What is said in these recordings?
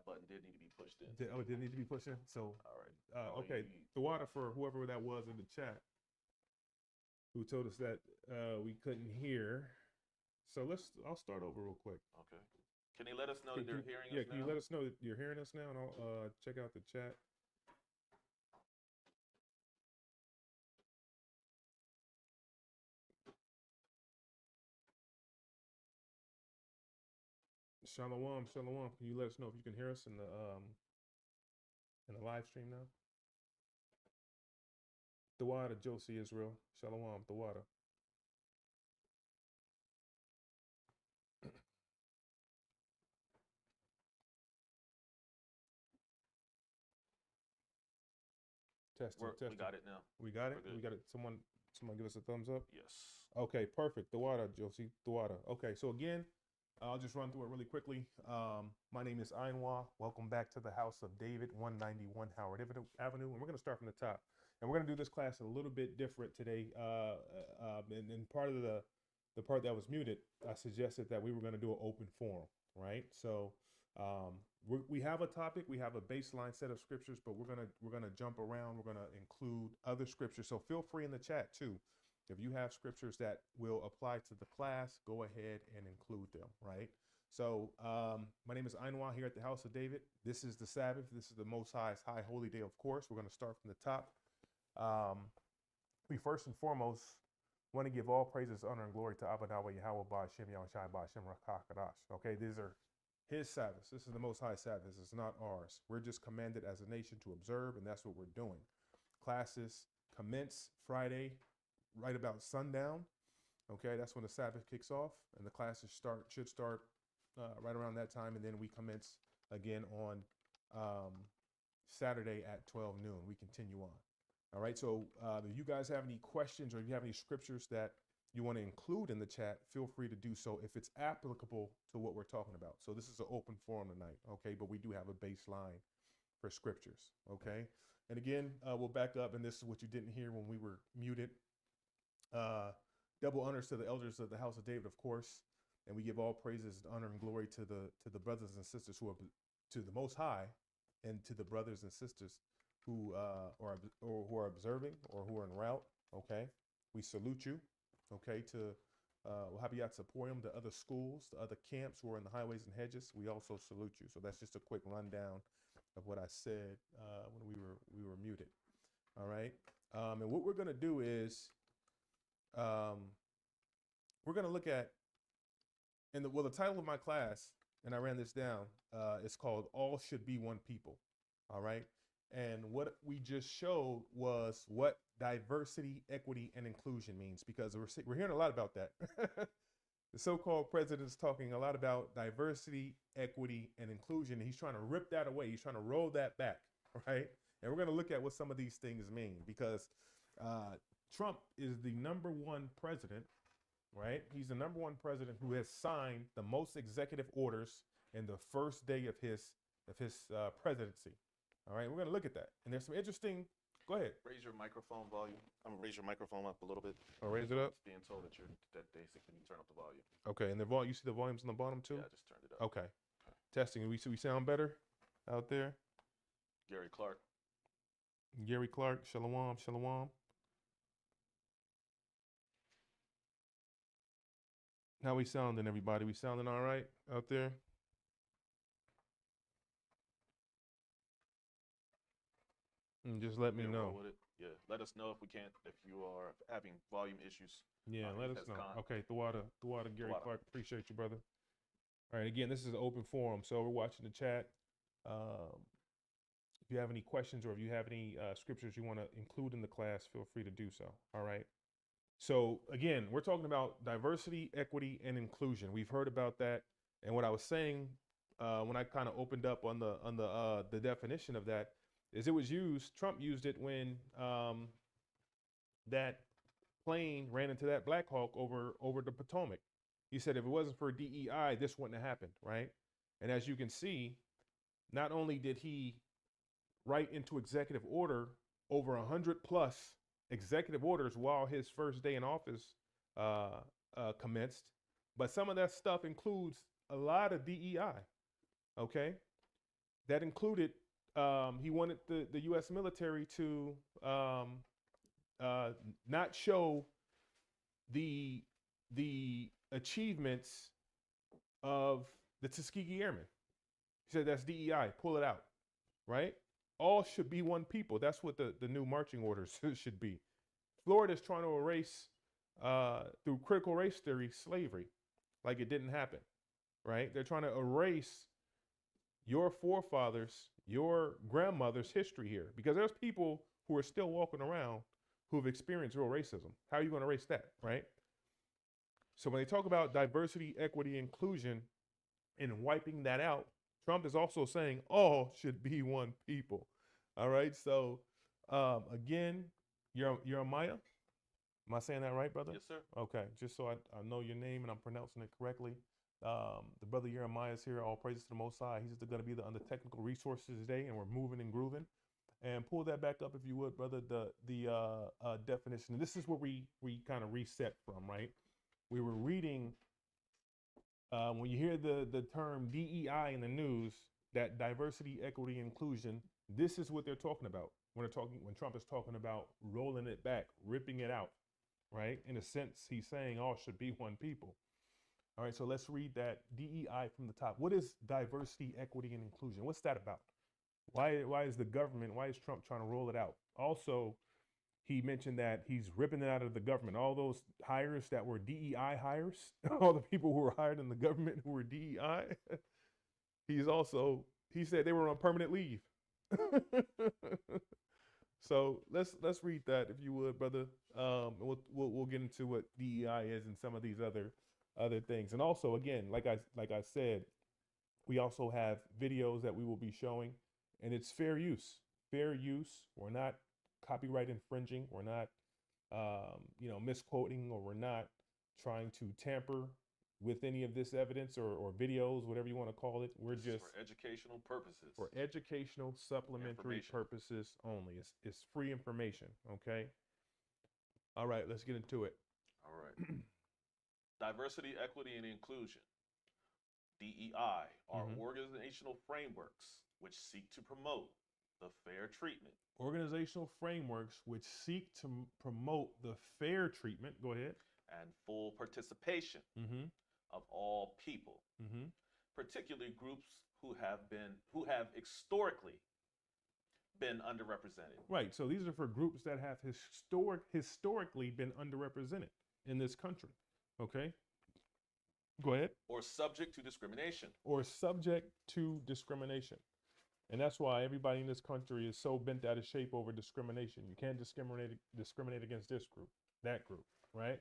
button did need to be pushed in. Oh, it didn't need to be pushed in. So, All right. okay, the water for whoever that was in the chat who told us that we couldn't hear. So I'll start over real quick. Okay. Can they let us know that they're hearing us now? Yeah, can you let us know that you're hearing us now, and I'll check out the chat. Shalom, shalom. Can you let us know if you can hear us in the live stream now? The water, Josie Israel. Shalom, the water. Testing. We got it now. We got it. We got it. Someone give us a thumbs up. Yes. Okay, perfect. The water, Josie. The water. Okay, so again, I'll just run through it really quickly. My name is Aynwah. Welcome back to the House of David, 191 Howard Avenue, and we're going to start from the top. And we're going to do this class a little bit different today. And part of the part that was muted, I suggested that we were going to do an open forum, right? So we have a topic, we have a baseline set of scriptures, but we're gonna jump around. We're gonna include other scriptures. So feel free in the chat too. If you have scriptures that will apply to the class, go ahead and include them, right? So my name is Aynwah here at the House of David. This is the Sabbath. This is the Most High's high holy day, of course. We're going to start from the top. We first and foremost want to give all praises, honor, and glory to Abba Yahweh Yahweh Ba'Shem Yahushai Ba'Shem Rakakadash. Okay, these are his Sabbaths. This is the Most High Sabbath. It's not ours. We're just commanded as a nation to observe, and that's what we're doing. Classes commence Friday, right about sundown. Okay, that's when the Sabbath kicks off, and the classes should start right around that time, and then we commence again on Saturday at 12 noon. We continue on. All right, so if you guys have any questions or if you have any scriptures that you want to include in the chat, feel free to do so if it's applicable to what we're talking about. So this is an open forum tonight, okay? But we do have a baseline for scriptures, okay? And again, we'll back up, and this is what you didn't hear when we were muted. Double honors to the elders of the House of David, of course, and we give all praises, honor, and glory to the brothers and sisters who are to the Most High, and to the brothers and sisters who are observing or who are en route. Okay, we salute you. Okay, to Wahabiyat Saporium, the other schools, the other camps who are in the highways and hedges, we also salute you. So that's just a quick rundown of what I said when we were muted. All right, and what we're gonna do is we're gonna look at the title of my class, and I ran this down. It's called "All Should Be One People." All right. And what we just showed was what diversity, equity, and inclusion means, because we're hearing a lot about that. The so-called president is talking a lot about diversity, equity, and inclusion. And he's trying to rip that away. He's trying to roll that back, right? And we're going to look at what some of these things mean, because Trump is the #1 president, right? He's the #1 president who has signed the most executive orders in the first day of his presidency. All right, we're going to look at that. And there's some interesting, go ahead. Raise your microphone volume. I'm going to raise your microphone up a little bit. Oh, raise it up? It's being told that basically you turn up the volume. Okay, and you see the volumes on the bottom too? Yeah, I just turned it up. Okay. Testing. We sound better out there? Gary Clark. Gary Clark, shalom, shalom. How we sounding, everybody? We sounding all right out there? And just let me know. With it. Yeah, let us know if you are having volume issues. Yeah, let us know. Okay, the water, Gary Clark. Appreciate you, brother. All right, again, this is an open forum, so we're watching the chat. If you have any questions or if you have any scriptures you want to include in the class, feel free to do so. All right. So again, we're talking about diversity, equity, and inclusion. We've heard about that, and what I was saying when I kind of opened up on the definition of that is it was used. Trump used it when that plane ran into that Black Hawk over the Potomac. He said if it wasn't for DEI, this wouldn't have happened, right? And as you can see, not only did he write into executive order over 100 plus executive orders while his first day in office commenced, but some of that stuff includes a lot of DEI. Okay, that included he wanted the U.S. military to not show the achievements of the Tuskegee Airmen. He said that's DEI. Pull it out, right? All should be one people. That's what the new marching orders should be. Florida's trying to erase through critical race theory slavery, like it didn't happen, right? They're trying to erase your forefathers, your grandmother's history here, because there's people who are still walking around who have experienced real racism. How are you going to erase that, right? So when they talk about diversity, equity, inclusion, and wiping that out, Trump is also saying all should be one people. All right. So again, Jeremiah, am I saying that right, brother? Yes, sir. Okay. Just so I know your name and I'm pronouncing it correctly. The brother Jeremiah is here. All praises to the Most High. He's going to be under technical resources today, and we're moving and grooving. And pull that back up if you would, brother. The definition. This is where we kind of reset from, right? We were reading. When you hear the term DEI in the news, that diversity, equity, inclusion, this is what they're talking about when Trump is talking about rolling it back, ripping it out, right? In a sense, he's saying all should be one people. All right, so let's read that DEI from the top. What is diversity, equity, and inclusion? What's that about? Why is Trump trying to roll it out? Also, he mentioned that he's ripping it out of the government. All those hires that were DEI hires, all the people who were hired in the government who were DEI, he said they were on permanent leave. So let's read that if you would, brother. We'll get into what DEI is and some of these other things. And also, again, like I said, we also have videos that we will be showing, and it's fair use. Fair use. We're not copyright infringing. We're not, misquoting, or we're not trying to tamper with any of this evidence or videos, whatever you want to call it. We're just for educational purposes. For educational, supplementary purposes only. It's free information. Okay. All right. Let's get into it. All right. Diversity, equity, and inclusion. DEI are organizational frameworks which seek to promote the fair treatment. Organizational frameworks which seek to promote the fair treatment. Go ahead. And full participation of all people, particularly groups who have historically been underrepresented. Right. So these are for groups that have historically been underrepresented in this country. Okay. Go ahead. Or subject to discrimination. And that's why everybody in this country is so bent out of shape over discrimination. You can't discriminate against this group, that group, right?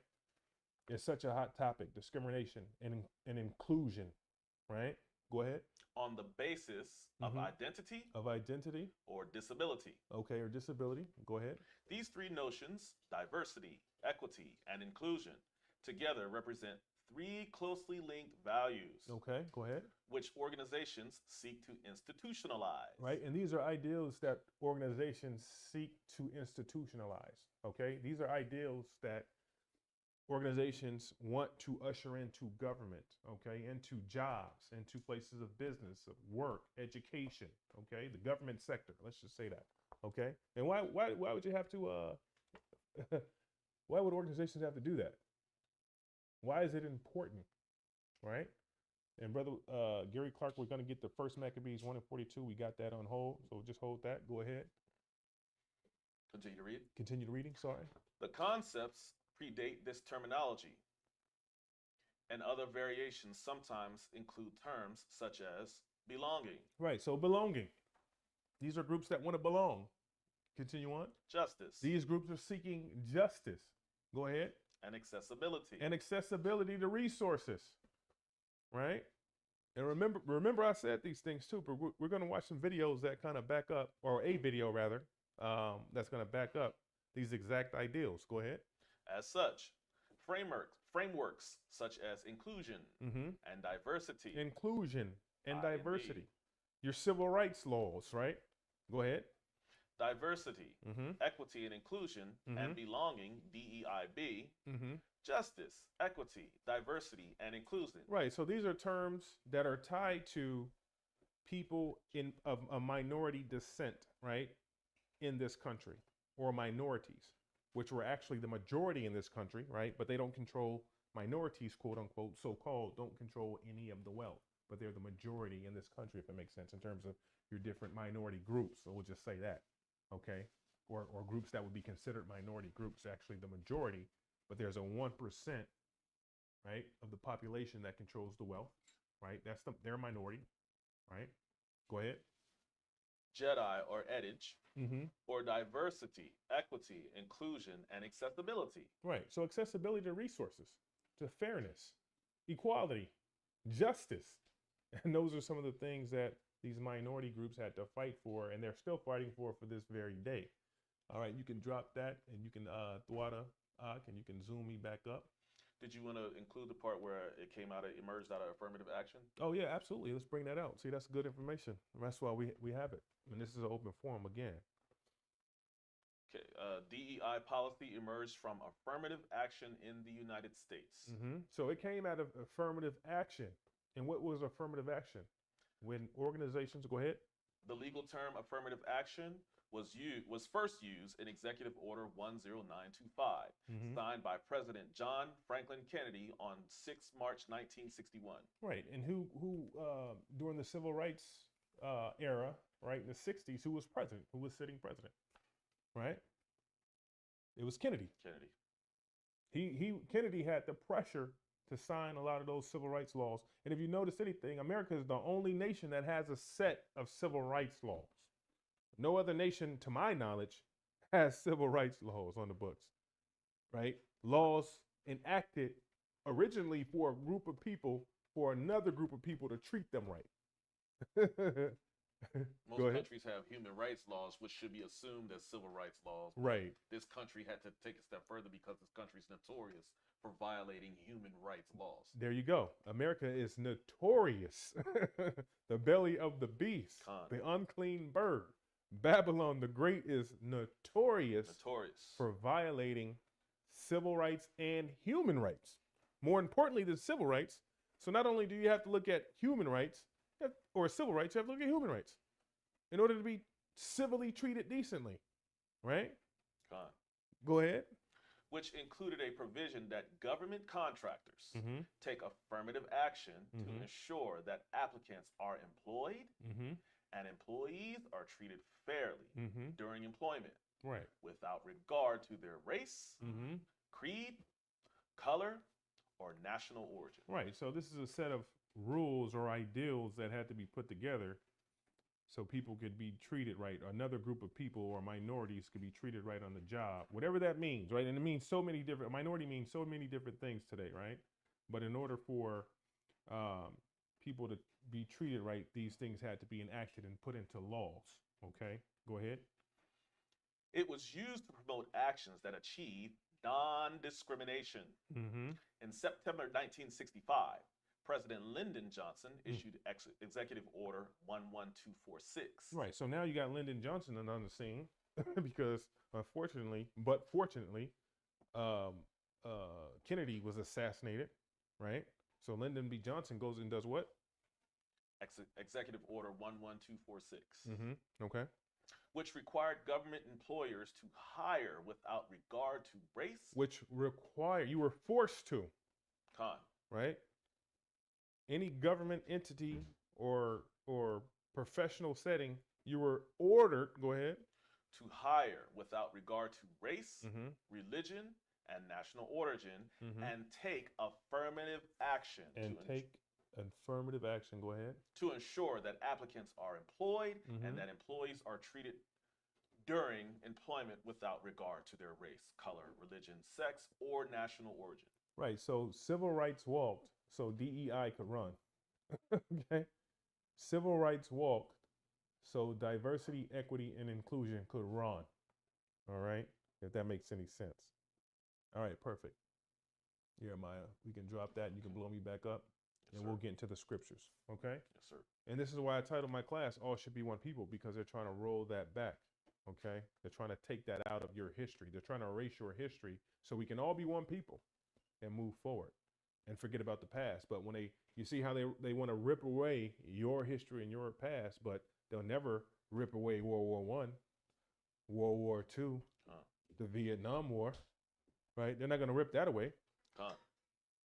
It's such a hot topic, discrimination and inclusion, right? Go ahead. On the basis of identity. Or disability. Okay, or disability. Go ahead. These three notions, diversity, equity, and inclusion, together represent three closely linked values. Okay, go ahead. Which organizations seek to institutionalize. Right, and these are ideals that organizations seek to institutionalize. Okay, these are ideals that organizations want to usher into government, okay, into jobs, into places of business, of work, education, okay, the government sector. Let's just say that, okay. And why would you have to? Why would organizations have to do that? Why is it important, right? And brother Gary Clark, we're going to get the first Maccabees 1:42. We got that on hold, so just hold that. Go ahead. Continue to read. Continue reading. Sorry. The concepts predate this terminology, and other variations sometimes include terms such as belonging. Right. So belonging. These are groups that want to belong. Continue on. Justice. These groups are seeking justice. Go ahead. And accessibility. And accessibility to resources. Right? And remember I said these things too, but we're going to watch some videos that kind of back up, or a video rather, that's going to back up these exact ideals. Go ahead. As such, frameworks such as inclusion and diversity. Inclusion and diversity. Your civil rights laws, right? Go ahead. Diversity, equity, and inclusion, and belonging, DEIB, justice, equity, diversity, and inclusion. Right. So these are terms that are tied to people of a minority descent, right, in this country, or minorities, which were actually the majority in this country, right? But they don't control minorities, quote unquote, so-called, don't control any of the wealth, but they're the majority in this country, if it makes sense, in terms of your different minority groups. So we'll just say that, okay? Or groups that would be considered minority groups, actually the majority, but there's a 1%, right, of the population that controls the wealth, right? They're a minority, right? Go ahead. Jedi or edge, Mm-hmm. or diversity, equity, inclusion, and accessibility. Right. So accessibility to resources, to fairness, equality, justice. And those are some of the things that these minority groups had to fight for, and they're still fighting for this very day. All right, you can drop that, and you can Thwada, and you can zoom me back up. Did you want to include the part where it emerged out of affirmative action? Oh yeah, absolutely. Let's bring that out. See, that's good information. That's why we have it. And this is an open forum again. Okay, DEI policy emerged from affirmative action in the United States. Mm-hmm. So it came out of affirmative action. And what was affirmative action? When organizations, go ahead. The legal term affirmative action was first used in Executive Order 10925, signed by President John Franklin Kennedy on 6 March 1961. Right, and who during the civil rights era, right, in the 60s, who was president? Who was sitting president? Right? It was Kennedy. Kennedy had the pressure to sign a lot of those civil rights laws. And if you notice anything, America is the only nation that has a set of civil rights laws. No other nation, to my knowledge, has civil rights laws on the books, right? Laws enacted originally for a group of people, for another group of people to treat them right. Most countries have human rights laws, which should be assumed as civil rights laws. Right. This country had to take a step further because this country is notorious for violating human rights laws. There you go. America is notorious. The belly of the beast, the unclean bird. Babylon the Great is notorious for violating civil rights and human rights. More importantly than civil rights. So not only do you have to look at human rights or civil rights, you have to look at human rights in order to be civilly treated decently, right? Go ahead. Which included a provision that government contractors take affirmative action to ensure that applicants are employed and employees are treated fairly during employment, right, without regard to their race, creed, color, or national origin. Right. So this is a set of rules or ideals that had to be put together so people could be treated right. Another group of people or minorities could be treated right on the job, whatever that means, right? And it means so many different, minority means so many different things today, right? But in order for people to be treated right, these things had to be enacted and put into laws. Okay, go ahead. It was used to promote actions that achieve non-discrimination. In September 1965, President Lyndon Johnson issued Executive Order 11246. Right, so now you got Lyndon Johnson on the scene because unfortunately, but fortunately, Kennedy was assassinated, right? So Lyndon B. Johnson goes and does what? Executive Order 11246. Okay. Which required government employers to hire without regard to race. Which you were forced to. Right? Any government entity or professional setting, you were ordered, go ahead. To hire without regard to race, religion, and national origin, and take affirmative action. Affirmative action, go ahead. To ensure that applicants are employed and that employees are treated during employment without regard to their race, color, religion, sex, or national origin. Right, so civil rights walked so DEI could run. Okay? Civil rights walked so diversity, equity, and inclusion could run. All right? If that makes any sense. All right, perfect. Here, Maya, we can drop that and you can blow me back up. And we'll get into the scriptures, okay? Yes, sir. And this is why I titled my class, All Should Be One People, because they're trying to roll that back, okay? They're trying to take that out of your history. They're trying to erase your history so we can all be one people and move forward. and forget about the past. But when you see how they want to rip away your history and your past, but they'll never rip away World War One, World War Two, the Vietnam War, right? They're not going to rip that away.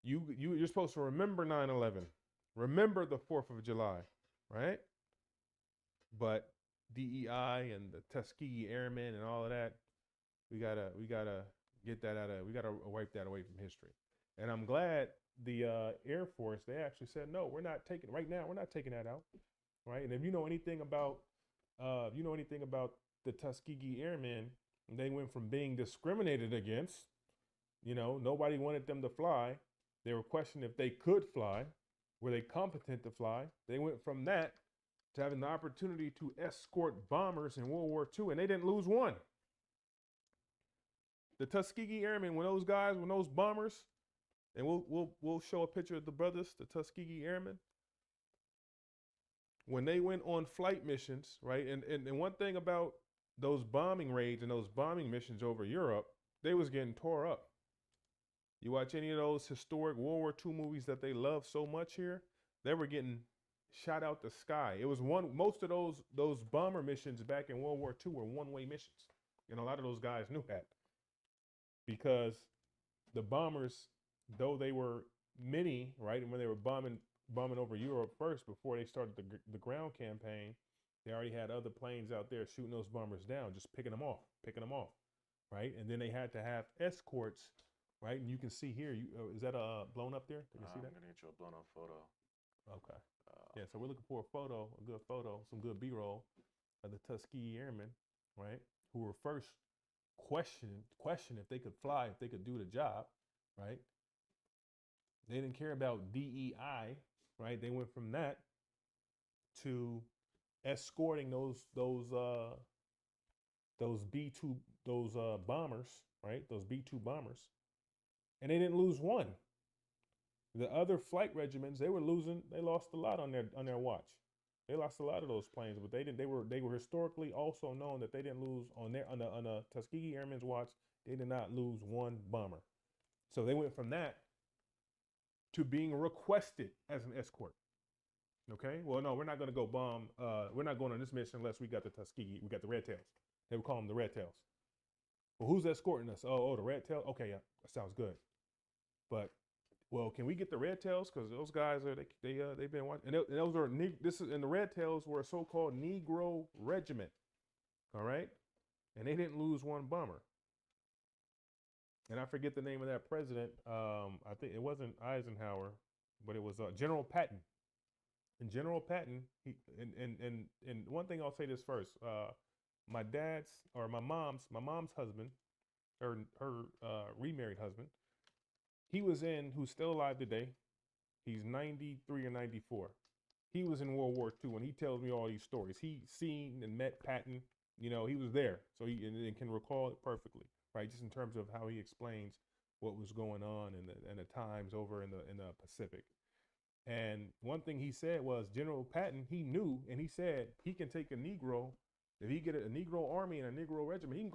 You're supposed to remember 9/11, remember the 4th of July, right? But DEI and the Tuskegee Airmen and all of that, we gotta get that we gotta wipe that away from history. And I'm glad the Air Force, they actually said, no, we're not taking that out, right? And if you know anything about the Tuskegee Airmen, they went from being discriminated against, nobody wanted them to fly. They were questioned if they could fly, were they competent to fly. They went from that to having the opportunity to escort bombers in World War II, and they didn't lose one. The Tuskegee Airmen, when those bombers, and we'll show a picture of the brothers, the Tuskegee Airmen, when they went on flight missions, right? And one thing about those bombing raids and those bombing missions over Europe, they was getting tore up. You watch any of those historic World War II movies that they love so much here, they were getting shot out the sky. It was most of those bomber missions back in World War II were one-way missions. And a lot of those guys knew that. Because the bombers, though they were many, right, and when they were bombing over Europe first before they started the ground campaign, they already had other planes out there shooting those bombers down, just picking them off, right? And then they had to have escorts, right? And you can see here, is that blown up there? Can you see that? I'm gonna get you a blown up photo. Okay. Yeah, so we're looking for a good photo, some good B-roll of the Tuskegee Airmen, right? Who were first questioned if they could fly, if they could do the job, right? They didn't care about DEI, right? They went from that to escorting those B-2 bombers, right? Those B-2 bombers, and they didn't lose one. The other flight regiments, they lost a lot on their watch. They lost a lot of those planes, but they were historically also known that they didn't lose on a Tuskegee Airmen's watch. They did not lose one bomber. So they went from that to being requested as an escort. Okay, well, no, we're not going to go bomb. We're not going on this mission unless we got the Tuskegee. We got the Red Tails. They would call them the Red Tails. Well, who's escorting us? Oh, the Red Tail. Okay, yeah, that sounds good. But well, can we get the Red Tails? Because those guys they've been watching, and the Red Tails were a so-called Negro regiment. All right, and they didn't lose one bomber. And I forget the name of that president. I think it wasn't Eisenhower, but it was General Patton. And General Patton, and one thing I'll say this first: my mom's husband, her remarried husband, who's still alive today. He's 93 or 94. He was in World War II, and he tells me all these stories. He seen and met Patton. He was there, so he can recall it perfectly, right? Just in terms of how he explains what was going on and the times over in the Pacific. And one thing he said was General Patton, he knew, and he said he can take a Negro. If he get a Negro army and a Negro regiment, he can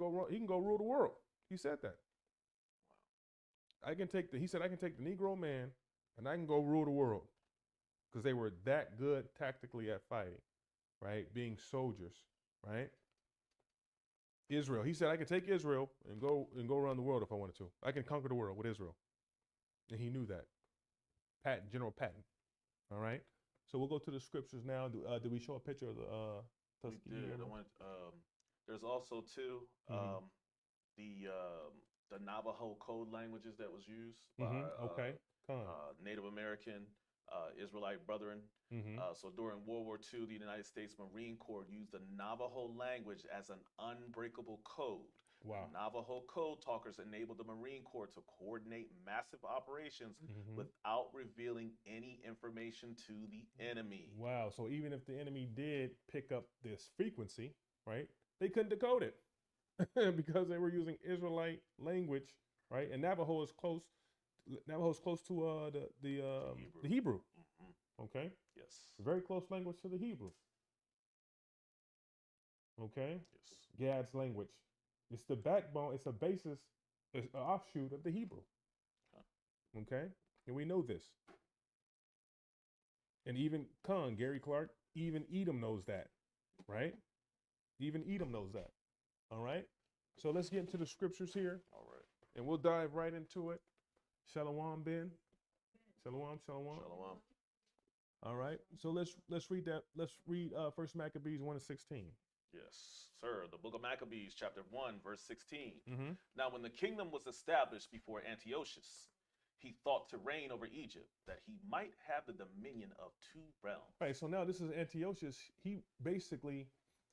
go rule the world. He said that. He said I can take the Negro man and I can go rule the world, because they were that good tactically at fighting, right? Being soldiers, right? Israel. He said I can take Israel and go around the world if I wanted to. I can conquer the world with Israel, and he knew that. General Patton. All right. So we'll go to the scriptures now. Do we show a picture of the Tuskegee? We did. There's also too the Navajo code languages that was used by Native American Israelite brethren. So during World War II, the United States Marine Corps used the Navajo language as an unbreakable code. Wow. Navajo code talkers enabled the Marine Corps to coordinate massive operations without revealing any information to the enemy. Wow. So even if the enemy did pick up this frequency, right, they couldn't decode it because they were using Israelite language, right? And Navajo is close to the Hebrew. Okay. Yes. Very close language to the Hebrew. Okay. Yes. Gad's language. It's the backbone. It's a basis. It's an offshoot of the Hebrew. Okay. And we know this. And even Gary Clark, even Edom knows that, right? Even Edom knows that. All right. So let's get into the scriptures here. All right. And we'll dive right into it. Shalom, Ben. Shalom. Shalom. All right. So let's read that. Let's read First Maccabees 1:16. Yes, sir. The book of Maccabees, chapter 1, verse 16. Mm-hmm. Now, when the kingdom was established before Antiochus, he thought to reign over Egypt, that he might have the dominion of 2 realms. Right. So now this is Antiochus. He basically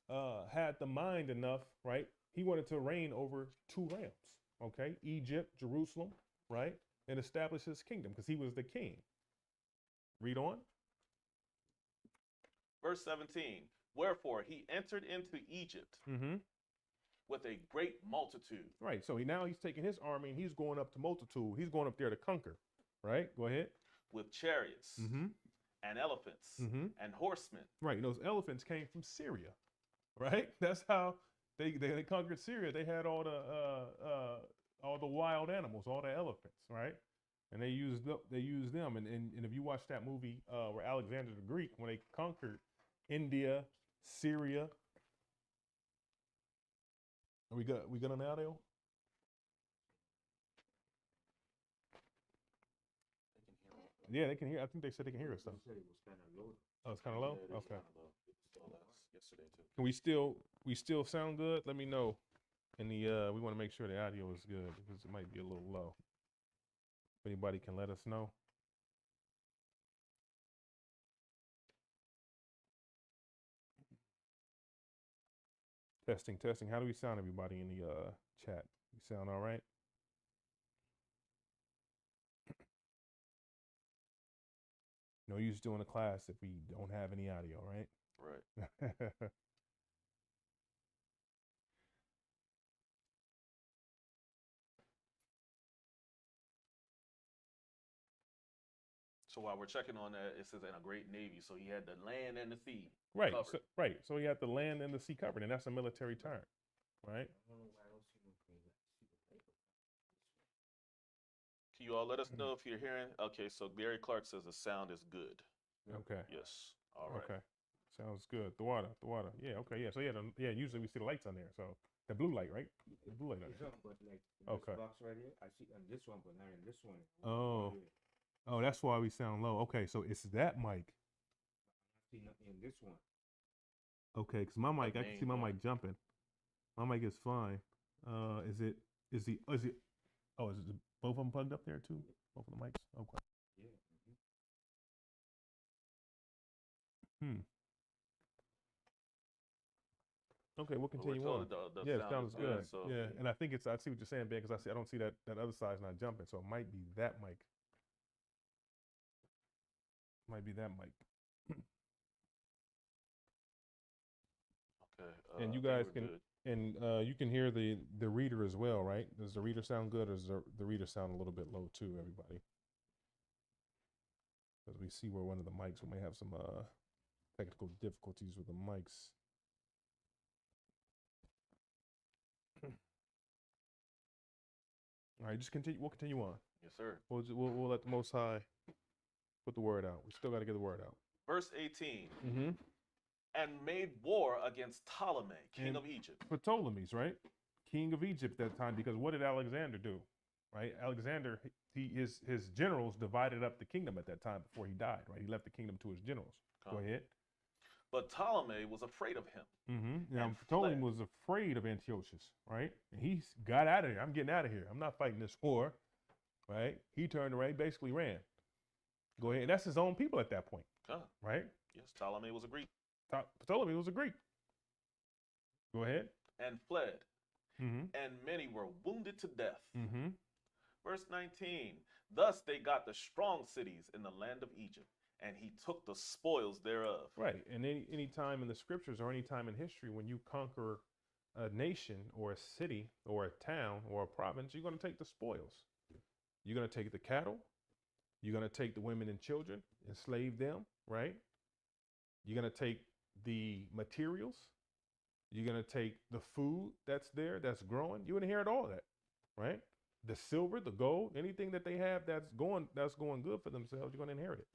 had the mind enough, right? He wanted to reign over 2 realms. Okay, Egypt, Jerusalem, right, and establish his kingdom because he was the king. Read on. Verse 17. Wherefore he entered into Egypt with a great multitude. Right. So he's taking his army and he's going up to multitude. He's going up there to conquer. Right. Go ahead. With chariots and elephants and horsemen. Right. And those elephants came from Syria. Right. That's how they conquered Syria. They had all the wild animals, all the elephants. Right. And they used them. And if you watch that movie where Alexander the Greek, when they conquered India, Syria. We got an audio? Yeah, they can hear. I think they said they can hear us. Stuff. It was kind of low. Oh, it's kind of low. Yeah, Okay. Yesterday too. Can we still sound good? Let me know. And we want to make sure the audio is good because it might be a little low. If anybody can let us know. Testing. How do we sound, everybody, in the chat? We sound all right? No use doing a class if we don't have any audio, right? Right. So while we're checking on that, it says in a great navy. So he had the land and the sea. Right. Covered. So he had the land and the sea covered, and that's a military term, right? Can you all let us know if you're hearing? Okay, so Gary Clark says the sound is good. Okay. Yes. All right. Okay. Sounds good. The water. Yeah. Okay. Yeah. So usually we see the lights on there. So the blue light, right? The blue light on there. But like Okay. this box right here, I see on this one, but not in this one. Oh, that's why we sound low. Okay, so it's that mic. I see nothing in this one. Okay, because my mic, I can see my mic jumping. My mic is fine. Is it both of them plugged up there too? Both of the mics? Okay. Yeah. Okay, we'll continue on. The Yeah, it sound sounds is good. So Yeah, and I think I see what you're saying, Ben, because I don't see that other side's not jumping, so it might be that mic. Okay. And you guys you can hear the reader as well, right? Does the reader sound good, or does the reader sound a little bit low too, everybody? Because we see where one of the mics, we may have some technical difficulties with the mics. All right, just continue. We'll continue on. Yes, sir. We'll let the Most High put the word out. We still got to get the word out. Verse 18. Mm-hmm. And made war against Ptolemy, king of Egypt. For Ptolemies, right? King of Egypt at that time, because what did Alexander do? Right? Alexander, his generals divided up the kingdom at that time before he died, right? He left the kingdom to his generals. Go ahead. But Ptolemy was afraid of him. Mm-hmm. Now, Ptolemy was afraid of Antiochus, right? And he got out of here. I'm getting out of here. I'm not fighting this war, right? He turned around, basically ran. Go ahead. And that's his own people at that point, right? Yes, Ptolemy was a Greek. Ptolemy was a Greek. Go ahead. And fled. Mm-hmm. And many were wounded to death. Mm-hmm. Verse 19. Thus they got the strong cities in the land of Egypt, and he took the spoils thereof. Right. And any time in the scriptures or any time in history when you conquer a nation or a city or a town or a province, you're going to take the spoils. You're going to take the cattle. You're going to take the women and children, enslave them, right? You're going to take the materials. You're going to take the food that's there, that's growing. You're going to inherit all of that, right? the silver, the gold, anything that they have that's going good for themselves, you're going to inherit it.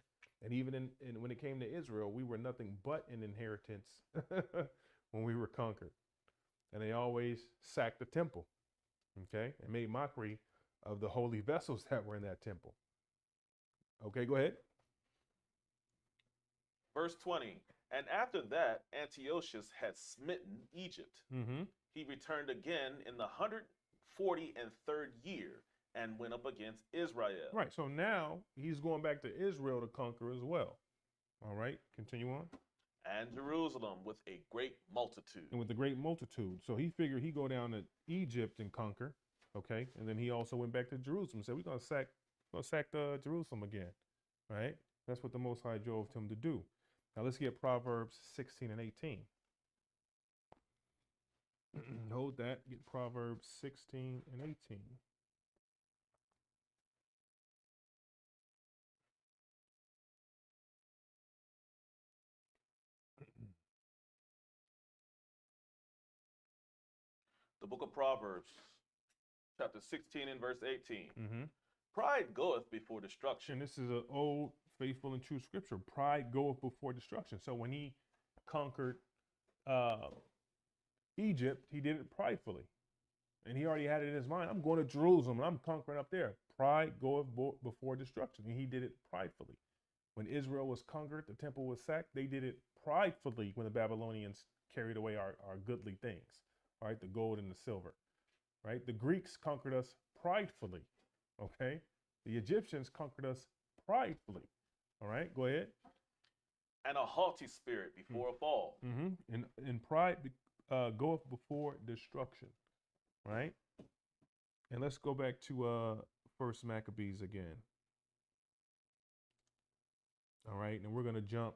And even in when it came to Israel, we were nothing but an inheritance when we were conquered. And they always sacked the temple, okay, and made mockery of the holy vessels that were in that temple. Okay, go ahead. Verse 20. And after that, Antiochus had smitten Egypt. Mm-hmm. He returned again in the 143rd year and went up against Israel. Right. So now he's going back to Israel to conquer as well. All right. Continue on. And Jerusalem with a great multitude. And with a great multitude. So he figured he'd go down to Egypt and conquer. Okay. And then he also went back to Jerusalem and said, we're going to sack Jerusalem again. Right. That's what the Most High drove him to do. Now let's get Proverbs 16 and 18. Hold that. Get Proverbs 16 and 18. The book of Proverbs, chapter 16 and verse 18. Mm-hmm. Pride goeth before destruction. And this is an old, faithful, and true scripture. Pride goeth before destruction. So when he conquered Egypt, he did it pridefully. And he already had it in his mind. I'm going to Jerusalem and I'm conquering up there. Pride goeth before destruction. And he did it pridefully. When Israel was conquered, the temple was sacked, they did it pridefully when the Babylonians carried away our goodly things, right? The gold and the silver, right? The Greeks conquered us pridefully, okay? The Egyptians conquered us pridefully, all right? Go ahead. And a haughty spirit before a fall. Mm-hmm. And pride goeth before destruction, right? And let's go back to First Maccabees again. All right, and we're going to jump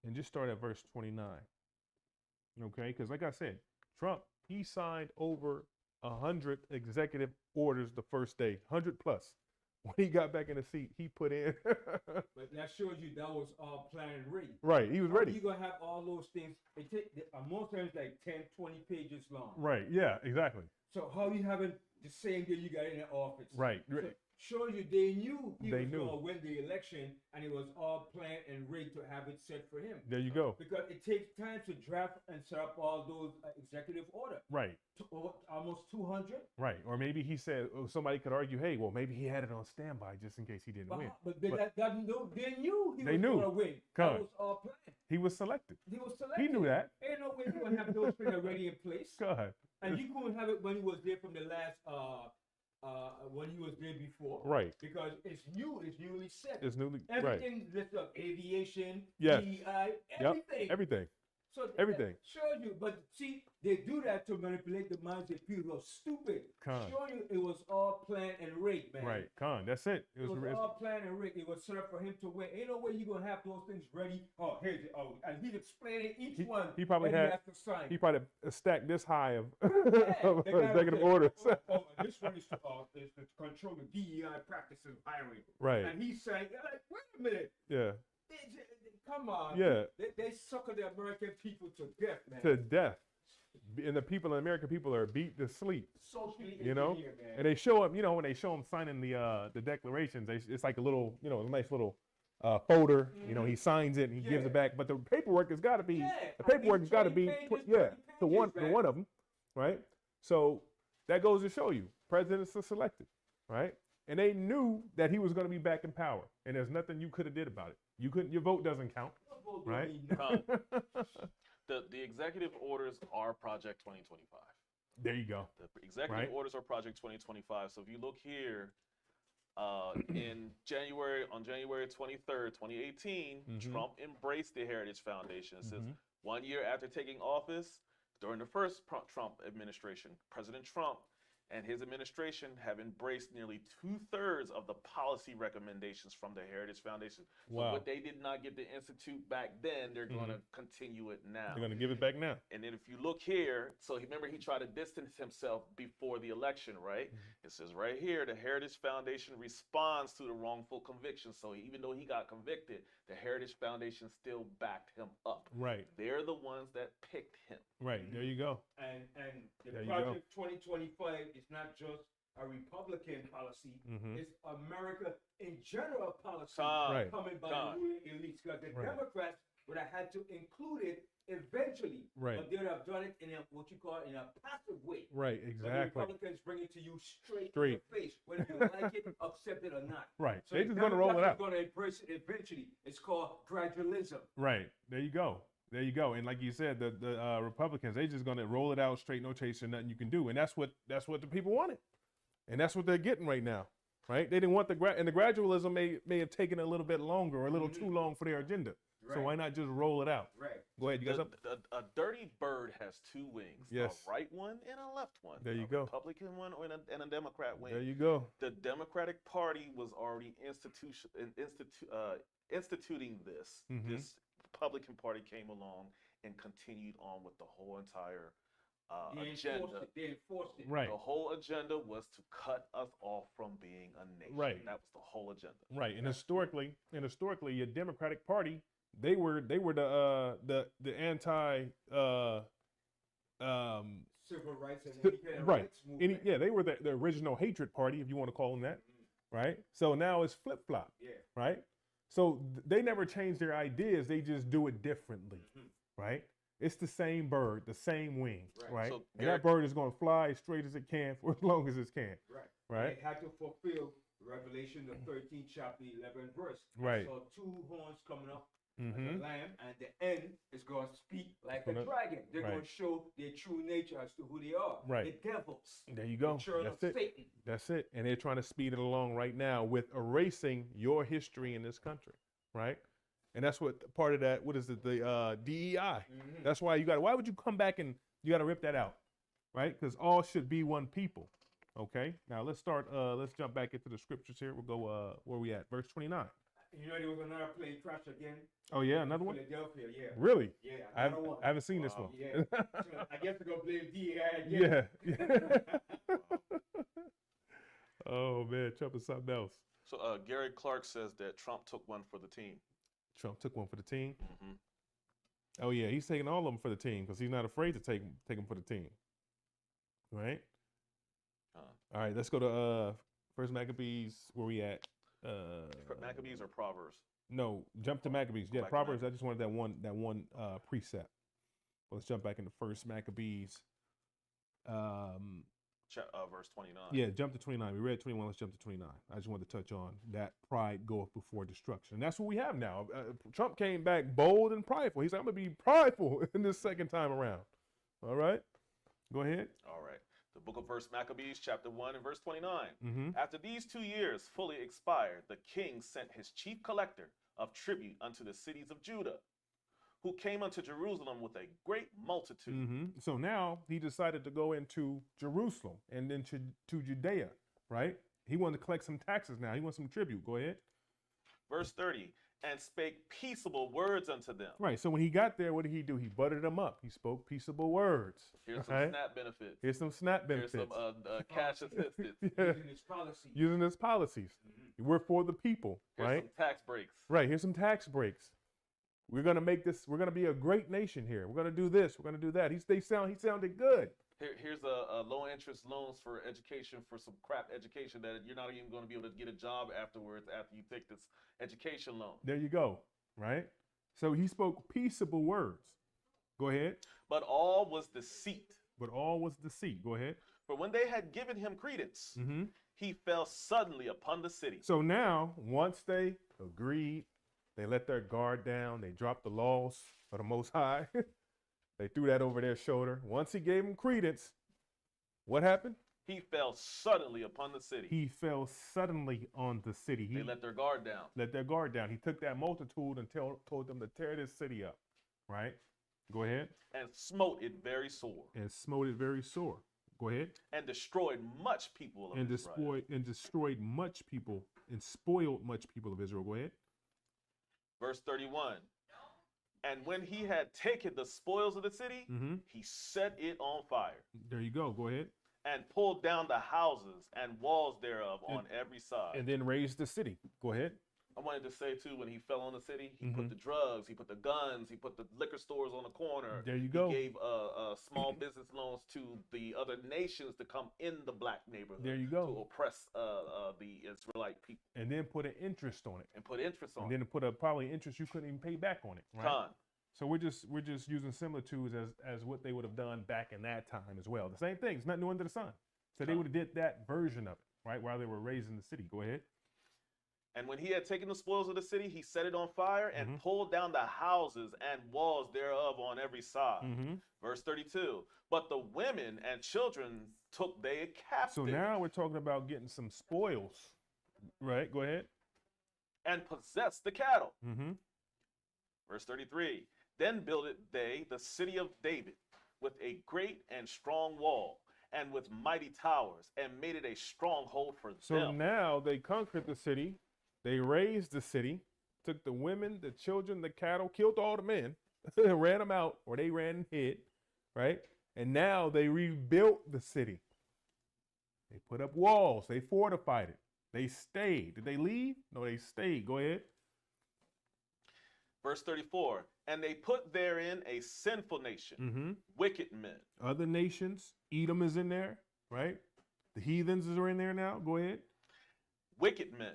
and just start at verse 29. Okay, because like I said, Trump, he signed over 100 executive orders the first day, 100 plus. When he got back in the seat, he put in. But that shows you that was all planned and ready. Right, he was ready. You're going to have all those things. It take most times like 10, 20 pages long. Right, yeah, exactly. So how you having the same day you got in the office? Right. So shows you they knew he They was knew. going to win the election, and it was all planned and rigged to have it set for him. There you go. Because it takes time to draft and set up all those executive orders. Right. Almost 200. Right. Or maybe he said, somebody could argue, hey, well, maybe he had it on standby just in case he didn't win. But they knew he They was knew. going to win. Come. That was all planned. He was selected. He was selected. He knew that. Ain't no way he going to have those things already in place. God. And you couldn't have it when he was there from the last, when he was there before. Right. Because it's newly set. It's newly, right. Everything listed up, aviation, Yes. DEI, everything. Yep. Everything. So Everything. Shows you, but see, they do that to manipulate the minds of people who are stupid. Showing you it was all planned and rigged, man. Right, that's it. It was all planned and rigged. It was set up for him to win. Ain't no way you gonna have those things ready. Oh, here's it. Oh, and he's explaining each one. He probably that had. He has to sign. He probably stacked this high of, Yeah, of executive orders. And this one is to control the DEI practices hiring. Right. And he's saying, like, wait a minute. Yeah. Come on. Yeah. They sucker the American people to death, man. To death. And the American people are beat to sleep. Socially you know? engineered, man. And they show him, when they show him signing the declarations, it's like a little, a nice little folder. Mm-hmm. He signs it and he gives it back. But the paperwork has got to be, to one of them, right? So that goes to show you, presidents are selected, right? And they knew that he was going to be back in power, and there's nothing you could have did about it. You couldn't. Your vote doesn't count, right? The executive orders are Project 2025. There you go. The executive orders are Project 2025. So if you look here, on January 23rd, 2018, Trump embraced the Heritage Foundation. It says 1 year after taking office, during the first Trump administration, President Trump and his administration have embraced nearly 2/3 of the policy recommendations from the Heritage Foundation. So what they did not get to institute back then, they're going to continue it now. They're going to give it back now. And then if you look here, so remember he tried to distance himself before the election, right? It says right here, the Heritage Foundation responds to the wrongful conviction. So even though he got convicted, the Heritage Foundation still backed him up. Right. They're the ones that picked him. Right. There you go. And the Project 2025 is not just a Republican policy. Mhm. It's America in general policy Right. coming by the ruling elites. Because the Right. Democrats would have had to include it eventually, Right. but they would have done it in a, what you call in a passive way. Right, But the exactly. Republicans bring it to you straight in Straight. the face, whether you like it, accept it or not. Right. So They just gonna roll it out. Going to embrace it eventually. It's called gradualism. Right. There you go. There you go. And like you said, the Republicans, they just gonna roll it out straight, no chaser, nothing you can do. And that's what the people wanted. And that's what they're getting right now. Right? They didn't want the gradualism may have taken a little bit longer or a little too long for their agenda. Right. So why not just roll it out? Right. Go ahead, you got something? A dirty bird has two wings, Yes. a right one and a left one. There you a go. Republican one and a Democrat wing. There you go. The Democratic Party was already instituting this. Mhm. This Republican Party came along and continued on with the whole entire agenda. They enforced it. Right. The whole agenda was to cut us off from being a nation. Right. That was the whole agenda. Right. And historically, your Democratic Party, they were the anti Civil rights and Ci- independent right. rights movement. they were the original hatred party, if you want to call them that. Right. So now it's flip flop. Yeah. Right. So they never change their ideas. They just do it differently. Right. It's the same bird, the same wing. Right. Right. So And that bird is going to fly as straight as it can for as long as it can. Right. Right. They had to fulfill Revelation, the 13th chapter, 11th verse. Right. So two horns coming up Mm-hmm. like a lamb, and the end is going to speak like a Gonna- dragon. They're right. going to show their true nature as to who they are. Right. The devils. There you go. The children That's of it. Satan. That's it. And they're trying to speed it along right now with erasing your history in this country, right? And that's what part of that. What is it? The DEI. That's why why would you come back and you got to rip that out, right? Because all should be one people. Okay. Now let's start. Let's jump back into the scriptures here. We'll go. Where we at? Verse 29. You know, there was another plane crash again. Oh yeah, another one. Philadelphia, yeah. Really? Yeah, I another one. haven't seen this Wow. one. Yeah. So I guess they're going to blame DEI again. Yeah. Oh man, Trump is something else. So Gary Clark says that Trump took one for the team. Trump took one for the team. Mm-hmm. Oh yeah, he's taking all of them for the team because he's not afraid to take them for the team. Right. All right, let's go to First Maccabees. Where we at? Maccabees or Proverbs? No, jump to Maccabees. Go Yeah, back to Proverbs. I just wanted that one precept. Well, let's jump back into First Maccabees. Verse 29. Yeah, jump to 29. We read 21. Let's jump to 29. I just wanted to touch on that pride goeth before destruction. And that's what we have now. Trump came back bold and prideful. He's like, I'm going to be prideful in this second time around. All right. Go ahead. All right. The book of First Maccabees, chapter 1 and verse 29. Mm-hmm. After these 2 years fully expired, the king sent his chief collector of tribute unto the cities of Judah, who came unto Jerusalem with a great multitude. Mm-hmm. So now he decided to go into Jerusalem and then to Judea, right? He wanted to collect some taxes now. He wants some tribute. Go ahead. Verse 30, and spake peaceable words unto them. Right. So when he got there, what did he do? He buttered them up. He spoke peaceable words. Here's some Okay? SNAP benefits. Here's some SNAP Here's benefits. some cash assistance. Yeah. Using his policy. Using his policies. We're for the people, Here's right? some tax breaks. Right. Here's some tax breaks. We're gonna make this. We're gonna be a great nation here. We're gonna do this. We're gonna do that. He sounded good. Here's a low interest loans for education, for some crap education that you're not even going to be able to get a job afterwards after you take this education loan. There you go. Right. So he spoke peaceable words. Go ahead. But all was deceit. But all was deceit. Go ahead. For when they had given him credence, Mm-hmm. he fell suddenly upon the city. So now, once they agreed, they let their guard down. They dropped the laws of the Most High. They threw that over their shoulder. Once he gave them credence, what happened? He fell suddenly upon the city. He fell suddenly on the city. He They let their guard down. let their guard down. He took that multitude and told them to tear this city up. Right? Go ahead. And smote it very sore. And smote it very sore. Go ahead. And destroyed much people of And Israel. destroyed much people and spoiled much people of Israel. Go ahead. Verse 31. And when he had taken the spoils of the city, Mm-hmm. he set it on fire. There you go. Go ahead. And pulled down the houses and walls thereof on every side. And then raised the city. Go ahead. I wanted to say too, when he fell on the city, he put the drugs, he put the guns, he put the liquor stores on the corner. There you go. He gave small business loans to the other nations to come in the black neighborhood. There you go. To oppress the Israelite people. And then put an interest on it. And put interest on it. And then put probably interest you couldn't even pay back on it. Right. So we're just using similitudes as what they would have done back in that time as well. The same thing. It's not new under the sun. So they would have did that version of it, right, while they were raising the city. Go ahead. And when he had taken the spoils of the city, he set it on fire and pulled down the houses and walls thereof on every side. Verse 32. But the women and children took they captive. So now we're talking about getting some spoils, right? Go ahead. And possessed the cattle. Verse 33. Then builded they the city of David with a great and strong wall, and with mighty towers, and made it a stronghold for them. So now they conquered the city. They razed the city, took the women, the children, the cattle, killed all the men, ran them out, or they ran and hid, right? And now they rebuilt the city. They put up walls. They fortified it. They stayed. Did they leave? No, they stayed. Go ahead. Verse 34. And they put therein a sinful nation, wicked men. Other nations, Edom is in there, right? The heathens are in there now. Go ahead. Wicked men.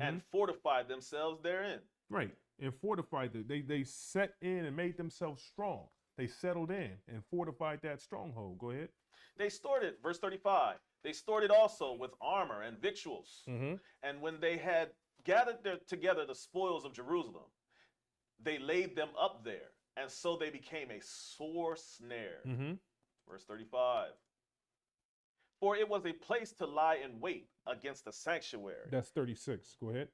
And fortified themselves therein. Right, and fortified they set in and made themselves strong. They settled in and fortified that stronghold. Go ahead. They stored it, verse 35. They stored it also with armor and victuals. And when they had gathered together the spoils of Jerusalem, they laid them up there, and so they became a sore snare. Verse 35. For it was a place to lie in wait against the sanctuary. That's 36. Go ahead.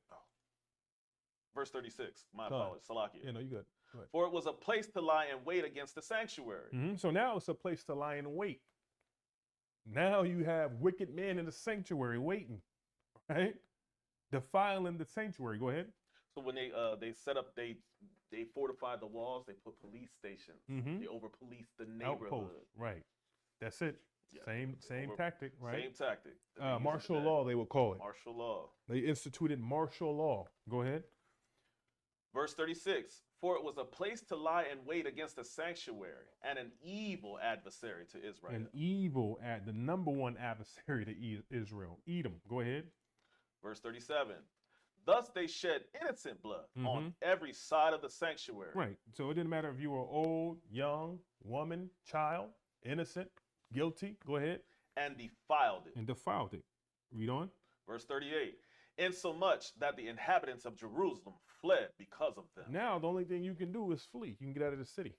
Verse 36. My apologies. Salakia. Yeah, no, you good. Go ahead. For it was a place to lie in wait against the sanctuary. So now it's a place to lie in wait. Now you have wicked men in the sanctuary waiting, right? Defiling the sanctuary. Go ahead. So when they set up, they fortified the walls. They put police stations. They over policed the neighborhood. Outpost. Right. That's it. Yeah. Same tactic, right? Same tactic. Martial law, they would call it. Martial law. They instituted martial law. Go ahead. Verse 36. For it was a place to lie in wait against the sanctuary, and an evil adversary to Israel. The number one adversary to Israel. Edom. Go ahead. Verse 37. Thus they shed innocent blood on every side of the sanctuary. Right. So it didn't matter if you were old, young, woman, child, innocent, guilty. Go ahead. And defiled it. Read on. Verse 38. Insomuch that the inhabitants of Jerusalem fled because of them. Now the only thing you can do is flee. You can get out of the city.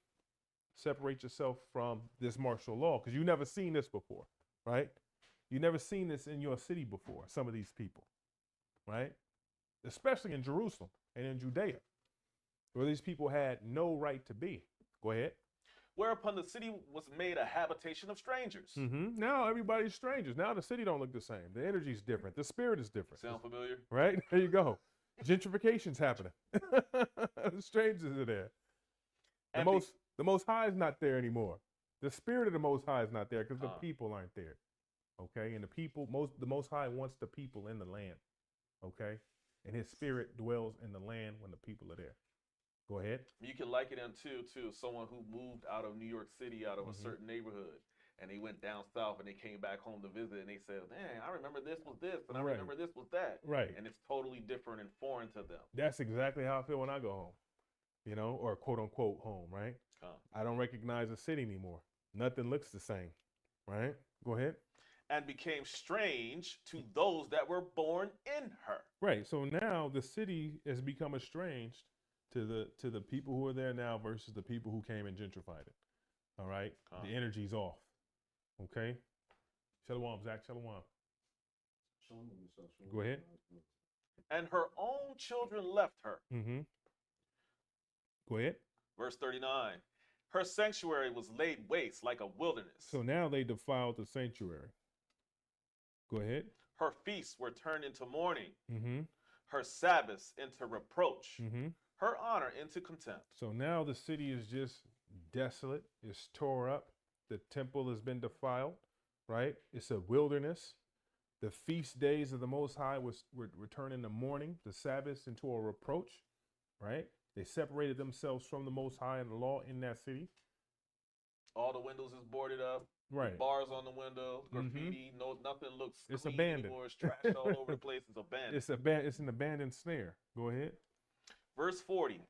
Separate yourself from this martial law, because you've never seen this before, right? You've never seen this in your city before, some of these people, right? Especially in Jerusalem and in Judea, where these people had no right to be. Go ahead. Whereupon the city was made a habitation of strangers. Now everybody's strangers. Now the city don't look the same. The energy's different. The spirit is different. Sound familiar? Right? There you go. Gentrification's happening. The strangers are there. The Most High is not there anymore. The spirit of the Most High is not there because the people aren't there. Okay? And the Most High wants the people in the land. Okay? And his spirit dwells in the land when the people are there. Go ahead. You can liken them to someone who moved out of New York City, out of a certain neighborhood, and they went down south and they came back home to visit, and they said, man, I remember this was this, and I remember this was that. Right. And it's totally different and foreign to them. That's exactly how I feel when I go home, or quote unquote home, right? I don't recognize the city anymore. Nothing looks the same, right? Go ahead. And became strange to those that were born in her. Right. So now the city has become estranged to the people who are there now versus the people who came and gentrified it. All right. The energy's off. Okay. Shalom, Zach. Shalom. Go ahead. And her own children left her. Go ahead. Verse 39. Her sanctuary was laid waste like a wilderness. So now they defiled the sanctuary. Go ahead. Her feasts were turned into mourning. Her Sabbaths into reproach. Her honor into contempt. So now the city is just desolate. It's tore up. The temple has been defiled, right? It's a wilderness. The feast days of the Most High were turned into mourning, the Sabbaths into a reproach, right? They separated themselves from the Most High and the law in that city. All the windows is boarded up. Right. Bars on the window, graffiti, no, nothing looks It's clean abandoned. anymore. It's trash all over the place. It's abandoned. It's an abandoned snare. Go ahead. Verse 40.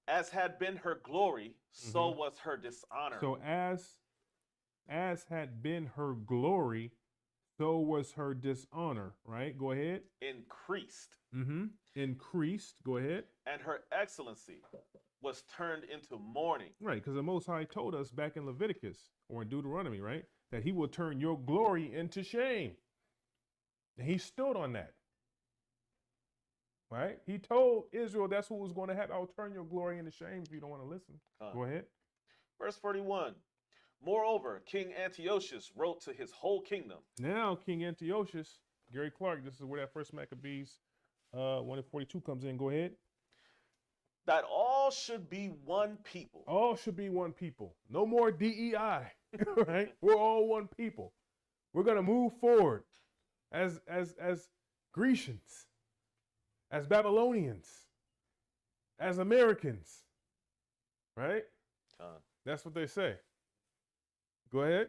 As had been her glory, so was her dishonor. So as had been her glory, so was her dishonor, right? Go ahead. Increased. Increased. Go ahead. And her excellency was turned into mourning. Right, because the Most High told us back in Leviticus or in Deuteronomy, right, that he will turn your glory into shame. And he stood on that. Right? He told Israel that's what was going to happen. I'll turn your glory into shame if you don't want to listen. Go ahead. Verse 41. Moreover, King Antiochus wrote to his whole kingdom. Now, King Antiochus, Gary Clark, this is where that first Maccabees 1:42 comes in. Go ahead. That all should be one people. All should be one people. No more DEI, right? We're all one people. We're going to move forward as Grecians, as Babylonians, as Americans, right? That's what they say. Go ahead.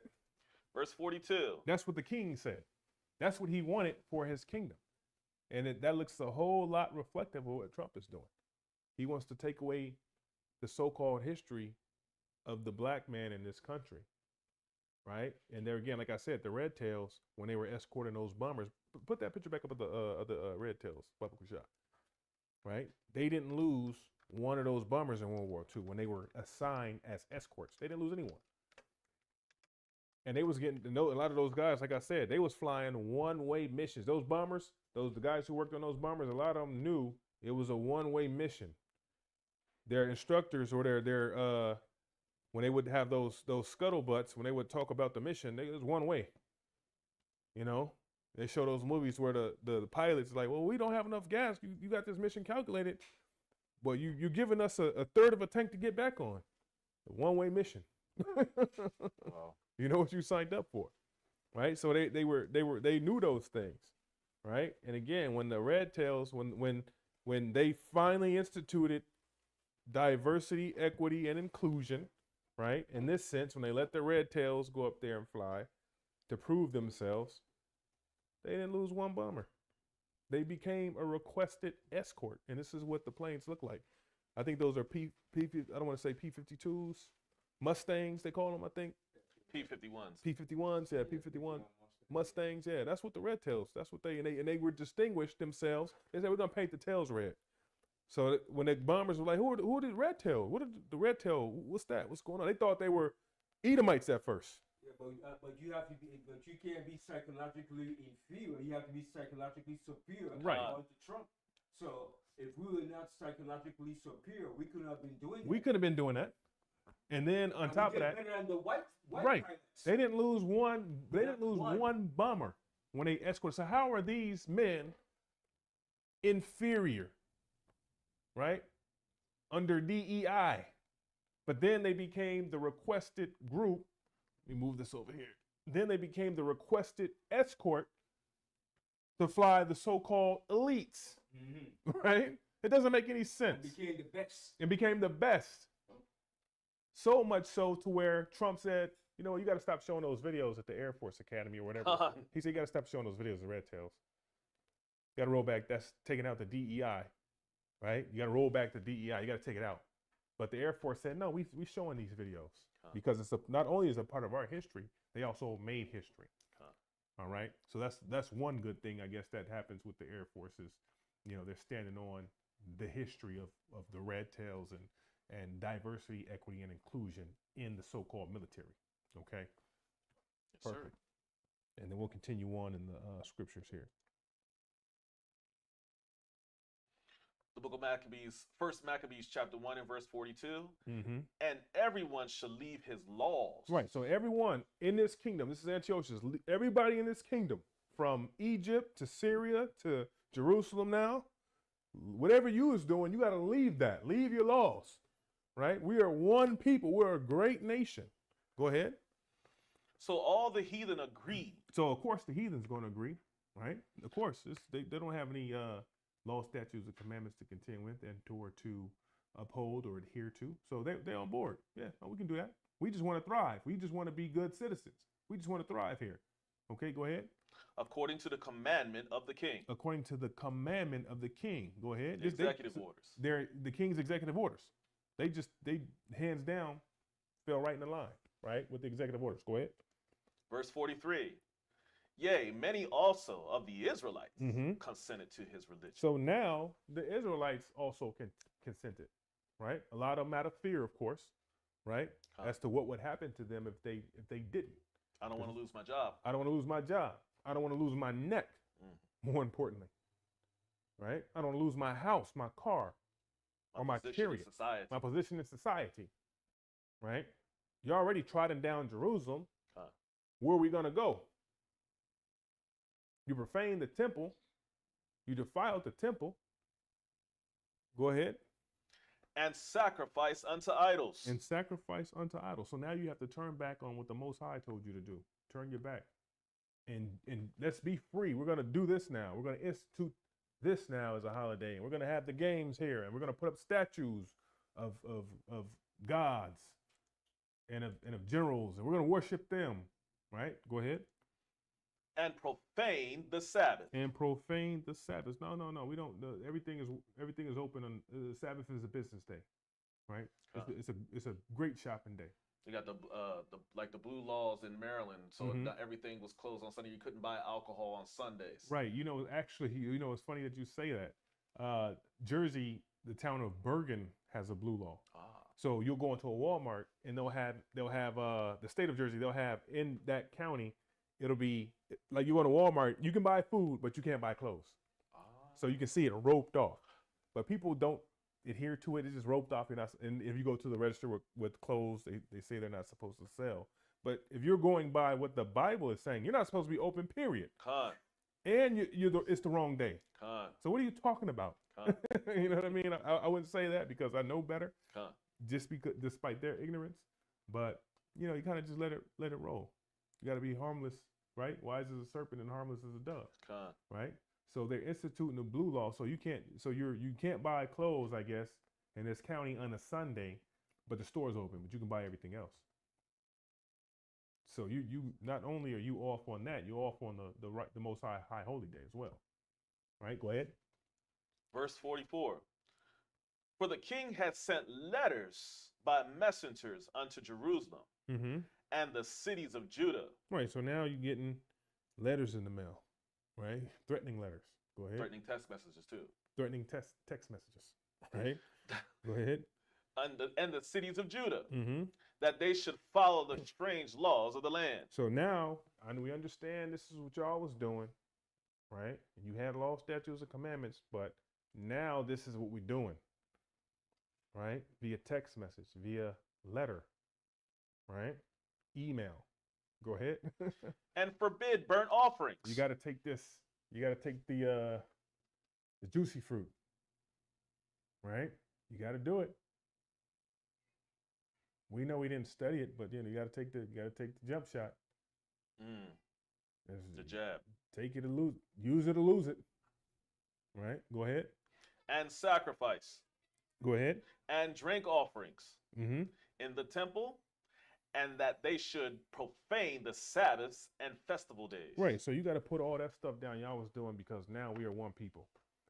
Verse 42. That's what the king said. That's what he wanted for his kingdom. And that looks a whole lot reflective of what Trump is doing. He wants to take away the so-called history of the black man in this country, right? And there again, like I said, the Red Tails, when they were escorting those bombers, put that picture back up of the Red Tails, public shot, right? They didn't lose one of those bombers in World War II when they were assigned as escorts. They didn't lose anyone. And they was getting to know a lot of those guys, like I said, they was flying one-way missions. Those bombers, the guys who worked on those bombers, a lot of them knew it was a one-way mission. Their instructors or their when they would have those scuttlebutts, when they would talk about the mission, it was one way. You know, they show those movies where the pilot's like, well, we don't have enough gas. You got this mission calculated, but you're giving us a third of a tank to get back on. A one-way mission. Wow. You know what you signed up for, right? So they knew those things, right? And again, when the Red Tails, when they finally instituted diversity, equity, and inclusion, right? In this sense, when they let the Red Tails go up there and fly to prove themselves, they didn't lose one bomber. They became a requested escort, and this is what the planes look like. I think those are I don't want to say P-52s, Mustangs, they call them, I think. P-51s. P-51s, yeah, P-51 Mustangs, yeah. That's what the Red Tails. That's what they they were distinguished themselves. They said we're gonna paint the tails red. So when the bombers were like, who are the Red Tail? What are the Red Tail? What's that? What's going on? They thought they were Edomites at first. Yeah, but you have to be, but you can't be psychologically inferior. You have to be psychologically superior. Right. To Trump. So if we were not psychologically superior, we couldn't have been doing that. We could have been doing that. And then on top of that, better than the white right? pilots. They didn't lose one. They didn't lose one bomber when they escorted. So how are these men inferior, right? Under DEI, but then they became the requested group. Let me move this over here. Then they became the requested escort to fly the so-called elites, right? It doesn't make any sense. It became the best. It became the best. So much so to where Trump said, you know, you got to stop showing those videos at the Air Force Academy or whatever. He said, you got to stop showing those videos of Red Tails. You got to roll back. That's taking out the DEI, right? You got to roll back the DEI. You got to take it out. But the Air Force said, no, we showing these videos because it's not only is a part of our history, they also made history. All right. So that's one good thing, I guess, that happens with the Air Force is, you know, they're standing on the history of the Red Tails and diversity, equity, and inclusion in the so-called military. Okay? Yes, perfect. Sir. And then we'll continue on in the scriptures here. The book of Maccabees, 1 Maccabees chapter 1 and verse 42. Mm-hmm. And everyone shall leave his laws. Right. So everyone in this kingdom, this is Antiochus, everybody in this kingdom, from Egypt to Syria to Jerusalem now, whatever you was doing, you got to leave that. Leave your laws. Right? We are one people. We're a great nation. Go ahead. So all the heathen agreed. So of course the heathen's going to agree, right? Of course, they don't have any law, statutes, or commandments to contend with and or to uphold or adhere to. So they're on board. Yeah, we can do that. We just want to thrive. We just want to be good citizens. We just want to thrive here. Okay, go ahead. According to the commandment of the king. According to the commandment of the king. Go ahead. The executive orders. They're the king's executive orders. They hands down fell right in the line, right, with the executive orders. Go ahead. Verse 43. Yea, many also of the Israelites consented to his religion. So now the Israelites also consented, right? A lot of them out of fear, of course, right? As to what would happen to them if they didn't. I don't want to lose my job. I don't want to lose my job. I don't want to lose my neck, more importantly, right? I don't want to lose my house, my car, or my chariot, my position in society, right? You're already trotting down Jerusalem. Where are we going to go? You profaned the temple. You defiled the temple. Go ahead. And sacrifice unto idols. And sacrifice unto idols. So now you have to turn back on what the Most High told you to do. Turn your back. And let's be free. We're going to do this now. We're going to institute this now as a holiday. And we're going to have the games here. And we're going to put up statues of gods and of generals. And we're going to worship them. Right? Go ahead. And profane the Sabbath. And profane the Sabbath. No. We don't. Everything is open on the Sabbath is a business day, right? It's a great shopping day. They got the blue laws in Maryland, so not everything was closed on Sunday. You couldn't buy alcohol on Sundays. Right. Actually, it's funny that you say that. Jersey, the town of Bergen, has a blue law. So you'll go into a Walmart and they'll have the state of Jersey. They'll have in that county. It'll be like you go to Walmart, you can buy food, but you can't buy clothes. So you can see it roped off. But people don't adhere to it. It's just roped off. And if you go to the register with clothes, they say they're not supposed to sell. But if you're going by what the Bible is saying, you're not supposed to be open, period. And it's the wrong day. So what are you talking about? You know what I mean? I wouldn't say that because I know better. Just because, despite their ignorance. But, you kind of just let it roll. You got to be harmless, right? Wise as a serpent and harmless as a dove, right? So they're instituting the blue law, so you can't buy clothes, I guess, in this county on a Sunday, but the store's open, but you can buy everything else. So you not only are you off on that, you're off on the most high holy day as well, right? Go ahead. Verse 44. For the king had sent letters by messengers unto Jerusalem. And the cities of Judah. Right, so now you're getting letters in the mail, right? Threatening letters. Go ahead. Threatening text messages too. Threatening text messages, right? Go ahead. And the cities of Judah, that they should follow the strange laws of the land. So now, we understand this is what y'all was doing, right? And you had law, statutes, and commandments, but now this is what we're doing, right? Via text message, via letter, right? Email. Go ahead. And forbid burnt offerings. You got to take this. You got to take the juicy fruit, right? You got to do it. We know we didn't study it, but you got to take the jump shot. The jab. Take it or lose. Use it or lose it. Right. Go ahead. And sacrifice. Go ahead. And drink offerings in the temple. And that they should profane the Sabbaths and festival days. Right. So you got to put all that stuff down y'all was doing because now we are one people.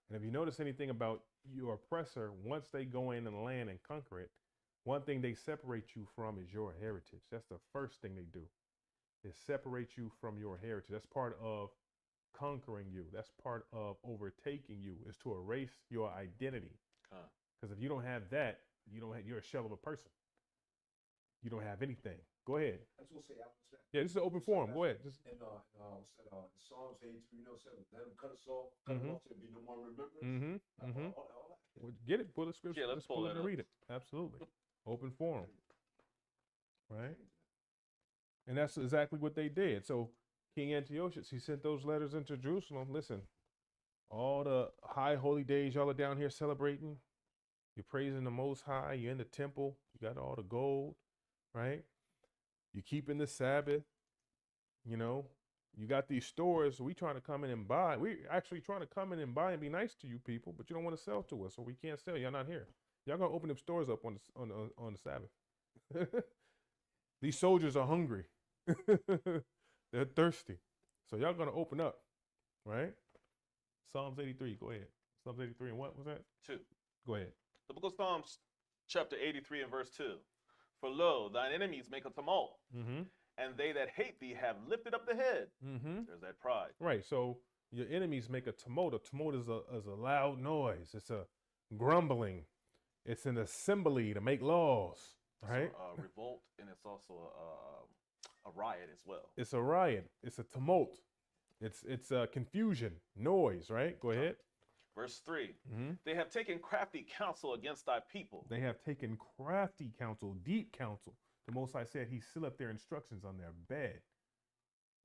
And if you notice anything about your oppressor, once they go in the land and conquer it, one thing they separate you from is your heritage. That's the first thing they do, is separate you from your heritage. That's part of conquering you. That's part of overtaking you, is to erase your identity. Because if you don't have that, you're a shell of a person. You don't have anything. Go ahead. I was gonna say, yeah, this is an open forum. Go ahead. Just in Psalms 83:7, let them cut us off, cut them off, so there be no more remembrance. All that. Well, get it. Pull the scripture. Yeah, let's pull it and read it. Absolutely. Open forum. Right. And that's exactly what they did. So King Antiochus, he sent those letters into Jerusalem. Listen, all the high holy days y'all are down here celebrating. You're praising the Most High. You're in the temple. You got all the gold, right? You're keeping the Sabbath. You know, you got these stores. We trying to come in and buy. We actually trying to come in and buy and be nice to you people, but you don't want to sell to us, so we can't sell. Y'all not here. Y'all gonna open them stores up on the Sabbath. These soldiers are hungry. They're thirsty. So y'all gonna open up, right? Psalms 83. Go ahead. Psalms 83 and what was that? 2. Go ahead. The book of Psalms, chapter 83 and verse 2. For lo, thine enemies make a tumult, and they that hate thee have lifted up the head. There's that pride. Right. So your enemies make a tumult. A tumult is a loud noise. It's a grumbling. It's an assembly to make laws. Right. So, revolt, and it's also a riot as well. It's a riot. It's a tumult. It's a confusion, noise. Right. Go ahead. Verse 3, they have taken crafty counsel against thy people. They have taken crafty counsel, deep counsel. The Most High said he sealed up their instructions on their bed.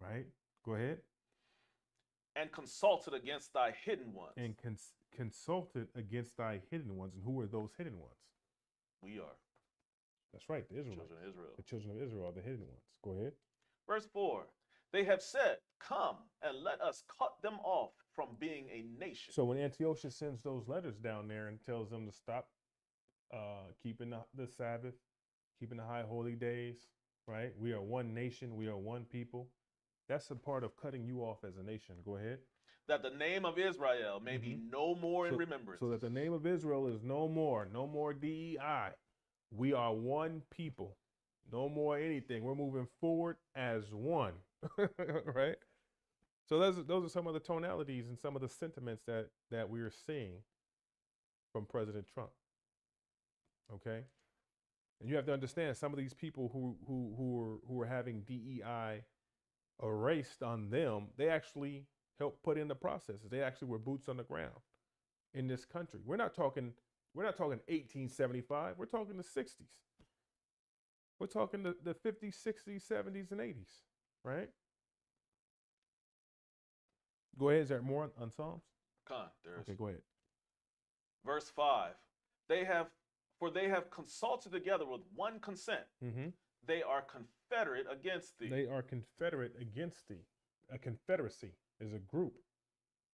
Right? Go ahead. And consulted against thy hidden ones. And consulted against thy hidden ones. And who are those hidden ones? We are. That's right, the Israelites. Children of Israel. The children of Israel are the hidden ones. Go ahead. Verse 4, they have said, come and let us cut them off from being a nation. So when Antiochus sends those letters down there and tells them to stop keeping the Sabbath, keeping the high holy days, right? We are one nation. We are one people. That's a part of cutting you off as a nation. Go ahead. That the name of Israel may be no more in remembrance. So that the name of Israel is no more DEI. We are one people. No more anything. We're moving forward as one. Right? So those are some of the tonalities and some of the sentiments that we are seeing from President Trump. Okay? And you have to understand some of these people who are having DEI erased on them, they actually helped put in the processes. They actually were boots on the ground in this country. We're not talking 1875. We're talking the 60s. We're talking the 50s, 60s, 70s, and 80s, right? Go ahead. Is there more on Psalms? Okay, go ahead. Verse 5. They have consulted together with one consent. They are confederate against thee. They are confederate against thee. A confederacy is a group,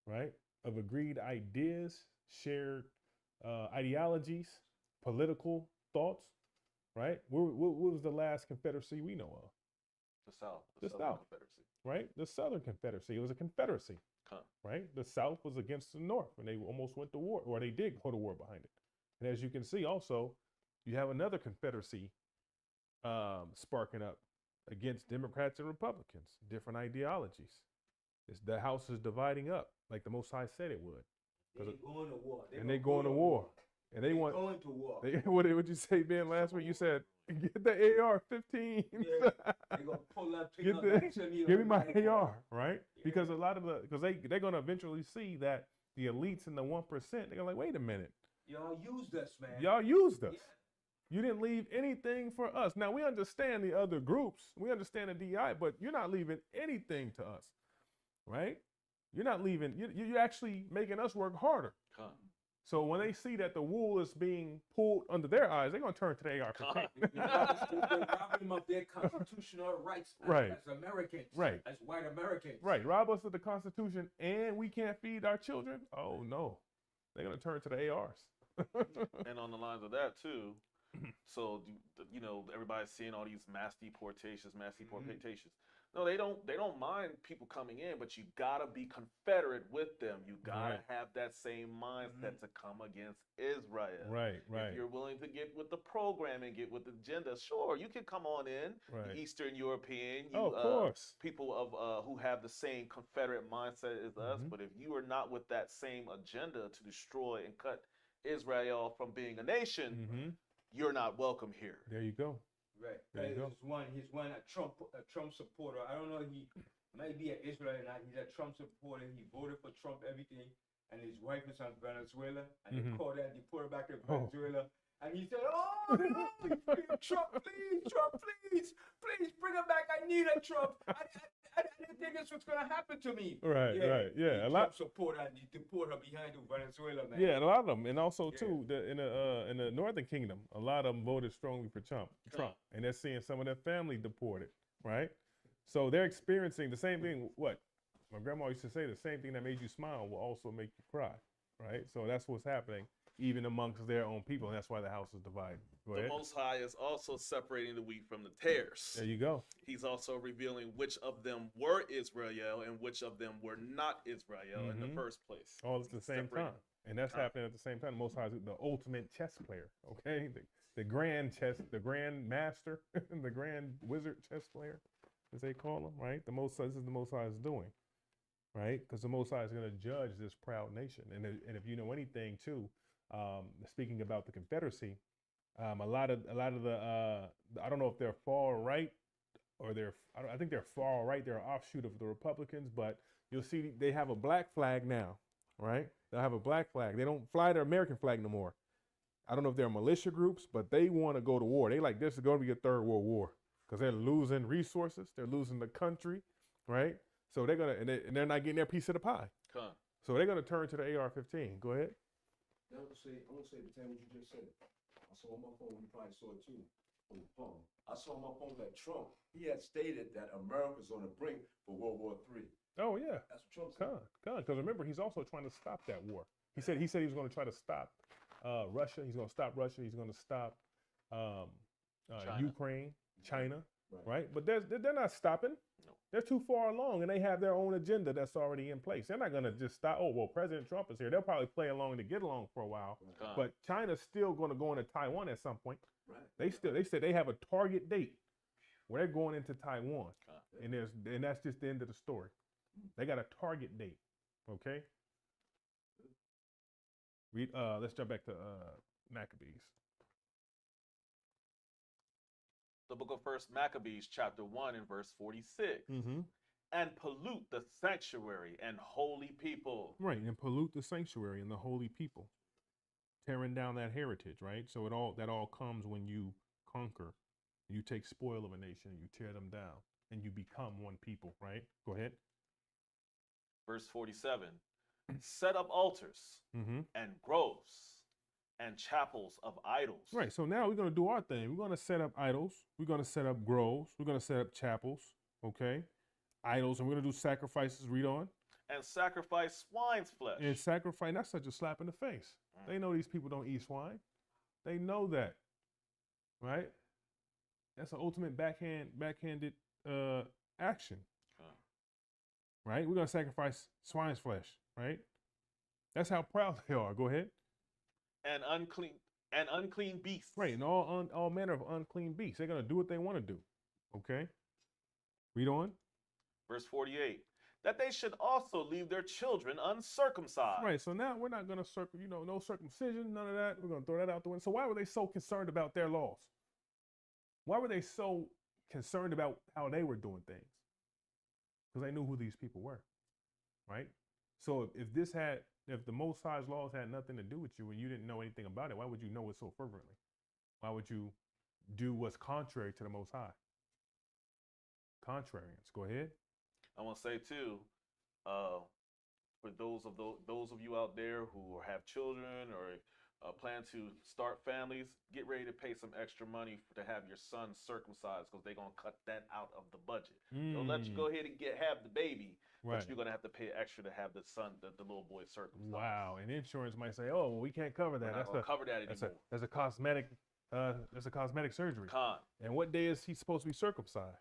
right, of agreed ideas, shared ideologies, political thoughts, right? What was the last confederacy we know of? The South. The Southern South. Confederacy. Right? The Southern Confederacy. It was a confederacy, right? The South was against the North, and they almost went to war, or they did go to war behind it. And as you can see, also, you have another confederacy sparking up against Democrats and Republicans, different ideologies. The House is dividing up, like the Most High said it would. They're going to war. They're going to war. And they want going to war. What did you say, Ben, last week? You said, get the AR-15. Yeah, they're going to pull up, give me my AR, right? Yeah. Because they're going to eventually see that the elites and the 1%, they're going to like, wait a minute. Y'all used us, man. Y'all used us. Yeah. You didn't leave anything for us. Now, we understand the other groups. We understand the DI, but you're not leaving anything to us, right? You're not leaving. You're actually making us work harder. So when they see that the wool is being pulled under their eyes, they're going to turn to the AR-15. They're robbing them of their constitutional rights as Americans, as white Americans. Right. Rob us of the Constitution and we can't feed our children? Oh, no. They're going to turn to the ARs. And on the lines of that, too, so, everybody's seeing all these mass deportations. No, they don't mind people coming in, but you gotta be confederate with them. You gotta have that same mindset to come against Israel. Right. If you're willing to get with the program and get with the agenda, sure, you can come on in. Right. Eastern European, of course, people of who have the same confederate mindset as us. But if you are not with that same agenda to destroy and cut Israel from being a nation, you're not welcome here. There you go. Right. He's a Trump supporter. I don't know, he might be an Israelite or not. He's a Trump supporter. He voted for Trump, everything. And his wife is from Venezuela. And they called that, deported back to Venezuela. And he said, oh, no, Trump, please bring him back. I need a Trump. I didn't think this was going to happen to me. Right. Yeah. A lot supporter, and he deported her behind to Venezuela, man. Yeah, and a lot of them. And also, too, in the Northern Kingdom, a lot of them voted strongly for Trump. And they're seeing some of their family deported, right? So they're experiencing the same thing. What my grandma used to say: the same thing that made you smile will also make you cry, right? So that's what's happening even amongst their own people, and that's why the house is divided. Go The ahead. Most High is also separating the wheat from the tares. There you go. He's also revealing which of them were Israel and which of them were not Israel in the first place. All at the same time. And that's happening at the same time. The Most High is the ultimate chess player, okay? The grand master, the grand wizard chess player, as they call him, right? This is the Most High is doing, right? Because the Most High is going to judge this proud nation. And if you know anything, too, speaking about the Confederacy, a lot of the I don't know if they're far right or I think they're far right. They're an offshoot of the Republicans, but you'll see they have a black flag now, right? They'll have a black flag. They don't fly their American flag no more. I don't know if they're militia groups, but they want to go to war. They like, this is going to be a third world war because they're losing resources. They're losing the country, right? So they're going to, and they're not getting their piece of the pie. So they're going to turn to the AR-15. Go ahead. I'm gonna say the same what you just said. I saw on my phone, you probably saw it too. On the phone. I saw on my phone that Trump, he had stated that America's on the brink for World War III. Oh yeah. That's what Trump said. Because remember, he's also trying to stop that war. He said he was going to try to stop Russia. He's going to stop Russia. He's going to stop Ukraine, China, right? But they're not stopping. No. They're too far along, and they have their own agenda that's already in place. They're not going to just stop. Oh, well, President Trump is here. They'll probably play along to get along for a while. But China's still going to go into Taiwan at some point. Right. They said they have a target date where they're going into Taiwan, and that's just the end of the story. They got a target date. Okay. Let's jump back to Maccabees. The book of 1 Maccabees, chapter 1 and verse 46. And pollute the sanctuary and holy people. Right, and pollute the sanctuary and the holy people. Tearing down that heritage, right? So that all comes when you conquer. You take spoil of a nation, you tear them down, and you become one people, right? Go ahead. Verse 47. Set up altars and groves and chapels of idols. Right. So now we're going to do our thing. We're going to set up idols. We're going to set up groves. We're going to set up chapels. Okay. Idols. And we're going to do sacrifices. Read on. And sacrifice swine's flesh. And sacrifice. That's such a slap in the face. They know these people don't eat swine. They know that. Right. That's an ultimate backhanded action. Right. We're going to sacrifice swine's flesh. Right. That's how proud they are. Go ahead. And unclean beasts. Right, and all manner of unclean beasts. They're going to do what they want to do. Okay? Read on. Verse 48. That they should also leave their children uncircumcised. Right, so now we're not going to no circumcision, none of that. We're going to throw that out the window. So why were they so concerned about their laws? Why were they so concerned about how they were doing things? Because they knew who these people were. Right? So if the Most High's laws had nothing to do with you and you didn't know anything about it, why would you know it so fervently? Why would you do what's contrary to the Most High? Contrarians. Go ahead. I want to say too, for those of you out there who have children or plan to start families, get ready to pay some extra money to have your son circumcised because they're gonna cut that out of the budget. They'll let you go ahead and have the baby. Right. But you're gonna have to pay extra to have the little boy circumcised. Wow! And insurance might say, "Oh, well, we can't cover that. Cover that anymore. That's a cosmetic. That's a cosmetic surgery." And what day is he supposed to be circumcised?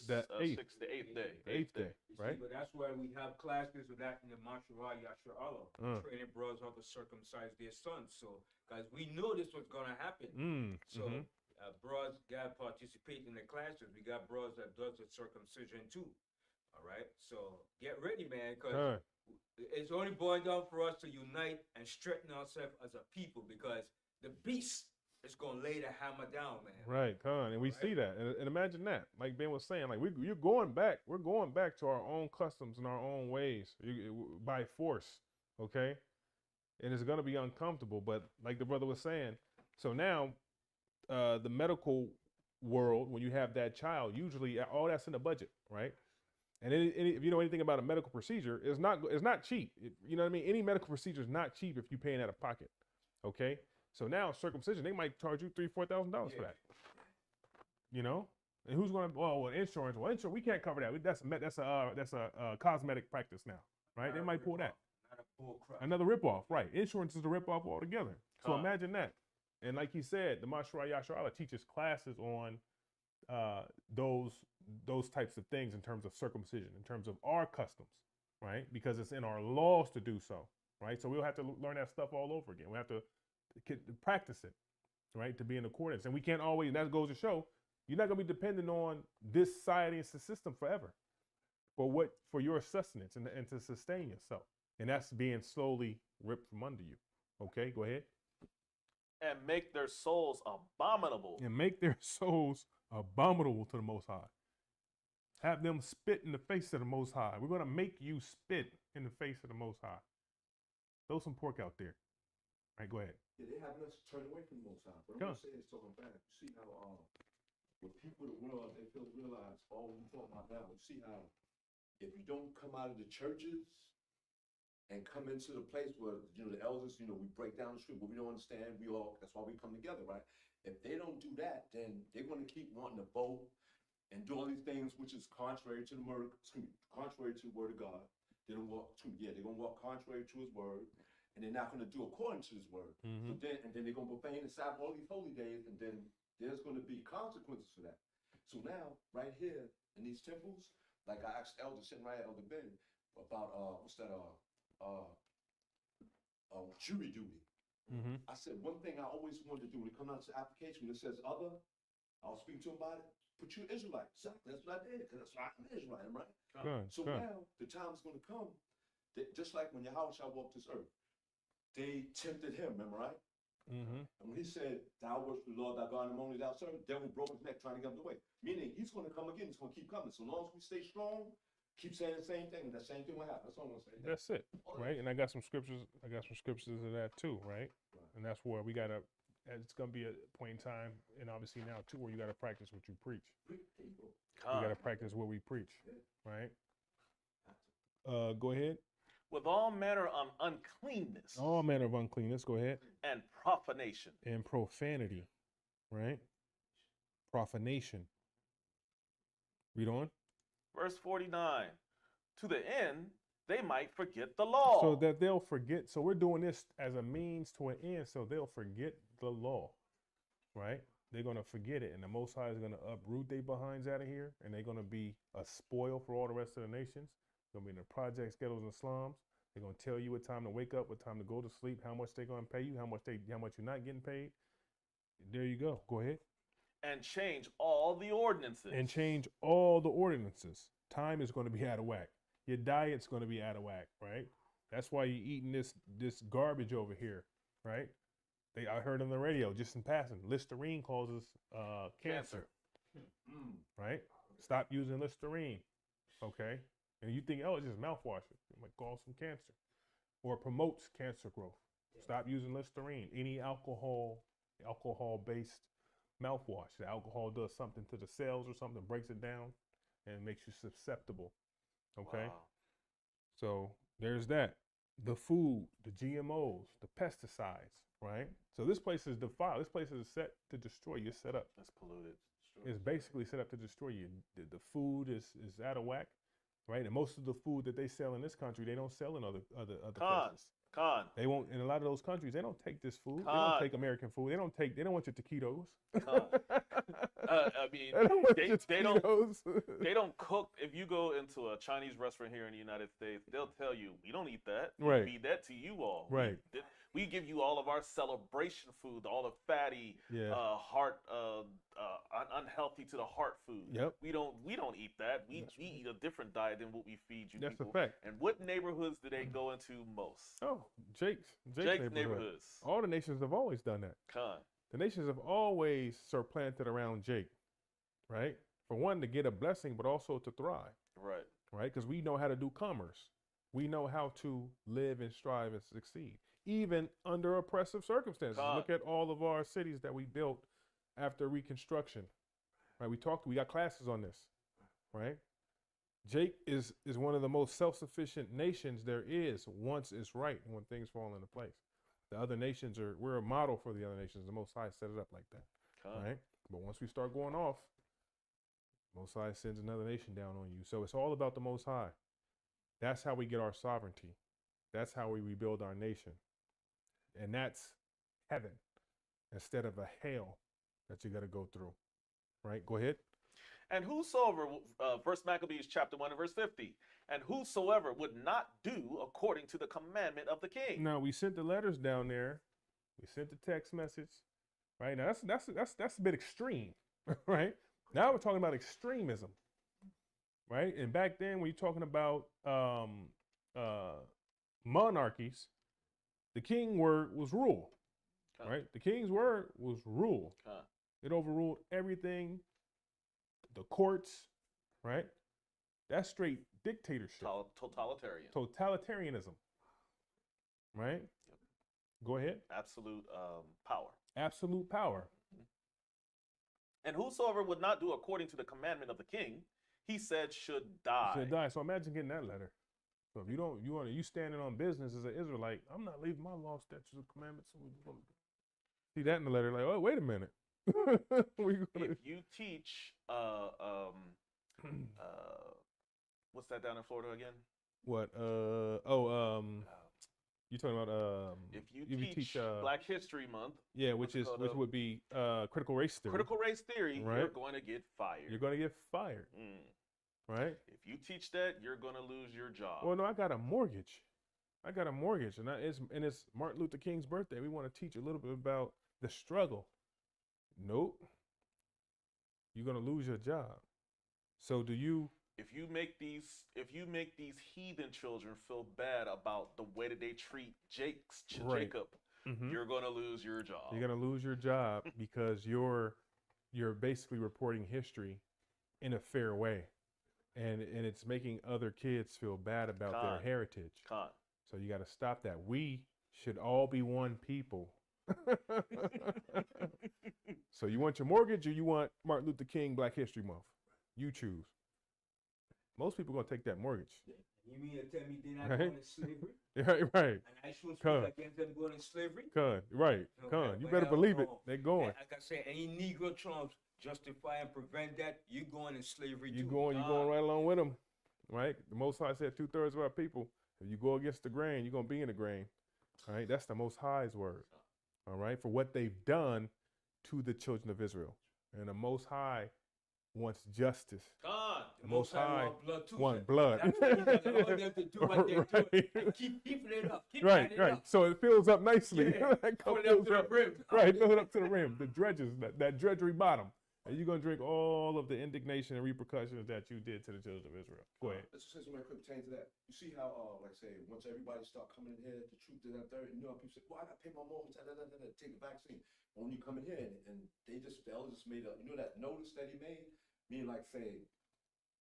The eighth day. The eighth day, right? See, but that's why we have classes with that in the martial art, Yasha Allah, training bros how to circumcise their sons. So, guys, we know this was gonna happen. Bros got participate in the classes. We got bros that does the circumcision too. All right, so get ready, man, because it's only boiling down for us to unite and strengthen ourselves as a people, because the beast is gonna lay the hammer down, man. Right, and we see that, and imagine that. Like Ben was saying, like we're going back to our own customs and our own ways by force, okay? And it's gonna be uncomfortable, but like the brother was saying, so now the medical world, when you have that child, usually all that's in the budget, right? And if you know anything about a medical procedure, it's not cheap. You know what I mean? Any medical procedure is not cheap if you're paying out of pocket. Okay, so now circumcision, they might charge you $3,000-$4,000 for that. You know, And who's going to? Well, insurance. Well, insurance. We can't cover that. That's a cosmetic practice now, right? They might pull that. Not a bull crap. Another ripoff, right? Insurance is a ripoff altogether. So Huh. imagine that. And like he said, the Mashra Yasharala teaches classes on those types of things in terms of circumcision, in terms of our customs, right? Because it's in our laws to do so, right? So we'll have to learn that stuff all over again. We have to practice it, right, to be in accordance. And we can't always. And that goes to show you're not going to be dependent on this society and system forever, for your sustenance and to sustain yourself. And that's being slowly ripped from under you. Okay, go ahead. And make their souls abominable. And make their souls abominable to the Most High. Have them spit in the face of the Most High. We're going to make you spit in the face of the Most High. Throw some pork out there. All right, go ahead. Yeah, they having us turn away from the Most High. But I'm Come. gonna say it's talking back. You see how with people of the world, they realize all we talking about now. You see how if you don't come out of the churches and come into the place where the elders, we break down the street, but we don't understand. That's why we come together, right? If they don't do that, then they're gonna keep wanting to vote and do all these things which is contrary to the word, contrary to the word of God. They're gonna walk contrary to his word, and they're not gonna do according to his word. Mm-hmm. So and then they're gonna profane the Sabbath, all these holy days, and then there's gonna be consequences for that. So now, right here in these temples, like I asked Elder sitting right at Elder Ben about jury duty. Mm-hmm. I said one thing I always wanted to do when it comes out to the application, when it says other, I'll speak to him about it. Put you Israelite. So that's what I did, because that's why I'm Israelite, right? Good, So good. now the time's going to come that just like when Yahweh shall walk this earth, they tempted him, remember, right? Mm-hmm. And when he said, "Thou worship the Lord thy God, and only thou serve," the devil broke his neck trying to get him away. Meaning he's going to come again. He's going to keep coming. So long as we stay strong, keep saying the same thing, and that same thing will happen. That's all I'm going to say. That's it, right? And I got some scriptures. of that too, right? And that's where we gotta. It's gonna be a point in time, and obviously now too, where you gotta practice what you preach. We gotta practice what we preach, right? Go ahead. With all manner of uncleanness. All manner of uncleanness. Go ahead. And profanation. And profanity, right? Profanation. Read on. Verse 49. To the end, they might forget the law. So that they'll forget. So we're doing this as a means to an end, so they'll forget the law, right? They're going to forget it, and the Most High is going to uproot their behinds out of here, and they're going to be a spoil for all the rest of the nations. They're going to be in the projects, ghettos, and slums. They're going to tell you what time to wake up, what time to go to sleep, how much they're going to pay you, how much you're not getting paid. There you go. Go ahead. And change all the ordinances. And change all the ordinances. Time is going to be out of whack. Your diet's going to be out of whack, right? That's why you're eating this garbage over here, right? I heard on the radio, just in passing, Listerine causes cancer, right? Stop using Listerine, okay? And you think, oh, it's just mouthwash. It might cause some cancer. Or it promotes cancer growth. Stop using Listerine. Any alcohol-based mouthwash. The alcohol does something to the cells or something, breaks it down, and makes you susceptible. Okay. Wow. So there's that. The food, the GMOs, the pesticides, right? So this place is defiled. This place is set to destroy you. It's set up. It's polluted. It's basically set up to destroy you. The food is out of whack, right? And most of the food that they sell in this country, they don't sell in other places. They won't. In a lot of those countries, they don't take this food. They don't take American food. They don't want your taquitos. I mean, they don't cook. If you go into a Chinese restaurant here in the United States, they'll tell you, we don't eat that. Right. We feed that to you all. Right. We give you all of our celebration food, all the fatty, unhealthy to the heart food. Yep. We don't eat that. We eat a different diet than what we feed you. That's people. a fact. And what neighborhoods do they go into most? Oh, Jake's neighborhoods. All the nations have always done that. The nations have always supplanted around Jake, right? For one, to get a blessing, but also to thrive. Right. Right? Because we know how to do commerce. We know how to live and strive and succeed, even under oppressive circumstances. Look at all of our cities that we built after Reconstruction. Right? We got classes on this, right? Jake is one of the most self-sufficient nations there is once it's right and when things fall into place. The other nations we're a model for the other nations. The Most High set it up like that, right? But once we start going off, Most High sends another nation down on you. So it's all about the Most High. That's how we get our sovereignty. That's how we rebuild our nation. And that's heaven instead of a hell that you got to go through. Right? Go ahead. And whosoever, First Maccabees chapter 1 and verse 50, and whosoever would not do according to the commandment of the king. Now, we sent the letters down there. We sent the text message. Right? Now, that's a bit extreme. Right? Now we're talking about extremism. Right? And back then, when you're talking about monarchies, the king word was rule. Right? The king's word was rule. It overruled everything. The courts, right? That's straight dictatorship. Totalitarian. Totalitarianism, right? Yep. Go ahead. Absolute power. Absolute power. And whosoever would not do according to the commandment of the king, he said should die. Should die. So imagine getting that letter. So if you standing on business as an Israelite, I'm not leaving my law, statutes, and commandments. See that in the letter, like, oh, wait a minute. If you teach, what's that down in Florida again? What? You talking about if you teach Black History Month? Yeah, which would be critical race theory. Critical race theory. Right? You're going to get fired. You're going to get fired. Right? If you teach that, you're going to lose your job. Well, no, I got a mortgage, and it's Martin Luther King's birthday. We want to teach a little bit about the struggle. Nope. You're gonna lose your job. So do you? If you make these heathen children feel bad about the way that they treat Jacob, you're gonna lose your job. You're gonna lose your job because you're basically reporting history in a fair way, and it's making other kids feel bad about their heritage. So you got to stop that. We should all be one people. So you want your mortgage or you want Martin Luther King Black History Month? You choose. Most people are going to take that mortgage. You mean to tell me they're not going to slavery? Right. And I should speak against them going to slavery? Right. You better believe it. They're going. Like I said, any Negro trumps justify and prevent that, you're going in slavery too. You're going right along with them. Right? The Most High said 2/3 of our people, if you go against the grain, you're going to be in the grain. All right? That's the Most High's word. All right? For what they've done to the children of Israel. And the Most High wants justice. The Most High wants blood. That's why he's allowed them to do what they do. And keep keeping it up. Right. So it fills up nicely. Yeah. Fill it up to the rim. Right, fill it up to the rim. The dredges, that dredgery bottom. And you're going to drink all of the indignation and repercussions that you did to the children of Israel. Go ahead. Let's just say something quick pertaining to that. You see how, like I say, once everybody start coming in here, the truth is that third, people say, well, I got to pay my mortgage, take the vaccine. But when you come in here and the elders just made that notice that he made, meaning like say,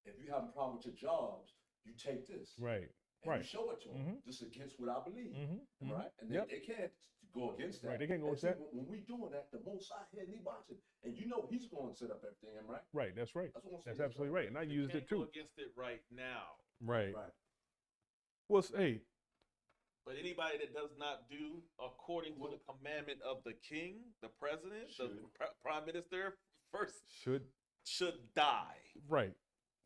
if you have a problem with your jobs, you take this. Right. And you show it to them. This is against what I believe. Right? And they can't go against that. Right, they can't go against that. When we doing that, the Most High here, he watching. And you know he's going to set up everything, right? Right, that's right. That's absolutely right. And I used it too. Go against it right now. Right. Well, hey. But anybody that does not do according to the commandment of the king, the president, the prime minister, first should die. Right.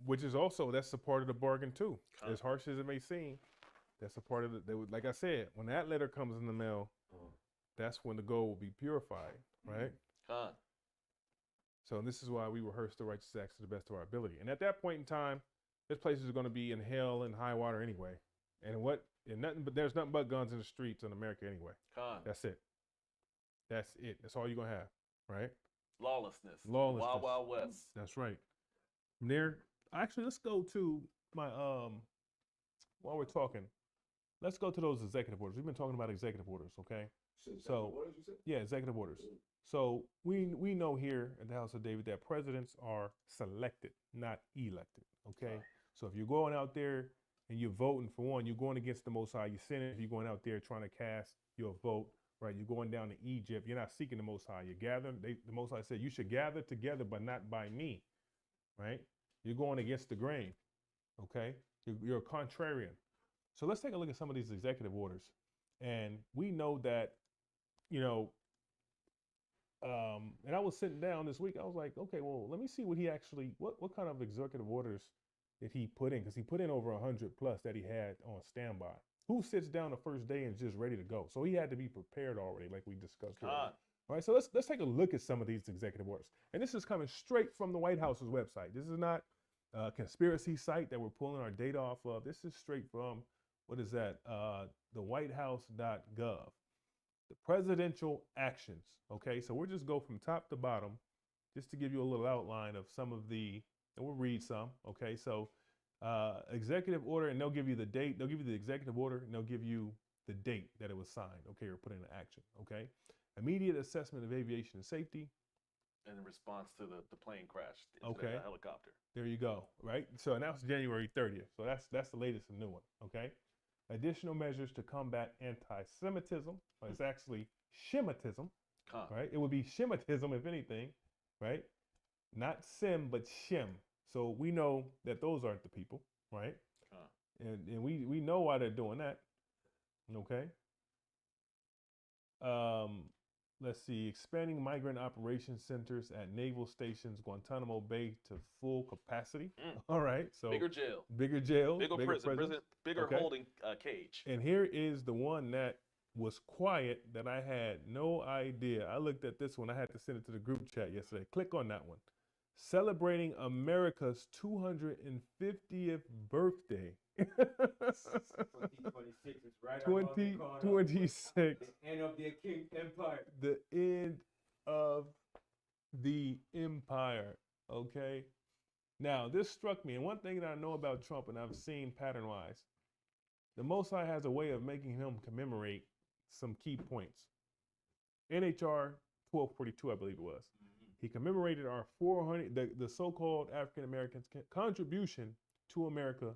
Which is also, that's a part of the bargain too. As harsh as it may seem, that's a part of it. Like I said, when that letter comes in the mail, that's when the gold will be purified, right? So this is why we rehearse the righteous acts to the best of our ability. And at that point in time, this place is going to be in hell and high water anyway. There's nothing but guns in the streets in America anyway. That's it. That's all you're going to have, right? Lawlessness. Wild, wild west. That's right. From there, actually, let's go to my, while we're talking, let's go to those executive orders. We've been talking about executive orders, okay? Orders, you said? Yeah, executive orders. So we know here at the House of David that presidents are selected, not elected, okay? So if you're going out there and you're voting for one, you're going against the Most High. You're sinning if you're going out there trying to cast your vote, right? You're going down to Egypt. You're not seeking the Most High. You're gathering. The Most High said, you should gather together, but not by me, right? You're going against the grain, okay? You're a contrarian. So let's take a look at some of these executive orders. And we know that, And I was sitting down this week. I was like, okay, well, let me see what he actually, what kind of executive orders did he put in? Because he put in over 100 plus that he had on standby. Who sits down the first day and is just ready to go? So he had to be prepared already, like we discussed earlier. All right, so let's take a look at some of these executive orders. And this is coming straight from the White House's website. This is not a conspiracy site that we're pulling our data off of. This is straight from, what is that? The whitehouse.gov. The presidential actions. Okay, so we'll just go from top to bottom just to give you a little outline of some of the, and we'll read some. Okay, so executive order, and they'll give you the date. They'll give you the executive order, and they'll give you the date that it was signed. Okay, or put into action. Okay, immediate assessment of aviation and safety. And in response to the plane crash, okay, the helicopter. There you go. Right. So and that was January 30th. So that's the latest and new one. Okay. Additional measures to combat anti-Semitism. Well, it's actually Shemitism. Right. It would be Shemitism if anything. Right. Not Sim, but Shem. So we know that those aren't the people. Right. And we know why they're doing that. Okay. Let's see, expanding migrant operations centers at naval stations, Guantanamo Bay to full capacity. All right, so bigger jail, bigger prison, bigger holding cage. And here is the one that was quiet that I had no idea. I looked at this one. I had to send it to the group chat yesterday. Click on that one. Celebrating America's 250th birthday. 2026 is right 2026. The end of their king empire. The end of the empire. Okay. Now, this struck me. And one thing that I know about Trump, and I've seen pattern-wise, the Most High has a way of making him commemorate some key points. NHR 1242, I believe it was. He commemorated our 400, the so-called African Americans' contribution to America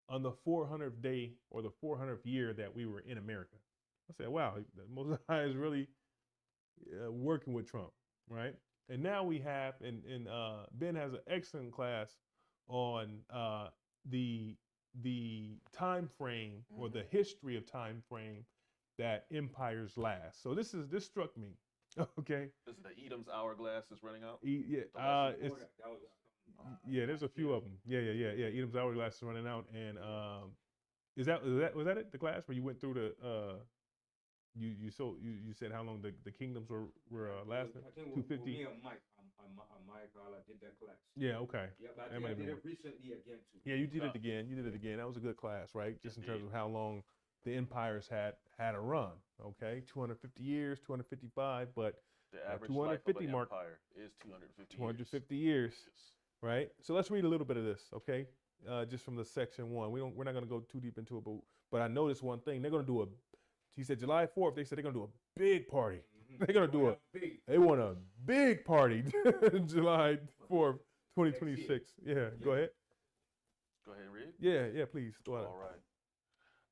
on the 400th day or the 400th year that we were in America. I said, wow, the Most High is really working with Trump, right? And now we have, and Ben has an excellent class on the time frame or the history of time frame that empires last. So this struck me. Okay. This is the Edom's hourglass is running out. There's a few of them. Yeah. Edom's hourglass is running out, and was that it? The class where you went through the you said how long the kingdoms were lasting? I think 250. Me and Mike, I did that class. Yeah. Okay. Yeah, but I did it recently again too. Yeah, you did it again. That was a good class, right? Just in terms of how long the empires had a run. Okay, 250 years, 255, but the average 250 life of mark empire is 250. 250 years. Yes. Right. So let's read a little bit of this. Okay, just from the section 1. We're not going to go too deep into it, but I noticed one thing. They're going to do he said July 4th. They said they're going to do a big party. They're going to do they want a big party July 4th, 2026. Yeah. Go ahead. Go ahead and read. Yeah. Please. Go ahead. All right.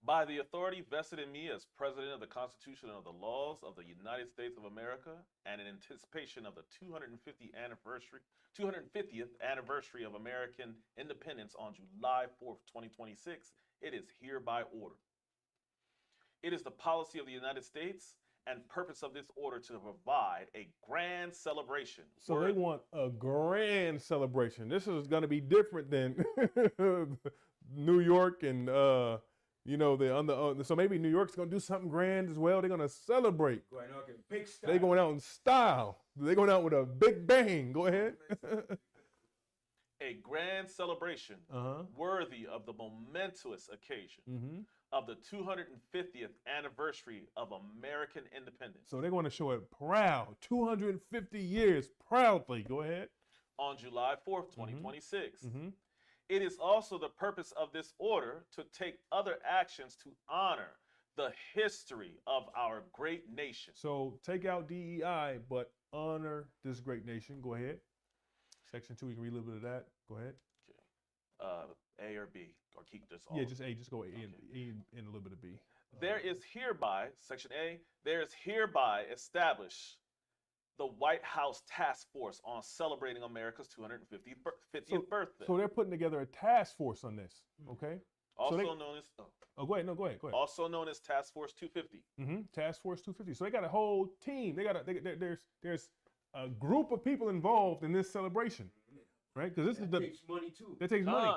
By the authority vested in me as President of the Constitution and of the laws of the United States of America, and in anticipation of the 250th anniversary of American independence on July 4th, 2026, it is hereby ordered. It is the policy of the United States and purpose of this order to provide a grand celebration. So they want a grand celebration. This is going to be different than New York and so maybe New York's gonna do something grand as well. They're gonna celebrate. Going out in big style. They're going out in style. They're going out with a big bang. Go ahead. A grand celebration worthy of the momentous occasion of the 250th anniversary of American independence. So they're going to show it proud. 250 years proudly. Go ahead. On July 4th, 2026. It is also the purpose of this order to take other actions to honor the history of our great nation. So take out DEI, but honor this great nation. Go ahead. Section 2, you can read a little bit of that. Go ahead. Okay. A or B, or keep this all. Yeah, just A. Just go A and a little bit of B. There is hereby, Section A, there is hereby established the White House Task Force on celebrating America's 250th birthday. So they're putting together a task force on this, okay? Also known as... go ahead. No, go ahead. Also known as Task Force 250. Task Force 250. So they got a whole team. There's a group of people involved in this celebration, right? Because this is the takes money too. that takes money,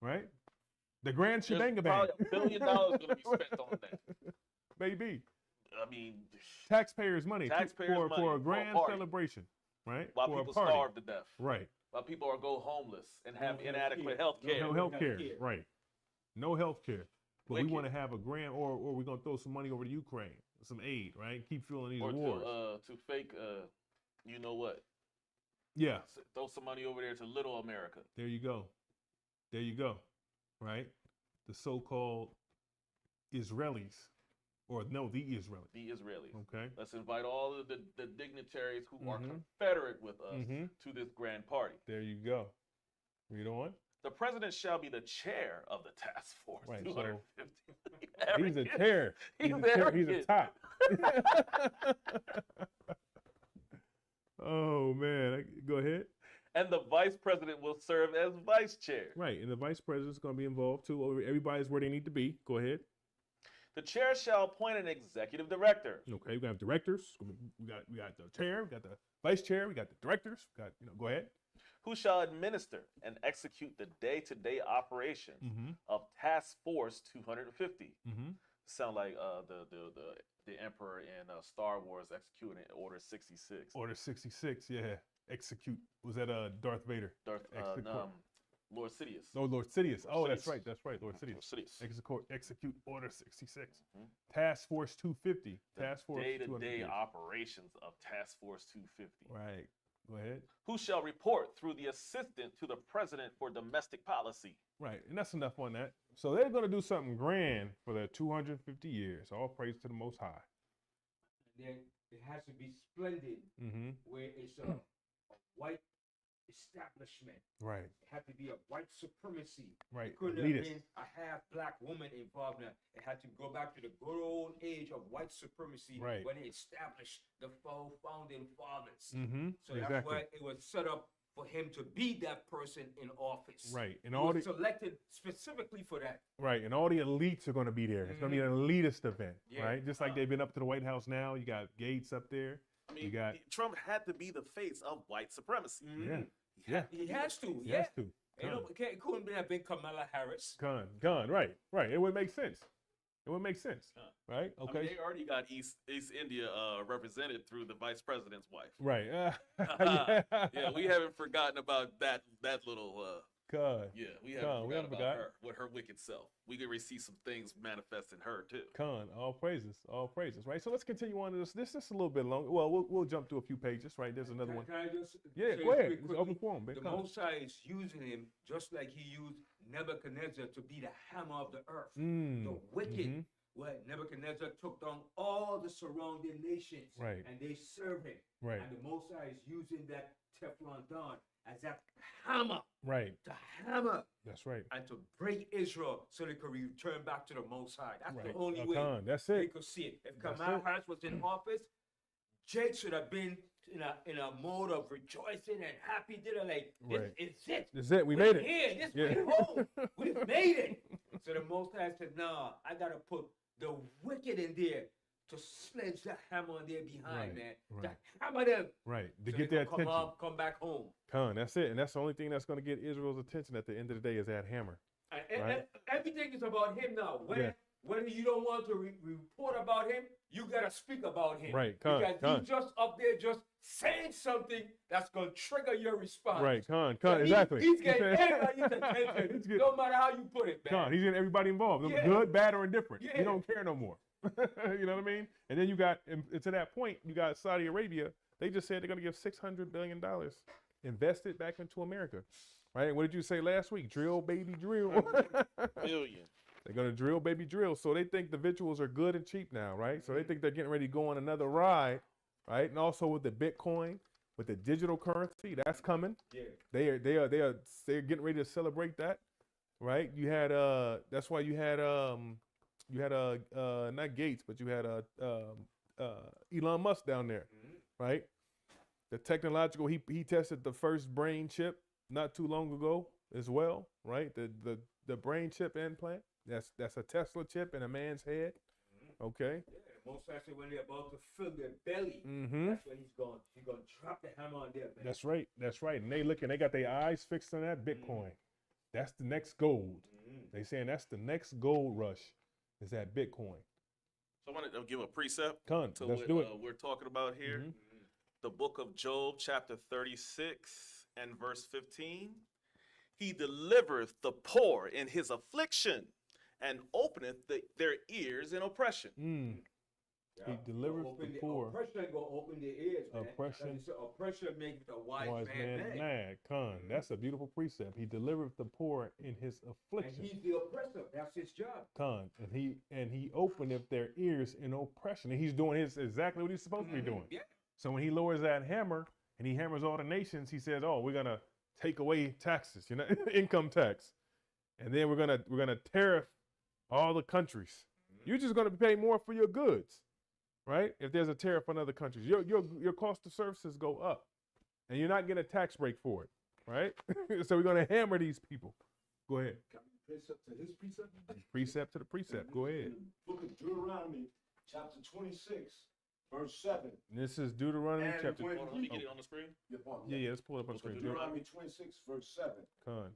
right? The grand There's shebang bang. probably $1 billion going to be spent on that. Maybe I mean, taxpayers' money Taxpayers' money for a for a grand party. celebration, right? while For a people party. starve to death, Right? while people are go homeless and have No inadequate healthcare. health care. No health care, healthcare. right? No health care. But we Wicked. want to have a grand, or we're gonna throw some money over to Ukraine, some aid, right? Keep fueling these Or wars. to fake, you know what? Yeah, Throw some money over there to little America. there you go. There you go. Right? The so-called Israelis, or no, the Israelis. The Israelis. Okay. Let's invite all of the dignitaries who are Mhm. confederate with us Mhm. to this grand party. There you go. Read on. The president shall be the chair of the task force. Right, so 250. He's a chair. He's a chair. He's a arrogant. top. Oh man, go ahead. And the vice president will serve as vice chair. Right, and the vice president's going to be involved too. Everybody's where they need to be. Go ahead. The chair shall appoint an executive director. Okay, we got directors. We got the chair. We got the vice chair. We got the directors. We got go ahead. Who shall administer and execute the day-to-day operation Mm-hmm. of Task Force 250. Mm-hmm. Sound like the Emperor in Star Wars executing Order 66. Order 66. Yeah, execute. Was that Darth Vader? Lord Sidious. No, Lord Sidious. Lord Oh, that's Sidious. right. That's right. Lord Sidious. Sidious. Execute Order 66. Mhm. Task Force 250. The Task Force day-to-day 250. operations of Task Force 250. Right. Go ahead. Who shall report through the assistant to the president for domestic policy. Right, and that's enough on that. So they're going to do something grand for their 250 years. All praise to the Most High. Then it has to be splendid, Mm-hmm. where it's a white establishment. Right, It had to be a white supremacy. right. It couldn't have Elitist. been a half black woman involved in it. It had to go back to the good old age of white supremacy Right. when they established the founding fathers. Mm-hmm. So that's exactly. why it was set up for him to be that person in office. Right, and He all was the selected specifically for that. right, and all the elites are going to be there. It's going to be an elitist event, Yeah. right? Just like they've been up to the White House now. You got Gates up there. I mean, You got- Trump had to be the face of white supremacy. Yeah, He yeah. had to He be has the to, face. he yeah. has to. Ain't no, it couldn't have been Kamala Harris. Gun. Right. It would make sense. It would make sense, right? I mean, Okay. they already got East India represented through the vice president's wife. Right. Yeah, we haven't forgotten about that little. Con. Yeah, we Con, haven't we forgotten haven't about forgot. her with her wicked self. We can see some things manifest in her too. Con, all praises, right? So let's continue on to this. This is a little bit long. Well, we'll jump through a few pages, right? There's another one. Can I just Yeah, say go ahead. quick- It's quickly? open forum. The Most High is using him just like he used Nebuchadnezzar to be the hammer of the earth. The wicked, where Nebuchadnezzar took down all the surrounding nations, Right. and they serve him. Right, And the Most High is using that Teflon Don as that hammer right. to hammer That's right. and to break Israel so they could return back to the Most High. That's Right. the only way Con, that's they it. could see it. If That's Kamala it. Harris was in office, Jake should have been in a mode of rejoicing and happy dinner, like this Right. is it. That's it. We We're made it. here. This Yeah. way home. We've made it. So the Most High said, "Nah, I gotta put the wicked in there to sledge the hammer on their behind, Right, man. right. To hammer them Right. To so get they their can attention. come back home. Con, that's it. And that's the only thing that's going to get Israel's attention at the end of the day is that hammer. And everything is about him now. Yeah. Whether you don't want to report about him, you gotta speak about him. Right, because con. he's just up there just saying something that's gonna trigger your response. Right. Con, So exactly. He's getting everybody's attention, He's getting- no matter how you put it, man. Con, he's getting everybody involved. Yeah. Good, bad, or indifferent. Yeah. He don't care no more. You know what I mean? And then you got, and to that point, you got Saudi Arabia. They just said they're going to give $600 billion invested back into America. Right? What did you say last week? Drill, baby, drill. Billion. They're going to drill, baby, drill. So they think the victuals are good and cheap now, right? So they think they're getting ready to go on another ride, right? And also with the Bitcoin, with the digital currency, that's coming. Yeah. They're getting ready to celebrate that, right? You had that's why you had not Gates, but you had Elon Musk down there, right? The technological he tested the first brain chip not too long ago as well, right? The brain chip implant. That's a Tesla chip in a man's head. Okay. Most likely when they're about to fill their belly, Mm-hmm. that's when he's gonna drop the hammer on their belly. That's right. That's right. And they got their eyes fixed on that Bitcoin. That's the next gold. They saying that's the next gold rush is that Bitcoin. So I want to give a precept Con, to let's what do it. we're talking about here. The book of Job, chapter 36 and verse 15. He delivereth the poor in his affliction and openeth their ears in oppression. He delivers the poor. Oppression gonna open their ears, man. Oppression makes a wise man mad. Con, that's a beautiful precept. He delivereth the poor in his affliction. And he's the oppressor. That's his job. Con, and he openeth their ears in oppression. And he's doing exactly what he's supposed to be doing. Yeah. So when he lowers that hammer and he hammers all the nations, he says, "Oh, we're gonna take away taxes, income tax, and then we're gonna tariff all the countries. You're just gonna pay more for your goods, right? If there's a tariff on other countries, your cost of services go up, and you're not getting a tax break for it, right? So we're gonna hammer these people." Go ahead. Precept to his precept. Precept to the precept. Go ahead. Book of Deuteronomy, chapter 26. Verse 7. This is Deuteronomy chapter. Hold on, let me get it on the screen. Yeah, let's pull it up on the screen. Deuteronomy 26, verse 7. Con.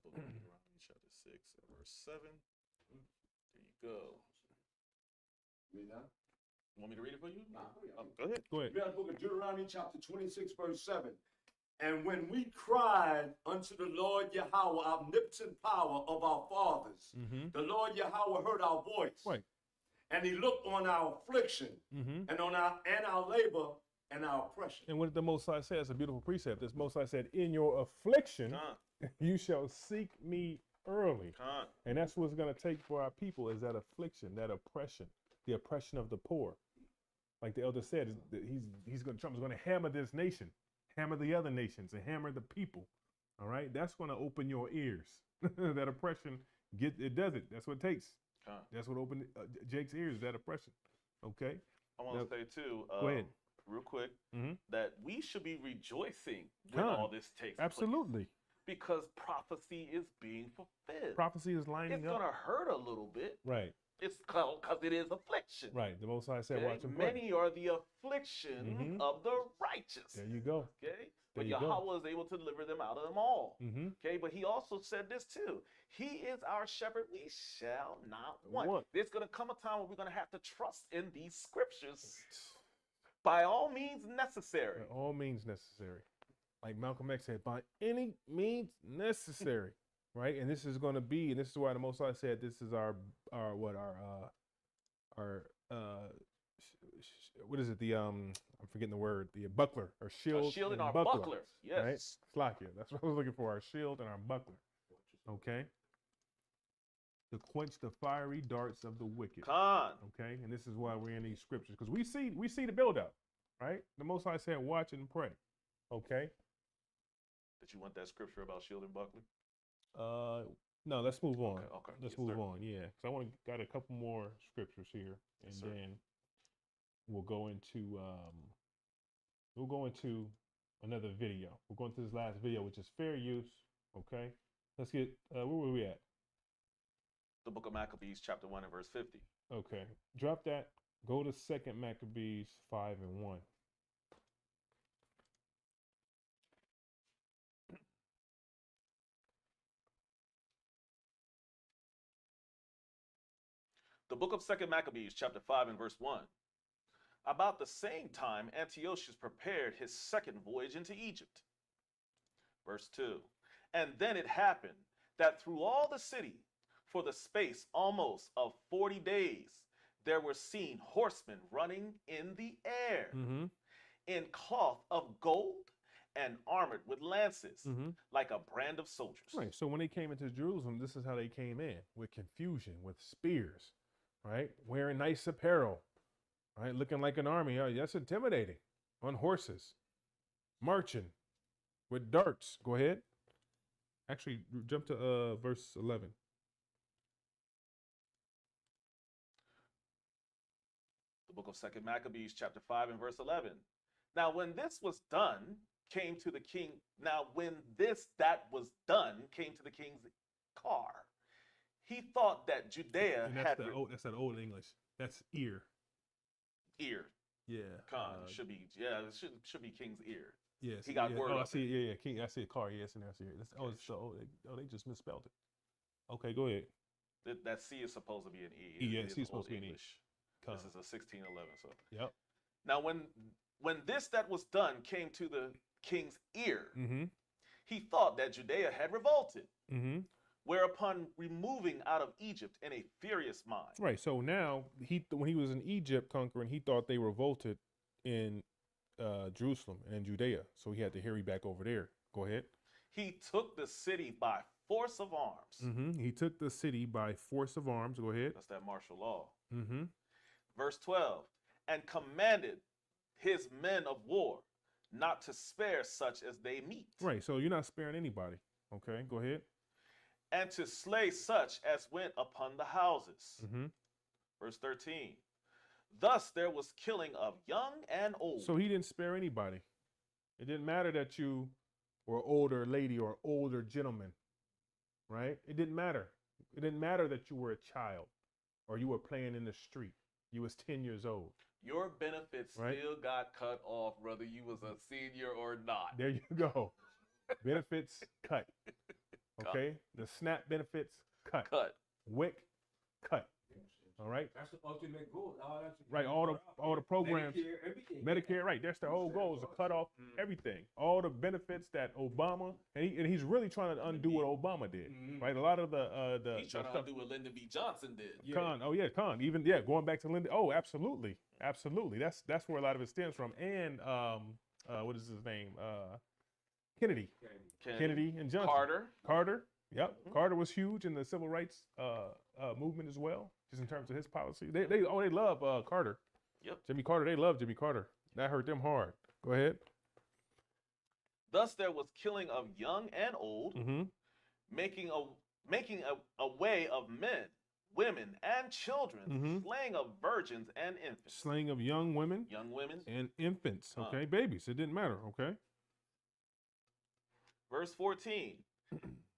Deuteronomy chapter 6 and verse 7. There you go. Read that. You want me to read it for you? Nah, Go ahead. Go ahead. Read the book of Deuteronomy, chapter 26, verse 7. And when we cried unto the Lord Yahweh, omnipotent power of our fathers, the Lord Yahweh heard our voice. Right. And he looked on our affliction and on our labor and our oppression. And what the Most High says, a beautiful precept. This Most High said, "In your affliction, you shall seek me early." And that's what's going to take for our people is that affliction, that oppression, the oppression of the poor. Like the elder said, Trump's going to hammer this nation, hammer the other nations, and hammer the people. All right, that's going to open your ears. That oppression, it does it. That's what it takes. That's what opened Jake's ears. That oppression. Okay. I want to say too. Go ahead. Real quick, that we should be rejoicing when all this takes place. Absolutely. Because prophecy is being fulfilled. Prophecy is lining it's up. It's going to hurt a little bit. Right. It's because it is affliction. Right. The Most High said, okay? "Watch and pray." Many are the affliction of the righteous. There you go. Okay. But Yahweh is able to deliver them out of them all. Okay. But he also said this too. He is our shepherd. We shall not want. There's going to come a time where we're going to have to trust in these scriptures by all means necessary. By all means necessary. Like Malcolm X said, by any means necessary. Right. And this is going to be, and this is why the Most High said, this is our what is it? I'm forgetting the word. The buckler or shield. Our shield and our buckler. Yes. Right? Slakia. That's what I was looking for. Our shield and our buckler. Okay. To quench the fiery darts of the wicked. Okay. And this is why we're in these scriptures, because we see the build up. Right. The Most High said, "Watch and pray." Okay. Did you want that scripture about shield and buckler? No, let's move on. Okay. Let's move on. Yeah, because I got a couple more scriptures here, and then we'll go into another video. We'll go into this last video, which is fair use. Okay, let's get where were we at? The book of Maccabees, chapter 1 and verse 50. Okay, drop that. Go to 2nd Maccabees 5 and 1. The book of 2nd Maccabees, chapter 5 and verse 1. About the same time, Antiochus prepared his second voyage into Egypt. Verse 2. And then it happened that through all the city, for the space almost of 40 days, there were seen horsemen running in the air, in cloth of gold and armored with lances, like a brand of soldiers. Right. So when they came into Jerusalem, this is how they came in, with confusion, with spears, right? Wearing nice apparel, right? Looking like an army. Oh, that's intimidating. On horses, marching with darts. Go ahead. Actually, jump to verse 11. The book of 2nd Maccabees, chapter 5 and verse 11. Now, when this was done, came to the king. Now, when that was done, came to the king's car, He thought that Judea And had that's that old English. That's ear. ear. Yeah. Should be should be King's ear. Yes. He got word. Oh, I of see. it. Yeah, yeah. King. I see a car. Yes, and that's here. It's they just misspelled it. Okay, go ahead. That C is supposed to be an E. Yeah, It C is Old supposed to be an E. English. Con. This is a 1611. So Yep. now when this that was done came to the king's ear, Mm-hmm. he thought that Judea had revolted. Mm-hmm. Whereupon removing out of Egypt in a furious mind. Right. So now when he was in Egypt conquering, he thought they revolted in Jerusalem and Judea. So he had to hurry back over there. Go ahead. He took the city by force of arms. Mm-hmm. He took the city by force of arms. Go ahead. That's that martial law. Mm-hmm. Verse 12, and commanded his men of war not to spare such as they meet. Right. So you're not sparing anybody. Okay. Go ahead. And to slay such as went upon the houses. Mm-hmm. Verse 13, thus there was killing of young and old. So he didn't spare anybody. It didn't matter that you were an older lady or older gentleman, right? It didn't matter. It didn't matter that you were a child or you were playing in the street. You was 10 years old. Your benefits Right. still got cut off, whether you was a senior or not. There you go. Benefits cut. Okay. The SNAP benefits cut. Cut. WIC cut. All right. That's the ultimate goal. Right. All the programs. Medicare, everything. Medicare, right? That's the whole goal, is to cut off everything, all the benefits that Obama and he's really trying to undo what Obama did, right? A lot of the He's trying to undo what Lyndon B. Johnson did. Con, even going back to Lyndon. Oh, absolutely. That's where a lot of it stems from. And what is his name? Kennedy and Johnson. Carter. Yep. Mm-hmm. Carter was huge in the civil rights movement as well, just in terms of his policy. They love Carter. Yep. Jimmy Carter. They love Jimmy Carter. That hurt them hard. Go ahead. Thus there was killing of young and old, Mm-hmm. making a way of men, women, and children, Mhm. slaying of virgins and infants. Slaying of young women Young women. and infants. Okay, babies. It didn't matter. Okay. Verse 14.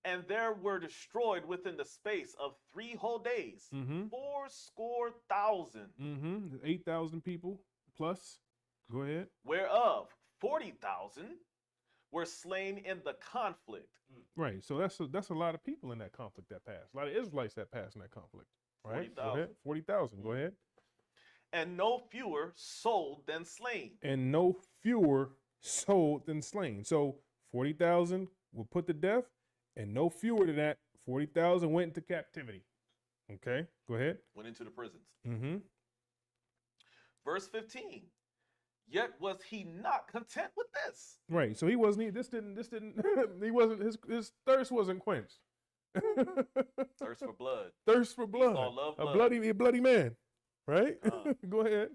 And there were destroyed within the space of 3 whole days, Mm-hmm. 80,000, 8,000 people plus. Go ahead. whereof 40,000 were slain in the conflict. Right. So that's a lot of people in that conflict that passed. A lot of Israelites that passed in that conflict. Right. 40,000. Go ahead. 40,000. Go ahead. And no fewer sold than slain. And no fewer sold than slain. So 40,000 were put to death, and no fewer than that, 40,000 went into captivity. Okay. Go ahead. Went into the prisons. Mm-hmm. Verse 15. Yet was he not content with this. Right. So he wasn't. This didn't. He wasn't. His thirst wasn't quenched. Thirst for blood. Thirst for blood. Esau loved blood. A bloody man. Right. Go ahead.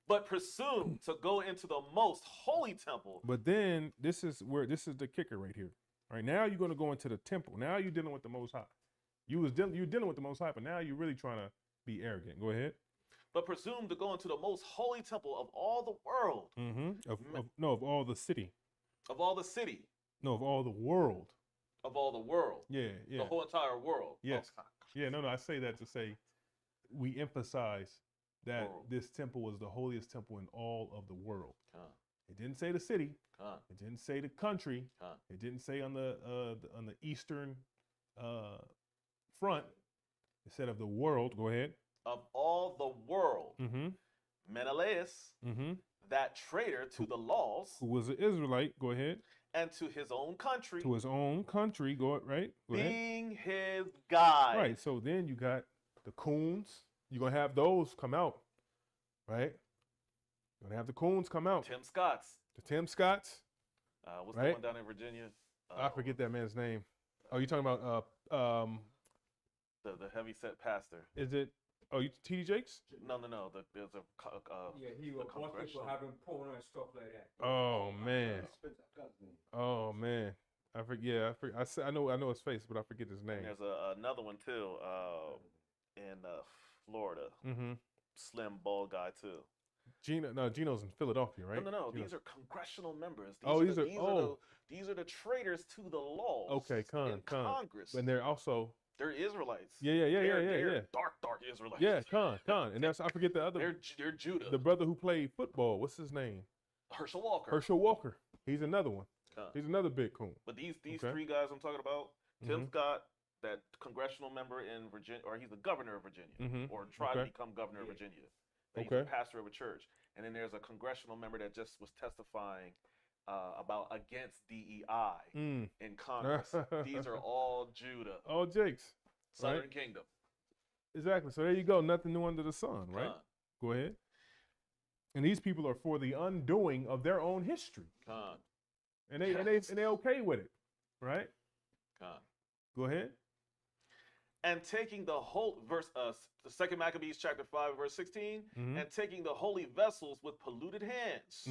But presumed to go into the most holy temple. But then this is the kicker right here. Right now you're going to go into the temple. Now you're dealing with the Most High. You're dealing with the Most High, but now you're really trying to be arrogant. Go ahead. But presumed to go into the most holy temple of all the world. Mm-hmm. Of all the city. Of all the city. No, of all the world. Of all the world. Yeah, yeah. The whole entire world. Yes. Oh, Yeah, no, I say that to say we emphasize that World. this temple was the holiest temple in all of the world. Con, It didn't say the city. con, It didn't say the country. con. It didn't say on the eastern front. It said of the world. Go ahead. Of all the world. Mm-hmm. Menelaus, Mm-hmm. that traitor to the laws Who was an Israelite? Go ahead. and to his own country, To his own country. Go ahead. being his guide. Right. So then you got the coons. You're gonna have those come out. Right. You're gonna have the coons come out. Tim Scott's. The Tim Scotts. What's Right. the one down in Virginia? I forget that man's name. Oh, you talking about The heavy set pastor. is it T.D. Jakes? No. There's a Yeah, he was busted for congressional. having porn and stuff like that. Oh man. I forget. I know his face, but I forget his name. And there's another one too in Florida. Mm-hmm. Slim bald guy too. Gino's in Philadelphia, right? No. Gino's- These are congressional members. These are these are the traitors to the laws. Okay, in Congress. And they're also They're Israelites. Yeah. They're dark Israelites. Yeah, Khan. And that's, I forget the other. They're Judah. The brother who played football. What's his name? Herschel Walker. Herschel Walker. He's another one. Khan. He's another big coon. But these three guys I'm talking about, Tim Scott, that congressional member in Virginia, or he's the governor of Virginia, or tried to become governor of Virginia. But he's a pastor of a church. And then there's a congressional member that just was testifying about against DEI in Congress. These are all Judah. All Jakes. Southern Kingdom. Exactly. So there you go. Nothing new under the sun, right? Go ahead. And these people are for the undoing of their own history. And they okay with it, right? Go ahead. And taking the whole verse, the second Maccabees chapter 5 verse 16, and taking the holy vessels with polluted hands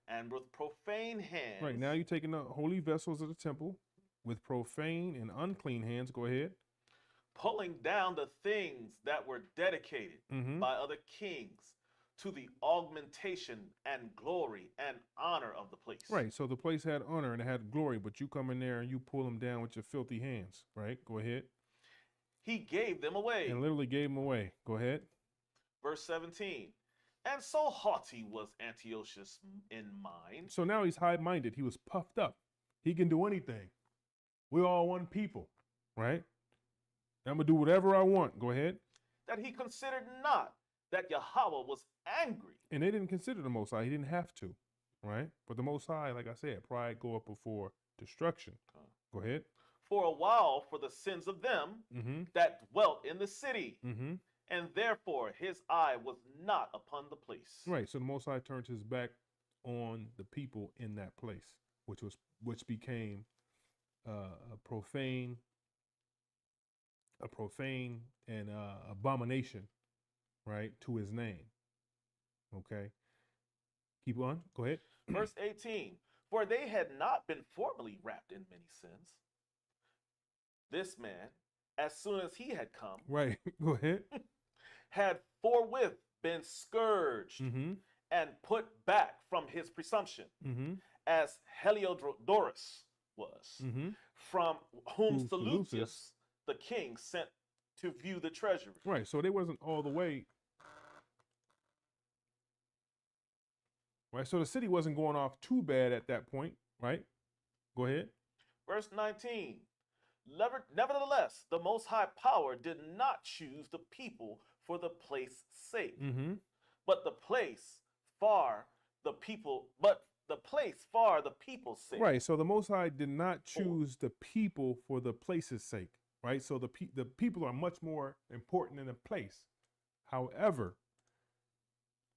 and with profane hands. Right, now you're taking the holy vessels of the temple with profane and unclean hands. Go ahead. Pulling down the things that were dedicated by other kings to the augmentation and glory and honor of the place. Right, so the place had honor and it had glory, but you come in there and you pull them down with your filthy hands, right? Go ahead. He gave them away. And literally gave them away. Go ahead. Verse 17. And so haughty was Antiochus in mind. So now he's high-minded. He was puffed up. He can do anything. We're all one people, right? I'm going to do whatever I want. Go ahead. That he considered not that Yahweh was angry. And they didn't consider the Most High. He didn't have to, right? But the Most High, like I said, pride go up before destruction. Go ahead. For a while, for the sins of them that dwelt in the city. And therefore his eye was not upon the place. Right. So the Most High turned his back on the people in that place, which became a profane and abomination, right, to his name. Okay. Keep on. Go ahead. Verse 18. For they had not been formerly wrapped in many sins. This man, as soon as he had come, right, go ahead, had forthwith been scourged and put back from his presumption, as Heliodorus was, from whom Seleucus the king sent to view the treasury. Right, so they wasn't all the way. Right, so the city wasn't going off too bad at that point, right? Go ahead. Verse 19. Nevertheless, the Most High Power did not choose the people for the place's sake, but the place far the people's sake. Right. So the Most High did not choose the people for the place's sake. Right. So the people are much more important than the place. However,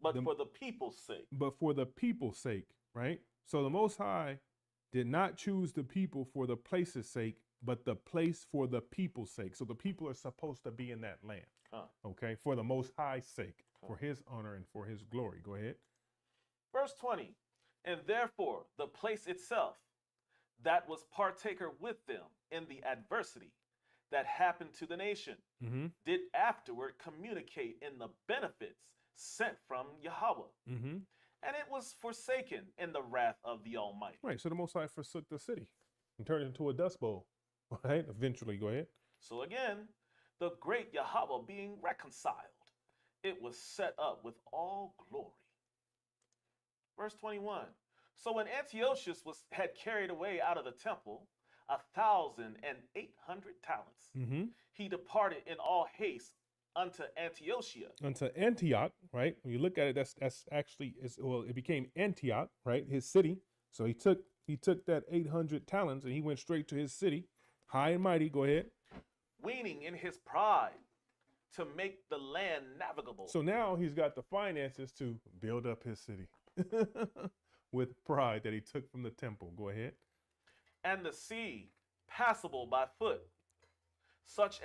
but for the people's sake. But for the people's sake. Right. So the Most High did not choose the people for the place's sake, but the place for the people's sake. So the people are supposed to be in that land, okay, for the Most High's sake, for his honor and for his glory. Go ahead. Verse 20, and therefore the place itself that was partaker with them in the adversity that happened to the nation did afterward communicate in the benefits sent from Yahweh. And it was forsaken in the wrath of the Almighty. Right, so the Most High forsook the city and turned it into a dust bowl. Right, eventually, go ahead. So again, the great Yahweh being reconciled, it was set up with all glory. Verse 21. So when Antiochus had carried away out of the temple 1,800 talents, he departed in all haste unto Antiochia. Unto Antioch, right? When you look at it, that's actually it became Antioch, right? His city. So he took that 800 talents and he went straight to his city. High and mighty, go ahead. Weaning in his pride to make the land navigable. So now he's got the finances to build up his city with pride that he took from the temple. Go ahead. And the sea passable by foot, such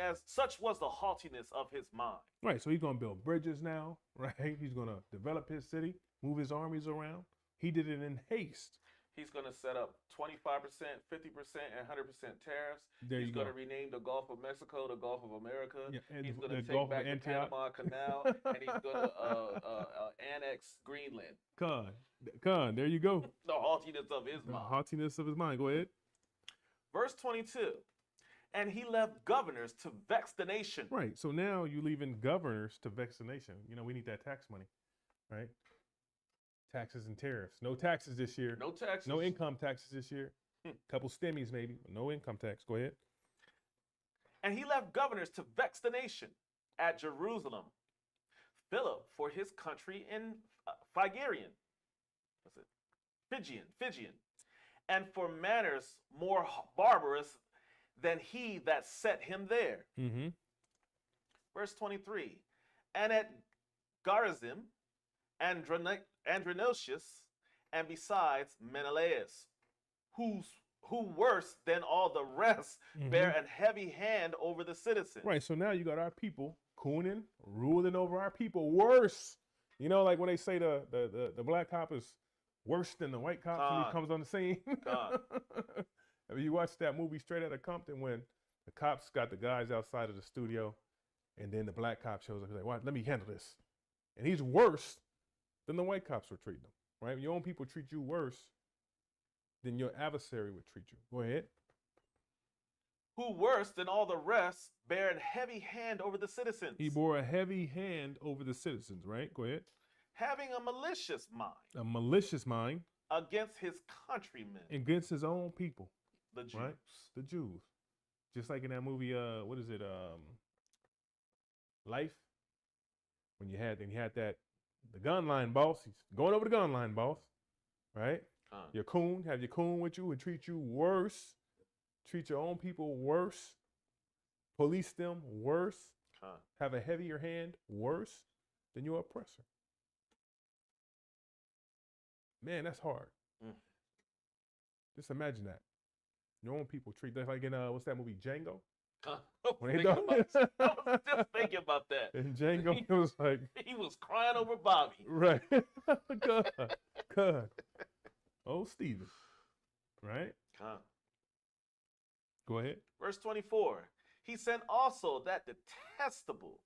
was the haughtiness of his mind. Right, so he's going to build bridges now, right? He's going to develop his city, move his armies around. He did it in haste. He's going to set up 25%, 50%, and 100% tariffs. He's going to rename the Gulf of Mexico the Gulf of America. Yeah, he's going to take back the Panama Canal, and he's going to annex Greenland. Khan, there you go. The haughtiness of his mind. The haughtiness of his mind. Go ahead. Verse 22. And he left governors to vex the nation. Right. So now you leaving governors to vex the nation. You know, we need that tax money, right? Taxes and tariffs. No taxes this year. No taxes. No income taxes this year. Couple stimmies maybe, but no income tax. Go ahead. And he left governors to vex the nation at Jerusalem. Philip for his country in Phrygian. What's it? Phrygian. And for manners more barbarous than he that set him there. Mm-hmm. Verse 23. And at Garizim, Andronicius, and besides Menelaus, who worse than all the rest bear a heavy hand over the citizens. Right. So now you got our people cooning, ruling over our people. Worse. You know, like when they say the black cop is worse than the white cop when he comes on the scene. I mean, you watch that movie Straight Outta Compton when the cops got the guys outside of the studio and then the black cop shows up. He's like, "What? Let me handle this." And he's worse than the white cops were treating him, right? Your own people treat you worse than your adversary would treat you. Go ahead. Who worse than all the rest bear a heavy hand over the citizens. He bore a heavy hand over the citizens, right? Go ahead. Having a malicious mind. A malicious mind. Against his countrymen. Against his own people. The Jews. Right? The Jews. Just like in that movie, what is it? Life. When you had that the gun line boss, he's going over the gun line boss, right? Your coon, have your coon with you and treat you worse, treat your own people worse, police them worse, have a heavier hand worse than your oppressor. Man, that's hard. Just imagine that. Your own people treat that like in what's that movie, Django? I was just thinking about that. In Django, it was like he was crying over Bobby. Right. God. Oh, Stephen. Right? Go ahead. Verse 24. He sent also that detestable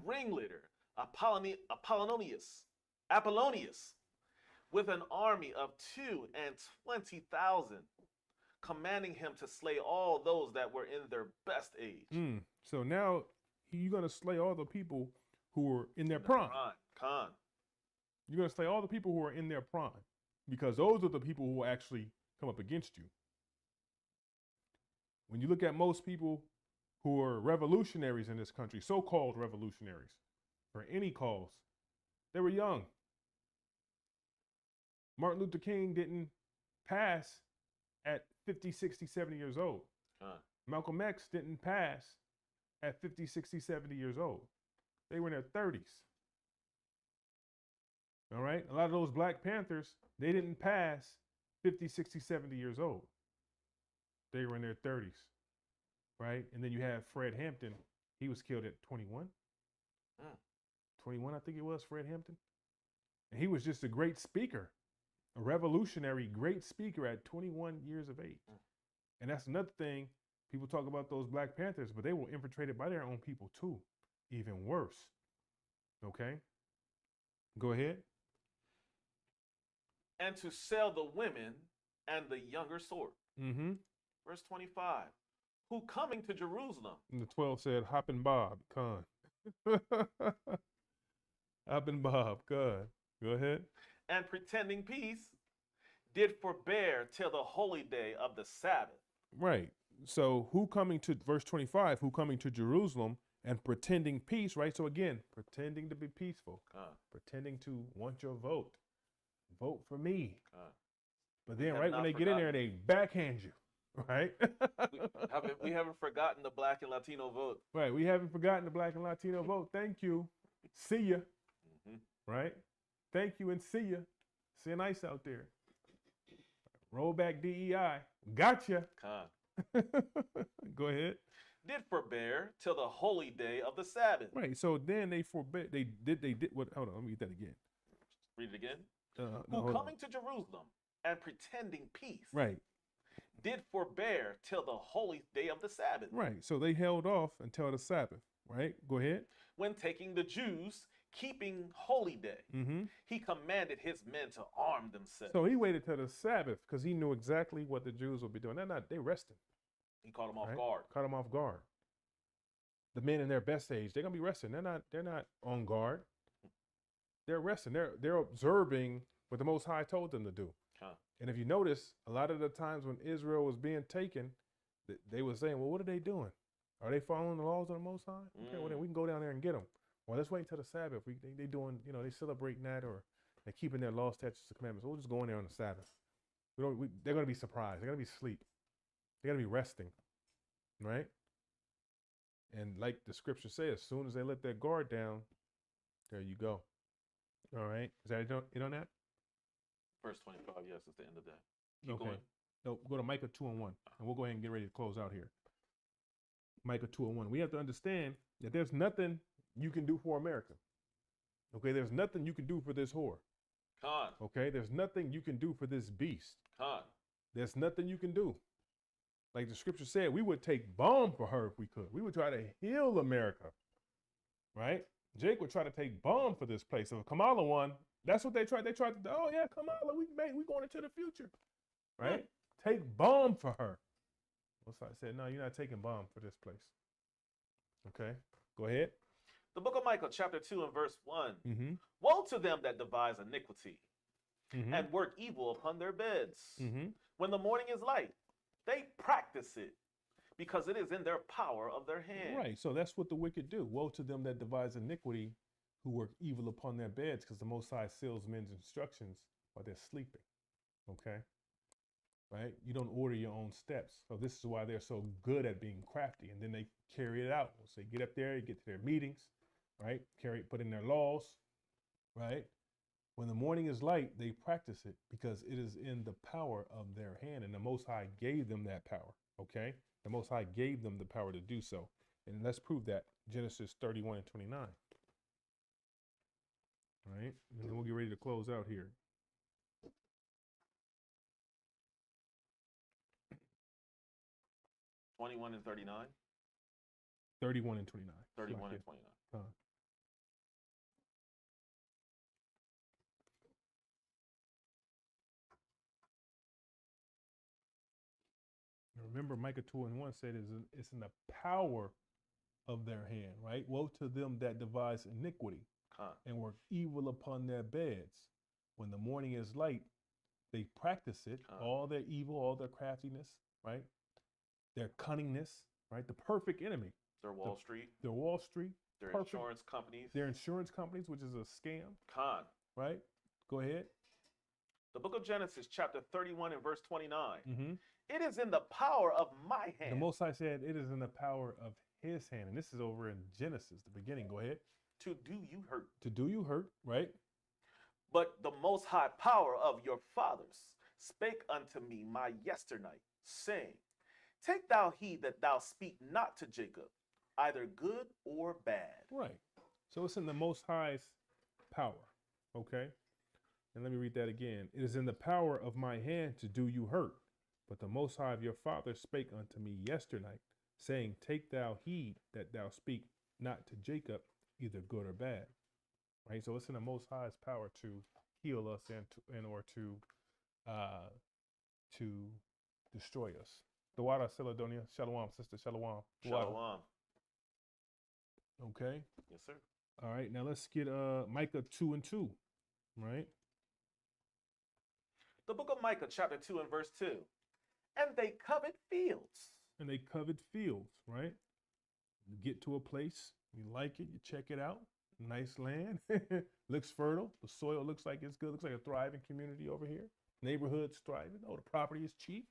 ringleader, Apollonius, with an army of 22,000, commanding him to slay all those that were in their best age. So now you're going to slay all the people who were in their prime. You're going to slay all the people who are in their prime, because those are the people who will actually come up against you. When you look at most people who are revolutionaries in this country, so-called revolutionaries, for any cause, they were young. Martin Luther King didn't pass at 50, 60, 70 years old. Malcolm X didn't pass at 50, 60, 70 years old. They were in their 30s. All right? A lot of those Black Panthers, they didn't pass 50, 60, 70 years old. They were in their 30s. Right? And then you have Fred Hampton. He was killed at 21. 21, I think it was, Fred Hampton. And he was just a great speaker. A revolutionary, great speaker at 21 years of age. And that's another thing. People talk about those Black Panthers, but they were infiltrated by their own people too. Even worse. Okay? Go ahead. And to sell the women and the younger sort. Verse 25. Who coming to Jerusalem. And the 12 said, Hop and Bob, Khan. Hop and Bob, God. Go ahead. And pretending peace, did forbear till the holy day of the Sabbath. Right. So who coming to, verse 25, who coming to Jerusalem and pretending peace, right? So again, pretending to be peaceful, pretending to want your vote. Vote for me. But then right when they get in there, they backhand you, right? we haven't forgotten the Black and Latino vote. Right. We haven't forgotten the Black and Latino vote. Thank you. See ya. Right? Thank you and see ya. See you nice out there. Roll back DEI. Gotcha. Go ahead. Did forbear till the holy day of the Sabbath. Right. So then they forbid. They did what? Hold on. Let me read that again. Read it again. No, who coming to Jerusalem and pretending peace. Right. Did forbear till the holy day of the Sabbath. Right. So they held off until the Sabbath. Right. Go ahead. When taking the Jews, keeping holy day, he commanded his men to arm themselves. So he waited till the Sabbath because he knew exactly what the Jews would be doing. They resting. He caught him off right? guard. Caught them off guard. The men in their best age, they're gonna be resting. They're not on guard. They're resting. They're observing what the Most High told them to do. Huh. And if you notice, a lot of the times when Israel was being taken, they were saying, well, what are they doing? Are they following the laws of the Most High? Okay, well, then we can go down there and get them. Well, let's wait until the Sabbath. They doing, they celebrating that, or they're keeping their laws, statutes, and commandments. We'll just go in there on the Sabbath. They're going to be surprised. They're going to be asleep. They're going to be resting, right? And like the scripture says, as soon as they let their guard down, there you go. All right. Is that it on that? Verse 25, yes, it's the end of that. Keep Okay. going. No, go to Micah 2:1, and we'll go ahead and get ready to close out here. Micah 2:1. We have to understand that there's nothing you can do for America. Okay, there's nothing you can do for this whore. Khan. Okay, there's nothing you can do for this beast. Khan. There's nothing you can do. Like the scripture said, we would take bomb for her if we could. We would try to heal America, right? Jake would try to take bomb for this place. So if Kamala won, that's what they tried. They tried to, oh yeah, Kamala, we going into the future, right? Take bomb for her. Well, I said, no, you're not taking bomb for this place. Okay, go ahead. The book of Micah, chapter 2 and verse 1. Mm-hmm. Woe to them that devise iniquity Mm-hmm. and work evil upon their beds. Mm-hmm. When the morning is light, they practice it because it is in their power of their hand. Right, so that's what the wicked do. Woe to them that devise iniquity, who work evil upon their beds, because the Most High seals men's instructions while they're sleeping. Okay, right? You don't order your own steps. So this is why they're so good at being crafty, and then they carry it out. So they get up there, you get to their meetings, right? Put in their laws, right? When the morning is light, they practice it because it is in the power of their hand, and the Most High gave them that power. Okay, the Most High gave them the power to do so, and let's prove that. Genesis 31 and 29. All right, and then we'll get ready to close out here. (21 and 39). 31 and 29. 31 and 29. Remember, Micah 2:1 said it's in the power of their hand, right? Woe to them that devise iniquity and work evil upon their beds. When the morning is light, they practice it, all their evil, all their craftiness, right? Their cunningness, right? The perfect enemy. Their Wall Street. Their Wall Street. Their perfect. Insurance companies. Their insurance companies, which is a scam. Khan. Right? Go ahead. The book of Genesis, chapter 31 and verse 29. Mm-hmm. It is in the power of my hand. The Most High said it is in the power of his hand. And this is over in Genesis, the beginning. Go ahead. To do you hurt. To do you hurt, right? But the Most High power of your fathers spake unto me my yesternight, saying, take thou heed that thou speak not to Jacob, either good or bad. Right. So it's in the Most High's power. Okay. And let me read that again. It is in the power of my hand to do you hurt. But the Most High of your father spake unto me yesternight, saying, take thou heed that thou speak not to Jacob, either good or bad. Right. So it's in the Most High's power to heal us and or to destroy us. Dawada Celadonia. Shalom, sister. Shalom. Shalom. Okay. Yes, sir. All right. Now let's get Micah 2 and 2. Right. The book of Micah, chapter 2 and verse 2. And they covet fields. And they covet fields, right? You get to a place, you like it, you check it out. Nice land, looks fertile. The soil looks like it's good. Looks like a thriving community over here. Neighborhood's thriving. Oh, the property is cheap,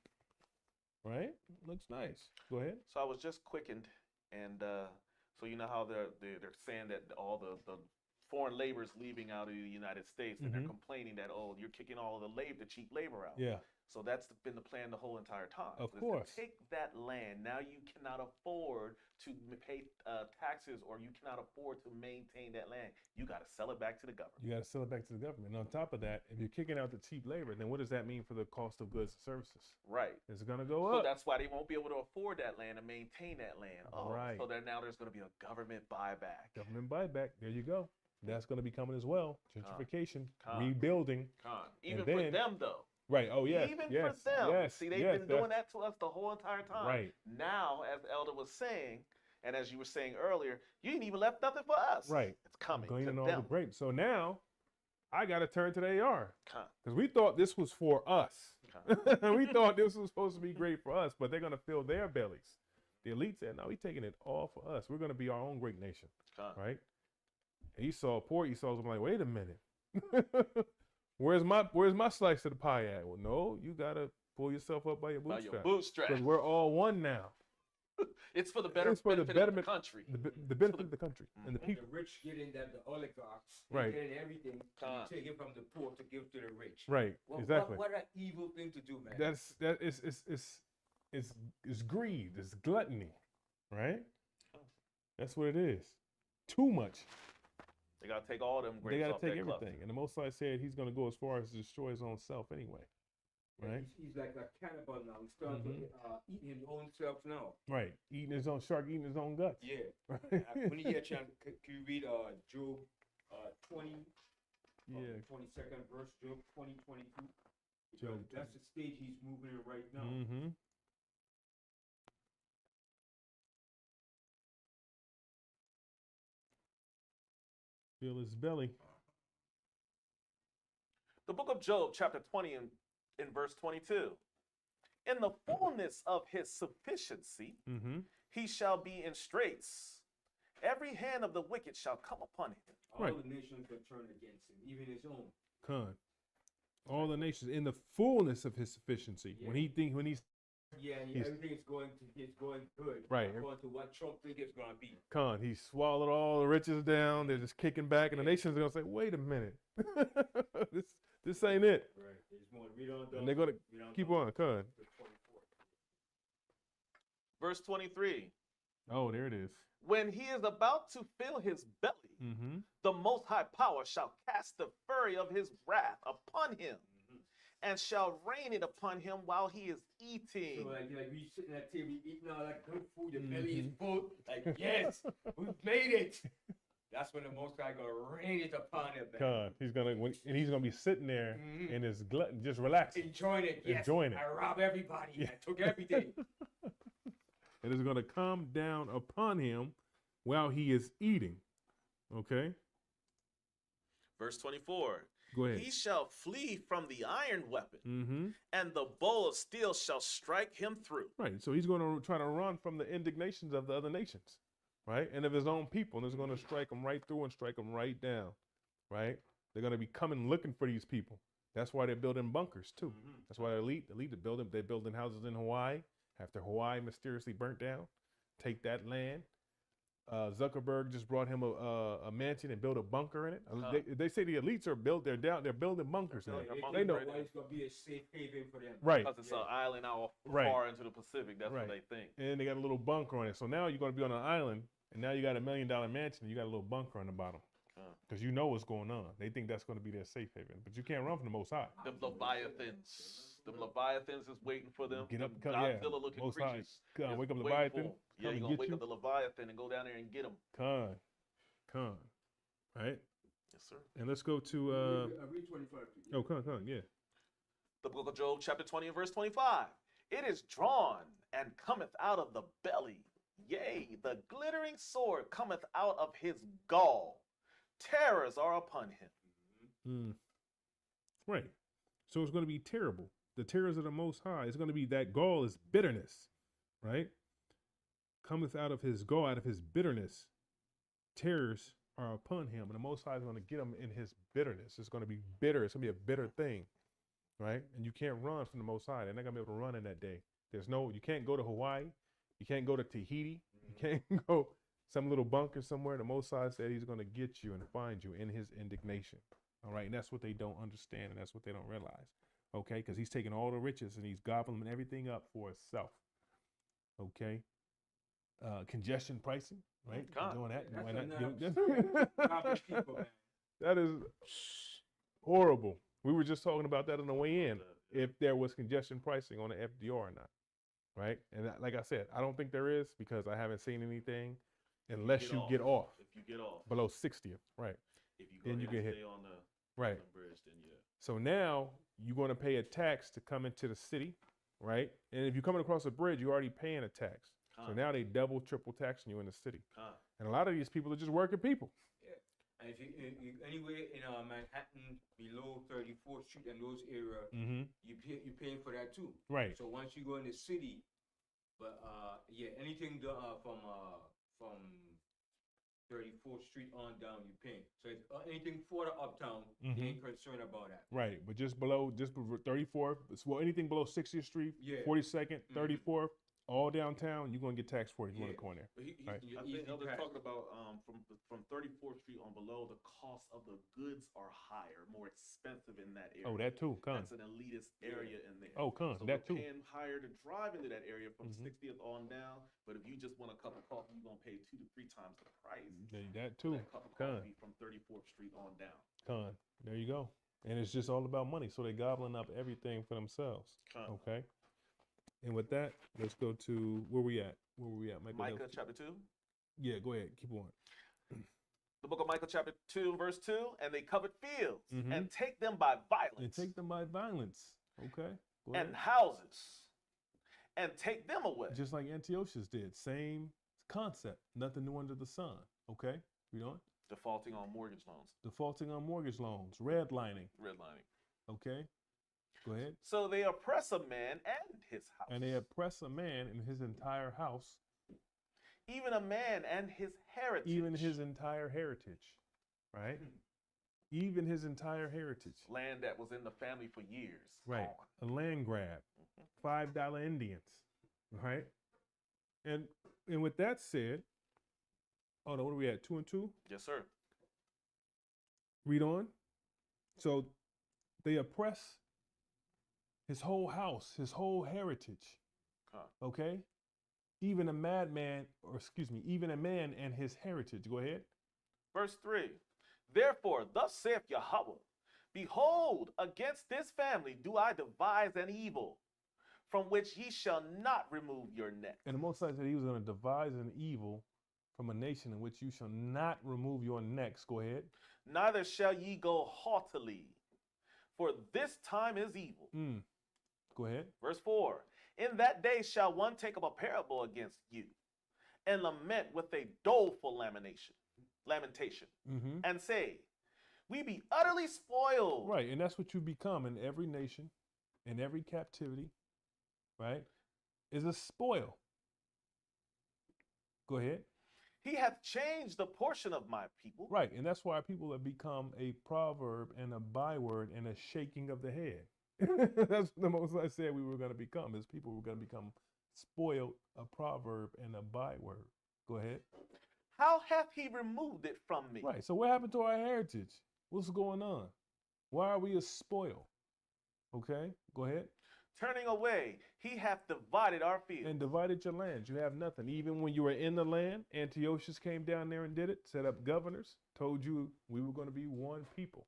right? Looks nice. Go ahead. So I was just quickened, and so you know how they're saying that all the foreign labor is leaving out of the United States, and they're complaining that, oh, you're kicking all the cheap labor out. Yeah. So that's been the plan the whole entire time. Of Is course. to take that land. Now you cannot afford to pay taxes, or you cannot afford to maintain that land. You got to sell it back to the government. You got to sell it back to the government. And on top of that, if you're kicking out the cheap labor, then what does that mean for the cost of goods and services? Right. It's going to go So up. that's why they won't be able to afford that land and maintain that land. Oh, Right. So that now there's going to be a government buyback. Government buyback. There you go. That's going to be coming as well. Gentrification, rebuilding. Even then, for them, though. Right. Oh, yes. Even yes. for them. Yes. See, they've yes, been doing that to us the whole entire time. Right. Now, as the elder was saying, and as you were saying earlier, you ain't even left nothing for us. Right. It's coming to Gleaning all them. the grapes. So now I got to turn to the AR Con. because we thought this was for us. Con. We thought this was supposed to be great for us, but they're going to fill their bellies. The elite said, no, we're taking it all for us. We're going to be our own great nation. Con. Right? And poor Esau was like, wait a minute. Where's my slice of the pie at? Well, no, you got to pull yourself up by your bootstraps. Because we're all one now. It's for the benefit of the country. The benefit of the country and the people. The rich get in that, the oligarchs, right. Get in everything. You take it from the poor to give to the rich. Right. Exactly. What an evil thing to do, man. It's greed. It's gluttony. Right. That's what it is. Too much. They gotta take all them grapes. They gotta off take that everything. cluster. And the Most High said He's gonna go as far as to destroy His own self anyway. Right. He's like a cannibal now. He's starting to eat his own self now. Right. Eating his own shark, eating his own guts. Yeah. Right. When you get a chance, can you read Job 20? Yeah. 22nd verse, Job 20:22. Job. That's the stage he's moving in right now. Mm-hmm. Fill his belly. The book of Job, chapter 20 in verse 22. In the fullness of his sufficiency, he shall be in straits. Every hand of the wicked shall come upon him. All the nations will turn against him, even his own. Con. All the nations in the fullness of his sufficiency. Yeah. When he's everything is going good. Right. According to what Trump thinks it's going to be. Con, he swallowed all the riches down. They're just kicking back, and the nations are gonna say, "Wait a minute, this ain't it." Right. There's more. Read on. And they're gonna keep on. Con. Verse 23. Oh, there it is. When he is about to fill his belly, the Most High Power shall cast the fury of his wrath upon him, and shall rain it upon him while he is eating. So like we sitting at the table eating all that good food, your belly is full. Like, yes, we've made it. That's when the Most High gonna rain it upon him. God, he's gonna be sitting there in his glutton, just relaxing, enjoying it. Yes, enjoying it. I robbed everybody. Yeah. I took everything. It is gonna come down upon him while he is eating. Okay. Verse 24. Go ahead. He shall flee from the iron weapon, and the bow of steel shall strike him through. Right. So he's going to try to run from the indignations of the other nations, right? And of his own people. And it's going to strike them right through and strike them right down, right? They're going to be coming looking for these people. That's why they're building bunkers, too. That's why they're building houses in Hawaii. After Hawaii mysteriously burnt down, take that land. Zuckerberg just brought him a mansion and built a bunker in it. They say the elites are they're building bunkers in it. They know it's gonna be a safe haven for them. Right. Because it's an island out far into the Pacific. That's what they think. And they got a little bunker on it. So now you're gonna be on an island, and now you got $1 million mansion, and you got a little bunker on the bottom. Because you know what's going on. They think that's going to be their safe haven. But you can't run from the Most High. The Leviathans is waiting for them. Get up, Godzilla looking Most creatures. High. Wake up the Leviathan. Yeah, you're going to wake up the Leviathan and go down there and get him. Con. Right? Yes, sir. And let's go to... read 25. Oh, con, yeah. The book of Job, chapter 20 and verse 25. It is drawn and cometh out of the belly. Yea, the glittering sword cometh out of his gall. Terrors are upon him. Right. So it's going to be terrible. The terrors of the Most High. It's going to be that gall is bitterness, right? Cometh out of his gall, out of his bitterness. Terrors are upon him. And the Most High is going to get him in his bitterness. It's going to be bitter. It's going to be a bitter thing, right? And you can't run from the Most High. They're not going to be able to run in that day. You can't go to Hawaii. You can't go to Tahiti. You can't go some little bunker somewhere. The Most High said he's going to get you and find you in his indignation. All right. And that's what they don't understand. And that's what they don't realize. Okay. Because he's taking all the riches and he's gobbling everything up for himself. Okay. Congestion pricing, right? Doing that. That is horrible. We were just talking about that on the way in. If there was congestion pricing on the FDR or not. Right. And like I said, I don't think there is because I haven't seen anything unless you get off. If you get off. Below 60th. Right. If you go then you can hit. Stay on the bridge, then yeah. So now you're going to pay a tax to come into the city, right? And if you're coming across a bridge, you're already paying a tax. So now they double, triple taxing you in the city. And a lot of these people are just working people. Yeah. And if you anywhere in Manhattan below 34th Street and those areas, you're paying for that too. Right. So once you go in the city, but yeah, anything from 34th Street on down, you pay. So it's, anything further uptown, you ain't concerned about that. Right, but just below 34th, well, anything below 60th Street, Yeah. 42nd, 34th, all downtown, you're going to get taxed for it. You want to go in there. But Right. I think Elder's talking about from 34th Street on below, the cost of the goods are higher, more expensive in that area. Oh, that too, That's an elitist area in there. Oh, so that too. Paying higher to drive into that area from 60th on down. But if you just want a cup of coffee, you're gonna pay 2 to 3 times the price. That too. That cup of coffee from 34th Street on down. There you go. And it's just all about money. So they're gobbling up everything for themselves. Okay. And with that, let's go to where we at. Where we at, Michael? Micah chapter 2. Yeah, go ahead. Keep going. The book of Micah chapter 2, verse 2. And they covered fields and take them by violence. And take them by violence. Okay. Go and ahead. houses and take them away. Just like Antiochus did. Same concept. Nothing new under the sun. Okay. You know? Defaulting on mortgage loans. Defaulting on mortgage loans. Redlining. Okay. Go ahead. So they oppress a man and his house. And they oppress a man in his entire house. Even a man and his heritage. Even his entire heritage. Right? Even his entire heritage. Land that was in the family for years. Right. A land grab. $5 Indians. Right? And with that said, oh no, what are we at? 2 and 2? Yes, sir. Read on. So they oppress his whole house, his whole heritage. Okay? Even a madman, or excuse me, even a man and his heritage. Go ahead. Verse 3. Therefore, thus saith Yahweh, behold, against this family do I devise an evil, from which ye shall not remove your neck. And the Most High said he was going to devise an evil from a nation in which you shall not remove your necks. Go ahead. Neither shall ye go haughtily, for this time is evil. Go ahead. Verse 4. In that day shall one take up a parable against you, and lament with a doleful lamentation, and say, we be utterly spoiled. Right, and that's what you become in every nation, in every captivity, right, is a spoil. Go ahead. He hath changed the portion of my people. Right, and that's why people have become a proverb and a byword and a shaking of the head. That's the Most I said we were going to become, is people were going to become spoiled, a proverb and a byword. Go ahead. How hath he removed it from me? Right, so what happened to our heritage? What's going on? Why are we a spoil? Okay, go ahead. Turning away, he hath divided our fields. And divided your lands. You have nothing. Even when you were in the land, Antiochus came down there and did it, set up governors, told you we were going to be one people,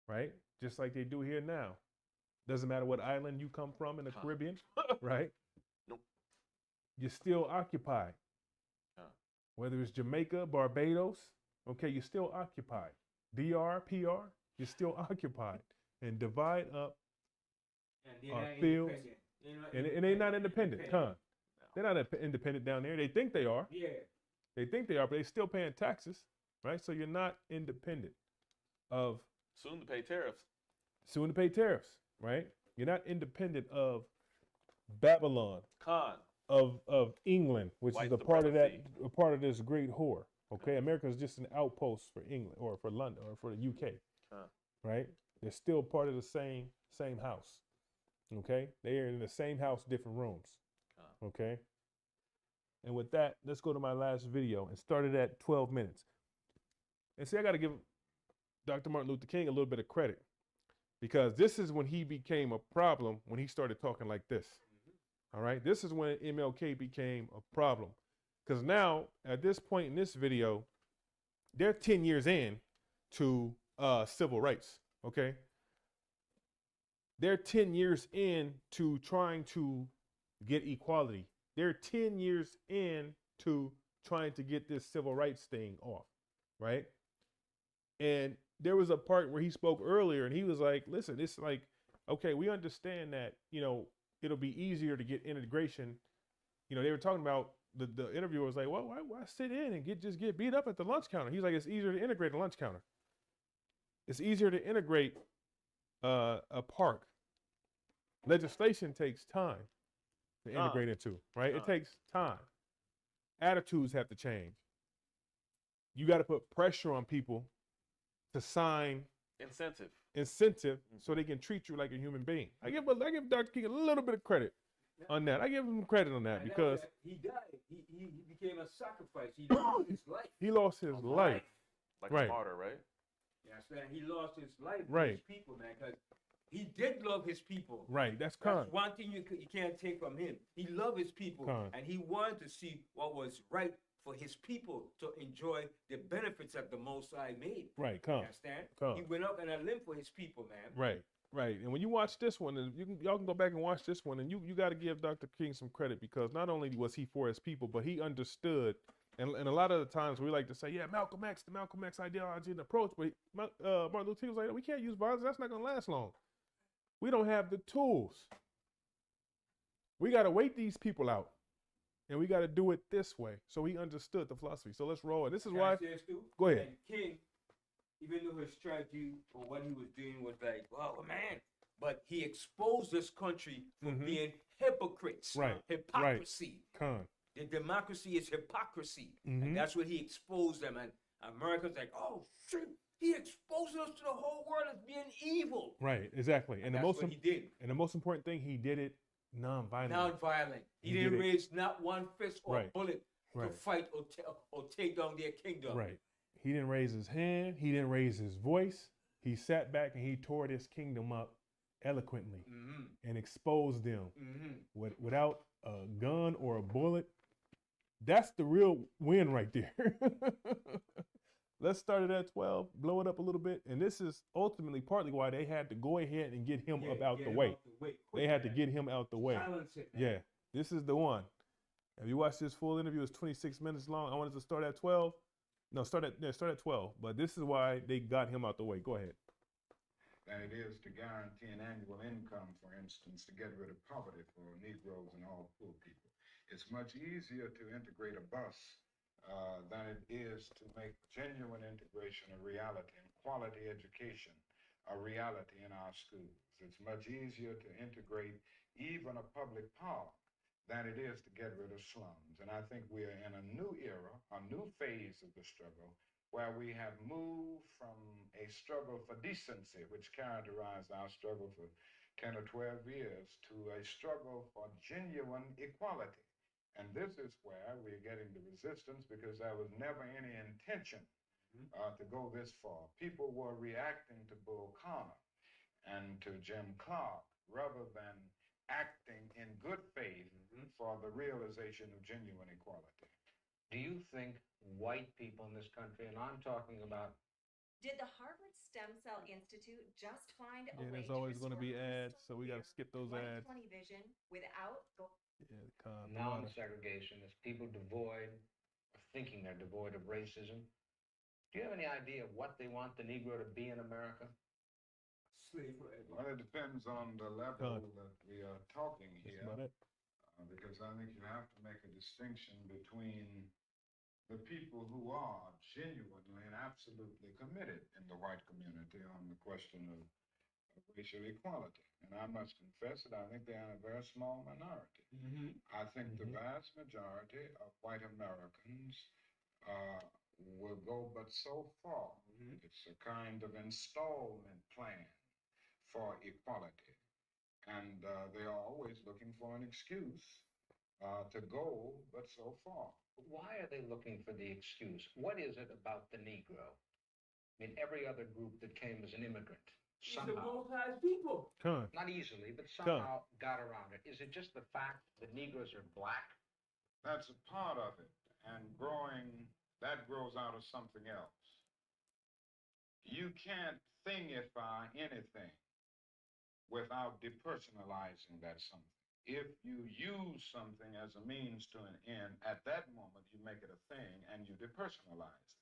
right? Just like they do here now. Doesn't matter what island you come from in the Caribbean, right? Nope. You're still occupied. Whether it's Jamaica, Barbados, okay, you're still occupied. DR, PR, you're still occupied. And divide up our fields. And they're not independent, They're not independent down there. They think they are. Yeah. They think they are, but they're still paying taxes, right? So you're not independent of... Soon to pay tariffs. Soon to pay tariffs, right? You're not independent of Babylon. Of England, which White is a part of this great whore. Okay, America is just an outpost for England or for London or for the UK, right? They're still part of the same house. Okay, they are in the same house, different rooms. Okay, and with that, let's go to my last video and start it at 12 minutes. And see, I got to give Dr. Martin Luther King a little bit of credit, because this is when he became a problem, when he started talking like this. All right, this is when MLK became a problem, because now at this point in this video, they're 10 years in to civil rights. Okay, they're 10 years in to trying to get equality. They're 10 years in to trying to get this civil rights thing off, right? And there was a part where he spoke earlier and he was like, listen, it's like, okay, we understand that, it'll be easier to get integration. They were talking about the interviewer was like, well, why sit in and get beat up at the lunch counter? He's like, it's easier to integrate a lunch counter. It's easier to integrate a park. Legislation takes time to integrate into, right? It takes time. Attitudes have to change. You got to put pressure on people to sign incentive so they can treat you like a human being. I give Dr. King a little bit of credit on that. I give him credit on that because he died. He became a sacrifice. He lost his life. He lost his life. Like a martyr, right? Yes, he lost his life for right. his people, man, because he did love his people. Right, that's one thing you can't take from him. He loved his people, and he wanted to see what was right for his people to enjoy the benefits that the Most High made. Right, you understand? He went up on a limb for his people, man. Right. And when you watch this one, and y'all can go back and watch this one, and you got to give Dr. King some credit because not only was he for his people, but he understood. And a lot of the times we like to say, yeah, Malcolm X, the Malcolm X ideology and approach, but Martin Luther King was like, we can't use violence. That's not going to last long. We don't have the tools. We got to wait these people out. And we got to do it this way. So he understood the philosophy. So let's roll it. This is why. Go ahead. And King, even though his strategy or what he was doing was like, oh, man. But he exposed this country for being hypocrites. Right. Hypocrisy. Right. The democracy is hypocrisy. And that's what he exposed them. And America's like, oh, shit. He exposed us to the whole world as being evil. Right, exactly. And that's what he did. And the most important thing, he did it non-violent. Non-violent. He didn't raise not one fist or bullet to fight or take down their kingdom. Right. He didn't raise his hand. He didn't raise his voice. He sat back and he tore this kingdom up eloquently and exposed them without a gun or a bullet. That's the real win right there. Let's start it at 12, blow it up a little bit. And this is ultimately partly why they had to go ahead and get him up out the way. They had to get him out the way. Yeah, this is the one. If you watch this full interview, it's 26 minutes long. I wanted to start at 12. No, start at 12. But this is why they got him out the way. Go ahead. Than it is to guarantee an annual income, for instance, to get rid of poverty for Negroes and all poor people. It's much easier to integrate a bus than it is to make genuine integration a reality and quality education a reality in our schools. It's much easier to integrate even a public park than it is to get rid of slums. And I think we are in a new era, a new phase of the struggle, where we have moved from a struggle for decency, which characterized our struggle for 10 or 12 years, to a struggle for genuine equality. And this is where we're getting the resistance because there was never any intention to go this far. People were reacting to Bull Connor and to Jim Clark rather than acting in good faith for the realization of genuine equality. Do you think white people in this country, and I'm talking about... Did the Harvard Stem Cell Institute just find a way there's always going to be ads, so we got to skip those ads. Vision without non-segregation is people devoid of thinking they're devoid of racism. Do you have any idea what they want the Negro to be in America? Slave forever. Well, it depends on the level that we are talking here. Because I think you have to make a distinction between the people who are genuinely and absolutely committed in the white community on the question of racial equality. And I must confess that I think they are a very small minority. I think the vast majority of white Americans will go but so far. It's a kind of installment plan for equality. And they are always looking for an excuse to go but so far. Why are they looking for the excuse? What is it about the Negro? I mean, every other group that came as an immigrant somehow, people. not easily, but somehow got around it. Is it just the fact that Negroes are black? That's a part of it. And that grows out of something else. You can't thingify anything without depersonalizing that something. If you use something as a means to an end, at that moment you make it a thing and you depersonalize it.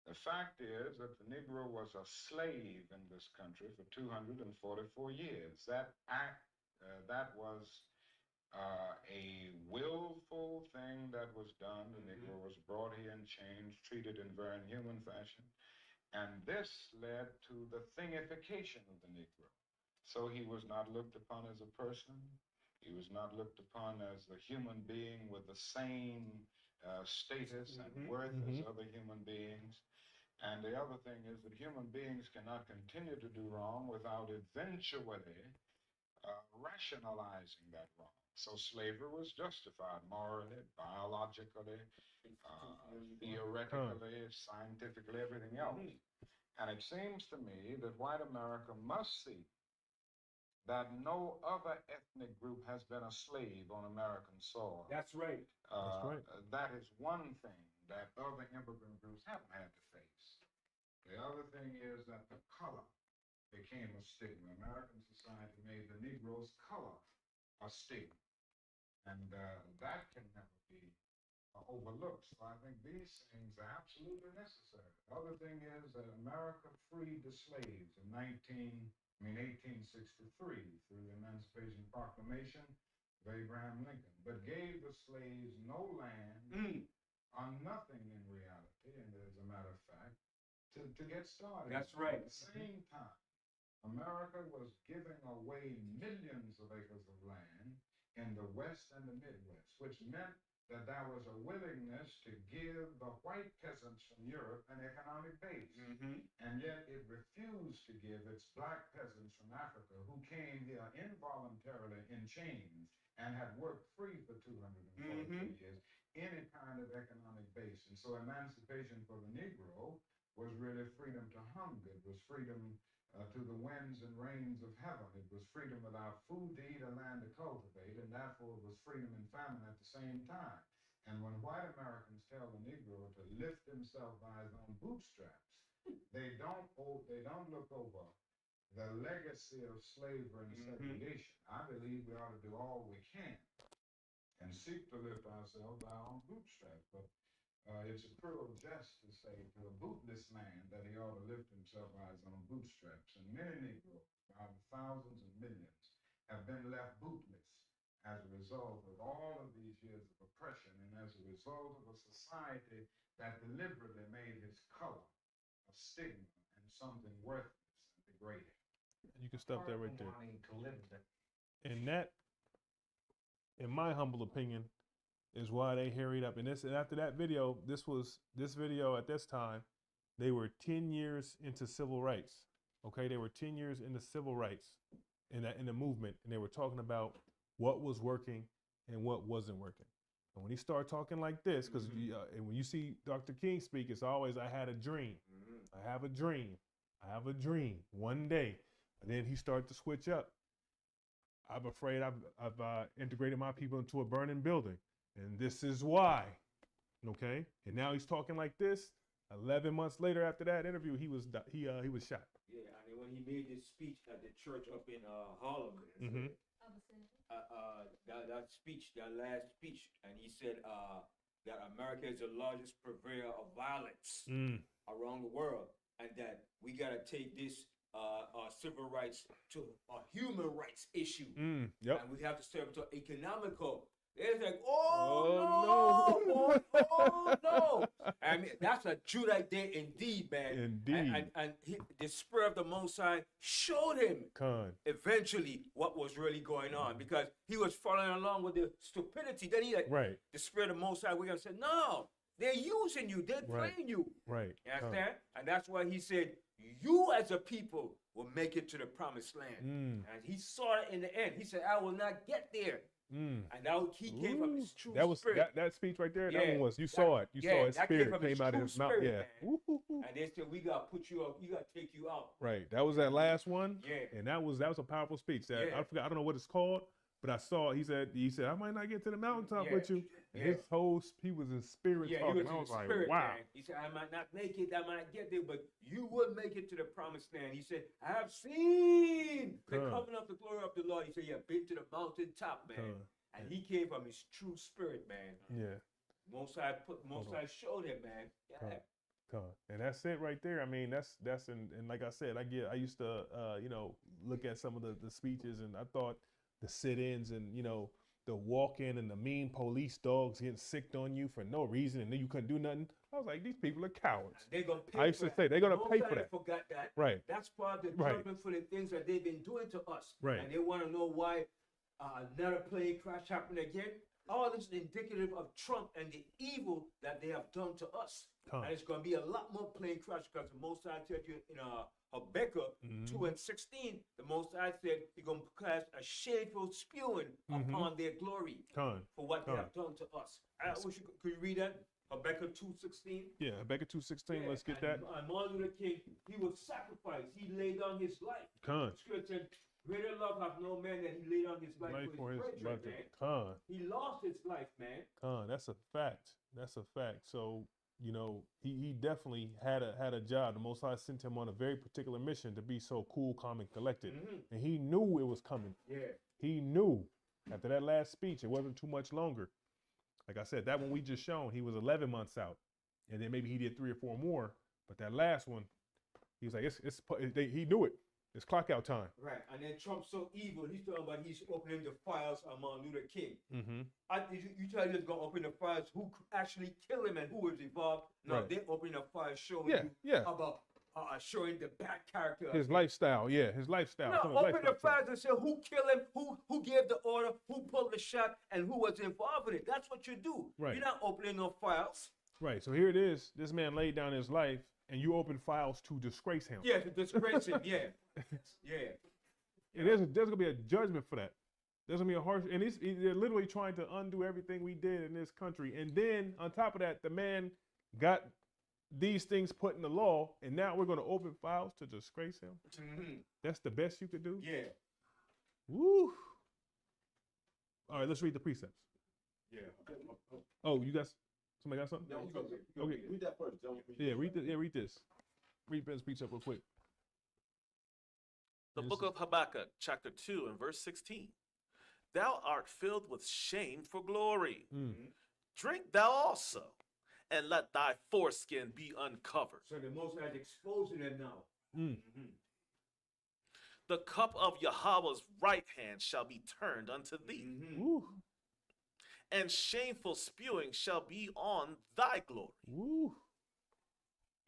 The fact is that the Negro was a slave in this country for 244 years. That was a willful thing that was done. The Negro was brought here and changed, treated in very inhuman fashion. And this led to the thingification of the Negro. So he was not looked upon as a person. He was not looked upon as a human being with the same status and worth as other human beings. And the other thing is that human beings cannot continue to do wrong without eventually rationalizing that wrong. So slavery was justified morally, biologically, theoretically, scientifically, everything else. And it seems to me that white America must see that no other ethnic group has been a slave on American soil. That's right. That's right. That is one thing that other immigrant groups haven't had to face. The other thing is that the color became a stigma. American society made the Negro's color a stigma. And that can never be overlooked. So I think these things are absolutely necessary. The other thing is that America freed the slaves in 1863 through the Emancipation Proclamation of Abraham Lincoln, but gave the slaves no land or nothing in reality, and as a matter of fact, to get started. That's right. At the same time, America was giving away millions of acres of land in the West and the Midwest, which meant that there was a willingness to give the white peasants from Europe an economic base. And yet it refused to give its black peasants from Africa, who came here involuntarily in chains and had worked free for 243 years, any kind of economic base. And so emancipation for the Negro was really freedom to hunger. It was freedom to the winds and rains of heaven. It was freedom without food to eat or land to cultivate, and therefore it was freedom and famine at the same time. And when white Americans tell the Negro to lift himself by his own bootstraps, they don't look over the legacy of slavery and segregation. I believe we ought to do all we can and seek to lift ourselves by our own bootstraps. But it's a cruel jest to say to a bootless man that he ought to lift himself by his own bootstraps. And many Negroes, by the thousands and millions, have been left bootless as a result of all of these years of oppression and as a result of a society that deliberately made his color a stigma and something worthless and degrading. You can stop that right there. Wanting to live there. And that, in my humble opinion, is why they hurried up. And after that video, this video at this time, they were 10 years into civil rights. Okay, they were 10 years into civil rights in the movement, and they were talking about what was working and what wasn't working. And when he started talking like this, because and when you see Dr. King speak, it's always, I had a dream. I have a dream. I have a dream one day. And then he started to switch up. I'm afraid I've integrated my people into a burning building. And this is why. Okay? And now he's talking like this. 11 months later after that interview, he was shot. Yeah, and then when he made this speech at the church up in Harlem, that last speech, and he said that America is the largest purveyor of violence around the world, and that we got to take this civil rights to a human rights issue. And we have to serve it to economical. It's like, oh no. I mean, that's a Judite day indeed, man. Indeed. And the Spirit of the Most High showed him eventually what was really going on, because he was following along with the stupidity. Then the Spirit of the Most High, we're going to say, no, they're using you. They're playing you. Right. You understand? And that's why he said, you as a people will make it to the promised land. And he saw it in the end. He said, I will not get there. And he came from his true spirit. That speech right there, that one was, you saw it. You saw his spirit came out of his mouth. Yeah. And they said, we got to put you up, we got to take you out. Right. That was that last one. Yeah. And that was a powerful speech. I forgot, I don't know what it's called, but I saw, he said, I might not get to the mountaintop with you. And his whole, he was in spirit talking. I was like, wow. Man. He said, I might not make it, I might not get there, but you will make it to the promised land. He said, I have seen the covenant of the glory of the Lord. He said, you have been to the mountaintop, man. And he came from his true spirit, man. Yeah. Most High showed him, man. Yeah. And that's it right there. I mean, that's and like I said, I used to look at some of the speeches, and I thought the sit-ins and the walk-in and the mean police dogs getting sicked on you for no reason, and then you couldn't do nothing. I was like, these people are cowards. They're gonna pay I used to say they're gonna pay for that. Forgot that. Right. That's part of the Right. judgment for the things that they've been doing to us. Right. And they want to know why another plane crash happened again. All this is indicative of Trump and the evil that they have done to us. And it's going to be a lot more plane crash because the Most High said in Habakkuk 2:16, the Most High said he's going to cast a shameful spewing upon their glory for what they have done to us. I wish could you read that? Habakkuk 2:16. Yeah, Habakkuk 2:16. Let's get that. And Martin Luther King, he was sacrificed. He laid down his life. The scripture said, greater love have no man that he laid down his life for his brethren, man. He lost his life, man. That's a fact. That's a fact. So, he definitely had a job. The Most High sent him on a very particular mission to be so cool, calm, and collected. And he knew it was coming. Yeah. He knew. After that last speech, it wasn't too much longer. Like I said, that one we just shown, he was 11 months out. And then maybe he did 3 or 4 more. But that last one, he was like, he knew it. It's clock out time. Right. And then Trump's so evil, he's talking about he's opening the files on Martin Luther King. You tell you he's going to open the files who actually killed him and who was involved. No, they're opening the files showing about showing the bad character. His lifestyle, his lifestyle. No, open the files and say who killed him, who gave the order, who pulled the shot, and who was involved in it. That's what you do. Right. You're not opening no files. Right. So here it is. This man laid down his life, and you open files to disgrace him. Yeah, to disgrace him. Yeah. And there's going to be a judgment for that. There's going to be a harsh, and they're literally trying to undo everything we did in this country. And then on top of that, the man got these things put in the law, and now we're going to open files to disgrace him. That's the best you could do? Yeah. Woo. All right, let's read the precepts. Yeah. Oh, you guys, somebody got something? No, Okay. Read that first. Read this. Read this. Read Ben's precept real quick. The book of Habakkuk, chapter 2 and verse 16. Thou art filled with shame for glory. Drink thou also, and let thy foreskin be uncovered. So the Most High is exposing it now. The cup of Yahweh's right hand shall be turned unto thee, and shameful spewing shall be on thy glory.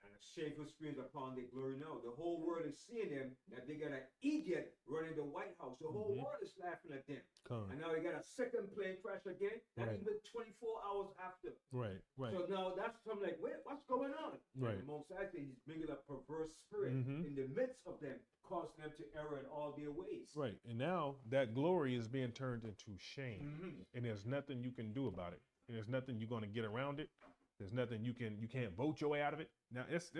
And a shameful spirit upon their glory now. The whole world is seeing them, that they got an idiot running the White House. The whole world is laughing at them. And now they got a second plane crash again, not even 24 hours after. Right. So now that's something like, what's going on? Right. And the Most High says he's bringing a perverse spirit in the midst of them, causing them to err in all their ways. Right. And now that glory is being turned into shame. And there's nothing you can do about it. And there's nothing you're going to get around it. There's nothing you can't vote your way out of it. Now that's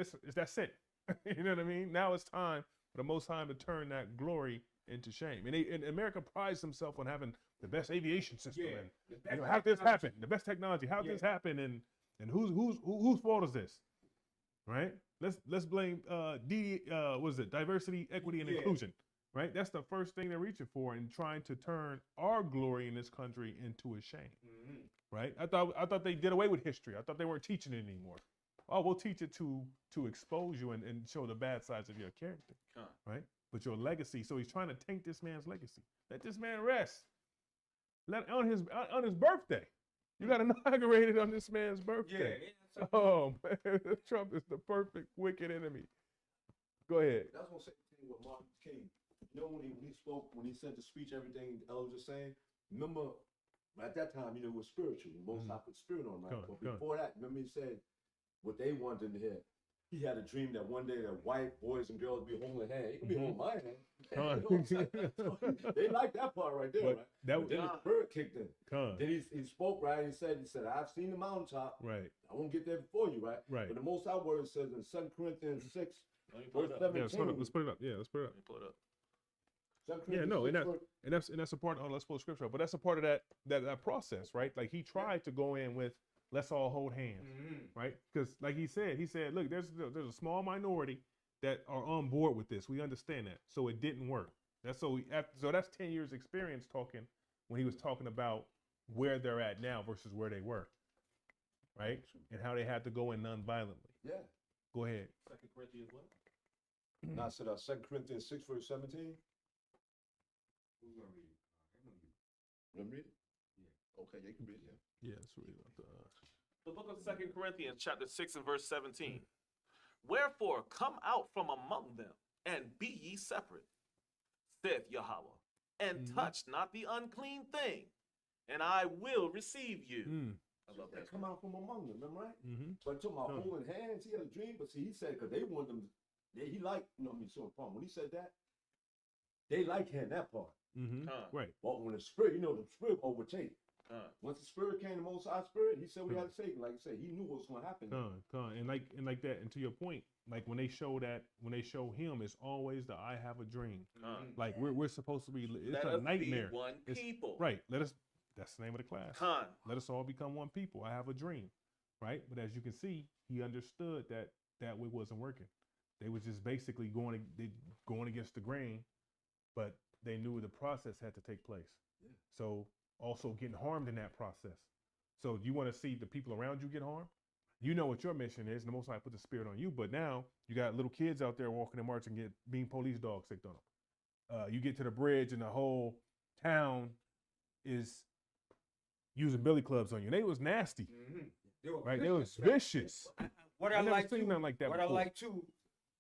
it. You know what I mean? Now it's time for the Most High to turn that glory into shame. And America prides themselves on having the best aviation system. And how did this happen? The best technology. How did this happen? And whose fault is this? Right? Let's blame diversity, equity, and inclusion. Right? That's the first thing they're reaching for and trying to turn our glory in this country into a shame. Right? I thought they did away with history. I thought they weren't teaching it anymore. Oh, we'll teach it to expose you and show the bad sides of your character. Right? But your legacy. So he's trying to taint this man's legacy. Let this man rest. On his birthday. You got inaugurated on this man's birthday. Oh man, Trump is the perfect wicked enemy. Go ahead. That's what I'm saying with Martin King. You know when he spoke, when he said the speech, everything Ella was just saying. Remember, at that time, it was spiritual. Most High put spirit on, right? But before that, remember he said what they wanted to hear. He had a dream that one day that white boys and girls be holding hands. He could be holding my hand. You know what I'm saying? They like that part right there, right? But then the spirit kicked in. Then he spoke, right? He said, I've seen the mountaintop. Right. I won't get there before you, right? Right. But the Most High word says in 2 Corinthians 6, verse 17. Let's put it up. Yeah, let's put it up. Let me pull it up. Yeah, no, and that's a part. Oh, let's pull the scripture up. But that's a part of that process, right? Like he tried to go in with, let's all hold hands, right? Because like he said, look, there's a small minority that are on board with this. We understand that, so it didn't work. So that's 10 years experience talking when he was talking about where they're at now versus where they were, right? And how they had to go in non-violently. Yeah. Go ahead. 2 Corinthians what? Now I said 2 Corinthians 6 verse 17. Who's gonna read it? Let me read it. Yeah. Okay, you can read it. Yeah, it's really The book of 2 Corinthians, chapter 6 and verse 17. Wherefore, come out from among them, and be ye separate, saith Yahweh, and touch not the unclean thing, and I will receive you. I love that. Come out from among them, remember right? Mm-hmm. But talking about holding hands, he had a dream, but see, he said, because they wanted them, he liked, so when he said that, they liked hearing that part. Mm-hmm. Right. But when the spirit, the spirit overtake. Once the spirit came, the Most High Spirit, he said what he had to say. Like I said, he knew what was going to happen. And like that, and to your point, like when they show him, it's always the I have a dream. Like we're supposed to be. It's a nightmare. Be one people. Right. That's the name of the class. Let us all become one people. I have a dream. Right. But as you can see, he understood that way wasn't working. They was just basically going against the grain, but they knew the process had to take place. Yeah. So also getting harmed in that process. So you want to see the people around you get harmed? You know what your mission is, and the Most High put the spirit on you. But now you got little kids out there walking and marching, being police dogs sicked on them. You get to the bridge, and the whole town is using billy clubs on you. They was nasty, right? They was vicious. What I never like seen too, nothing like that what before. I like too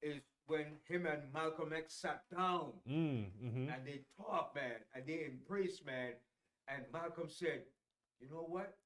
is when him and Malcolm X sat down and they talked, man, and they embraced, man. And Malcolm said, "You know what?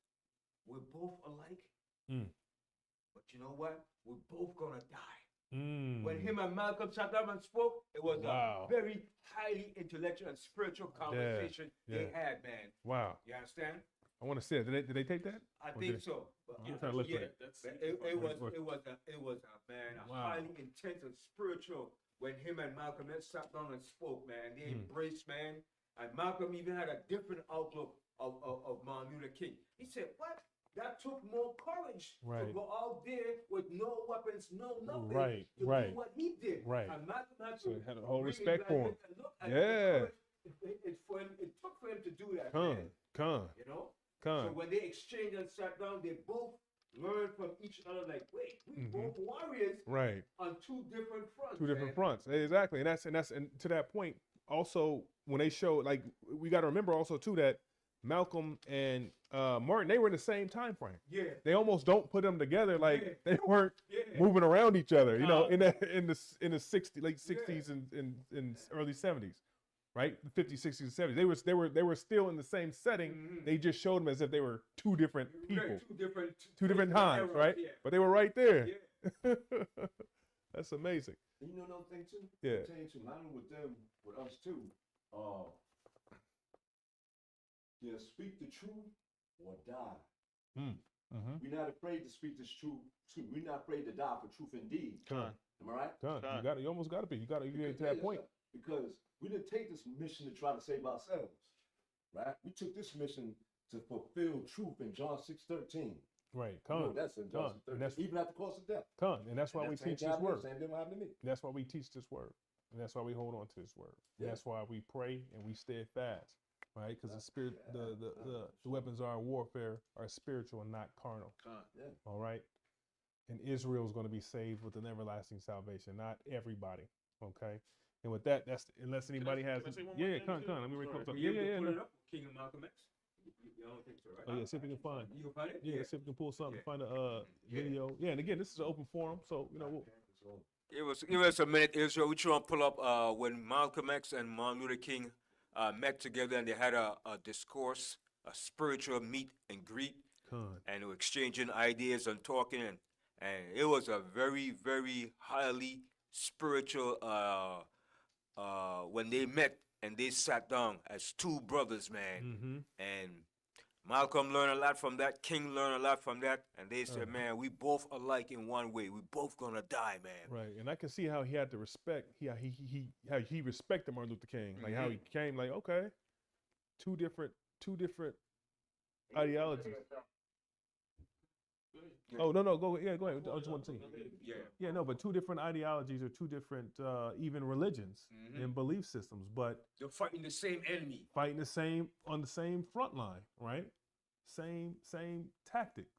We're both alike, but you know what? We're both gonna die." When him and Malcolm sat down and spoke, it was a very highly intellectual and spiritual conversation they had, man. Wow. You understand? I want to see it. Did they take that? I think so. I'm trying to look for it. It was a highly intense and spiritual when him and Malcolm X sat down and spoke, man. They embraced, man. And Malcolm even had a different outlook of Martin Luther King. He said, "What? That took more courage to go out there with no weapons, no nothing, to do what he did." Right. And Malcolm had So to he had a whole really respect for him. look at Yeah. It took for him to do that. You know. So when they exchanged and sat down, they both learned from each other. Like, wait, we both warriors, right? On two different fronts. Two different fronts, exactly. And to that point, also when they show, like, we got to remember also too that Malcolm and Martin, they were in the same time frame. Yeah. They almost don't put them together, like they weren't moving around each other. You know, in the late 60s and early 70s. Right, the 50s, 60s, and 70s. They were still in the same setting. They just showed them as if they were two different people, two different times, right? But they were right there. Yeah. That's amazing. And you know another thing too? Yeah. Pertaining to not only with them, with us too. Speak the truth or die. We're not afraid to speak this truth. We're not afraid to die for truth indeed. Am I right? You almost got to be. You got to get to that point. Because we didn't take this mission to try to save ourselves, right? We took this mission to fulfill truth in John 6:13. Right, that's in John 6:13. Even at the cost of death. And that's why we teach this word. Same thing happened to me. That's why we teach this word, and that's why we hold on to this word. Yeah. That's why we pray and we steadfast, right? Because the spirit, the weapons of our warfare are spiritual and not carnal. All right. And Israel is going to be saved with an everlasting salvation. Not everybody. Okay. And with that, that's unless anybody has. Let me record something. Yeah. King of Malcolm X. You don't think so, right? Oh yeah, see if we can find. You can find it. Yeah, see if we can pull something. Find a video. Yeah, and again, this is an open forum, so you know. Give us a minute, Israel. We trying to pull up when Malcolm X and Martin Luther King met together and they had a discourse, a spiritual meet and greet, and they were exchanging ideas and talking, and it was a very, very highly spiritual. When they met and they sat down as two brothers, man, and Malcolm learned a lot from that. King learned a lot from that, and they said, "Man, we both alike in one way. We both gonna die, man." Right, and I can see how he had to respect. How he respected Martin Luther King, like how he came, like okay, two different ideologies. Oh no, go ahead. I just want to see. Yeah, no, but two different ideologies or two different even religions and belief systems, but they're fighting the same enemy, on the same front line, right? Same tactics.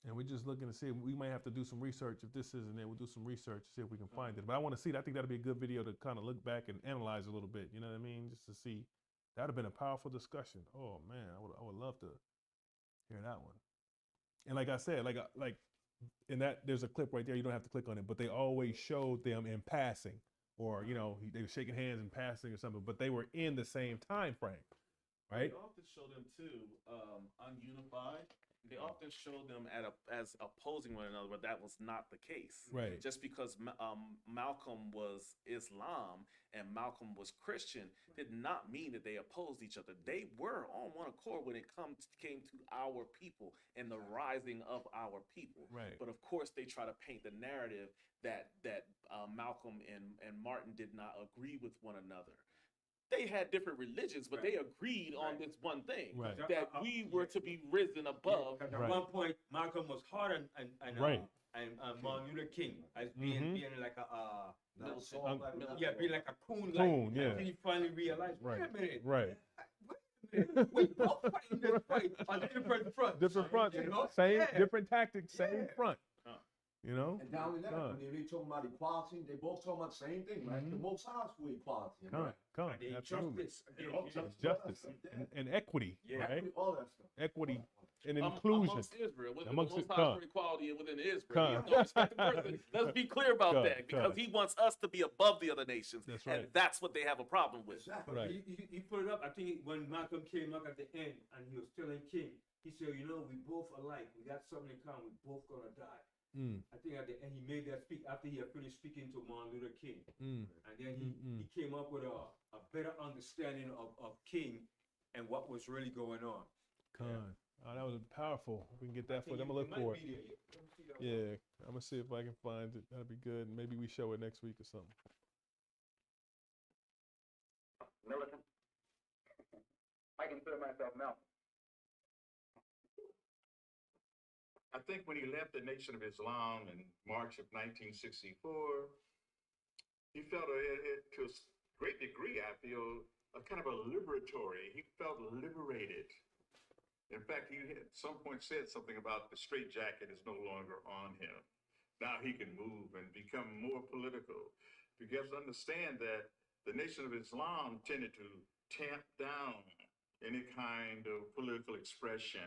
And we're just looking to see. We might have to do some research if this isn't there. We'll do some research to see if we can find it. But I want to see it. I think that'd be a good video to kind of look back and analyze a little bit. You know what I mean? Just to see. That'd have been a powerful discussion. Oh man, I would love to hear that one. And like I said, like in that there's a clip right there. You don't have to click on it, but they always showed them in passing, or you know, they were shaking hands in passing or something. But they were in the same time frame, right? They often show them too, ununified. They often show them as opposing one another, but that was not the case. Right. Just because Malcolm was Islam and Malcolm was Christian did not mean that they opposed each other. They were on one accord when it came to our people and the rising of our people. Right. But of course, they try to paint the narrative that Malcolm and Martin did not agree with one another. They had different religions, but they agreed on this one thing, Right. that we were to be risen above. Because at one point, Malcolm was hard on Martin Luther King as being like a being like a coon. Yeah. Until he finally realized, wait a minute. Right. Wait a minute. We both fighting this fight on different fronts. Different front, You know? same, Yeah. different tactics, same front. You know? And down in that, when they talking about equality, they both talking about the same thing, right? The Most High's for equality. Come, And absolutely. justice. And equity, right? All that stuff. Equity and inclusion. Amongst Israel, with Amongst the most it, high come. for equality within Israel. Come. He has no respect to person. Let's be clear about Come, that, because come. he wants us to be above the other nations. That's And right. that's what they have a problem with. Exactly. Right. He put it up. I think when Malcolm came up at the end and he was telling King, he said, you know, we both alike. We got something in common. We both gonna die. I think at the end he made that speak after he had finished speaking to Martin Luther King. And then he came up with a better understanding of King and what was really going on. Oh, that was powerful. We can get that for them. I'm gonna look for it. Yeah, I'm gonna see if I can find it. That'd be good. Maybe we show it next week or something. Militant. I consider myself Malcolm. I think when he left the Nation of Islam in March of 1964, he felt to a great degree, I feel, a kind of a liberatory. He felt liberated. In fact, he at some point said something about the straitjacket is no longer on him. Now he can move and become more political. You have to understand that the Nation of Islam tended to tamp down any kind of political expression,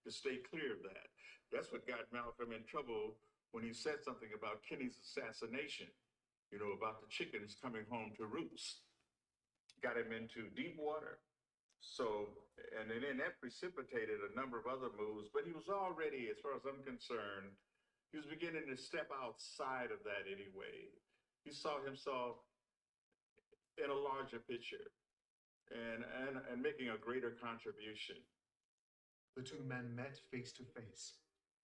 to stay clear of that. That's what got Malcolm in trouble when he said something about Kennedy's assassination, you know, about the chickens coming home to roost. Got him into deep water. So, and then that precipitated a number of other moves, but he was already, as far as I'm concerned, he was beginning to step outside of that anyway. He saw himself in a larger picture and making a greater contribution. The two men met face to face.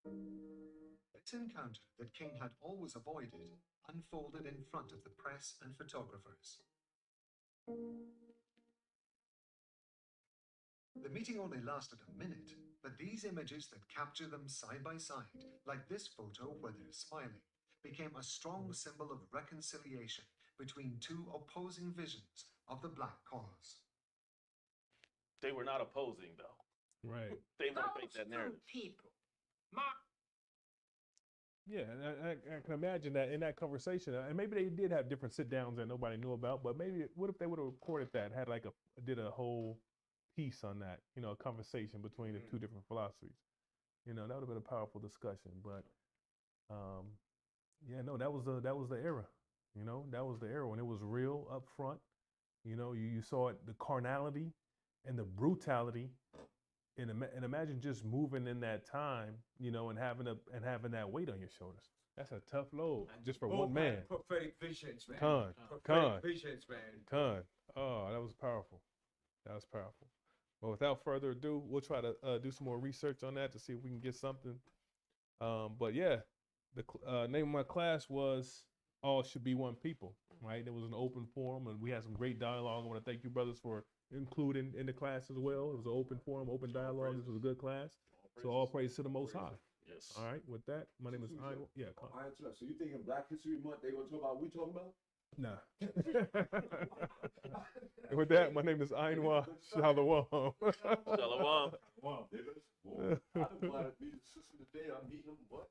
This encounter that King had always avoided unfolded in front of the press and photographers. The meeting only lasted a minute, but these images that capture them side by side, like this photo where they're smiling, became a strong symbol of reconciliation between two opposing visions of the Black cause. They were not opposing, though. Right. They want to make that narrative. People. Yeah, and I can imagine that in that conversation, and maybe they did have different sit downs that nobody knew about, but maybe what if they would have recorded that, had like did a whole piece on that, you know, a conversation between the two different philosophies. You know, that would have been a powerful discussion. But yeah, no, that was the era. You know, that was the era when it was real up front. You know, you saw it, the carnality and the brutality. And imagine just moving in that time, you know, and having that weight on your shoulders. That's a tough load, just for one man. Prophetic visions, man. Con. Visions, man. Oh, that was powerful. That was powerful. Well, without further ado, we'll try to do some more research on that to see if we can get something. But yeah, the name of my class was All Should Be One People, right? It was an open forum, and we had some great dialogue. I want to thank you, brothers, for including in the class as well. It was an open forum, open dialogue. This was a good class. So all praise to the Most High. Yes. All right, with that, my name is Aynwah. Yeah, All right, so you thinking Black History Month, they gonna talk about what we talking about? nah. With that, my name is Aynwah. Shalom. Shalom. I'm glad to be the sister today. there, I'm beating them. What?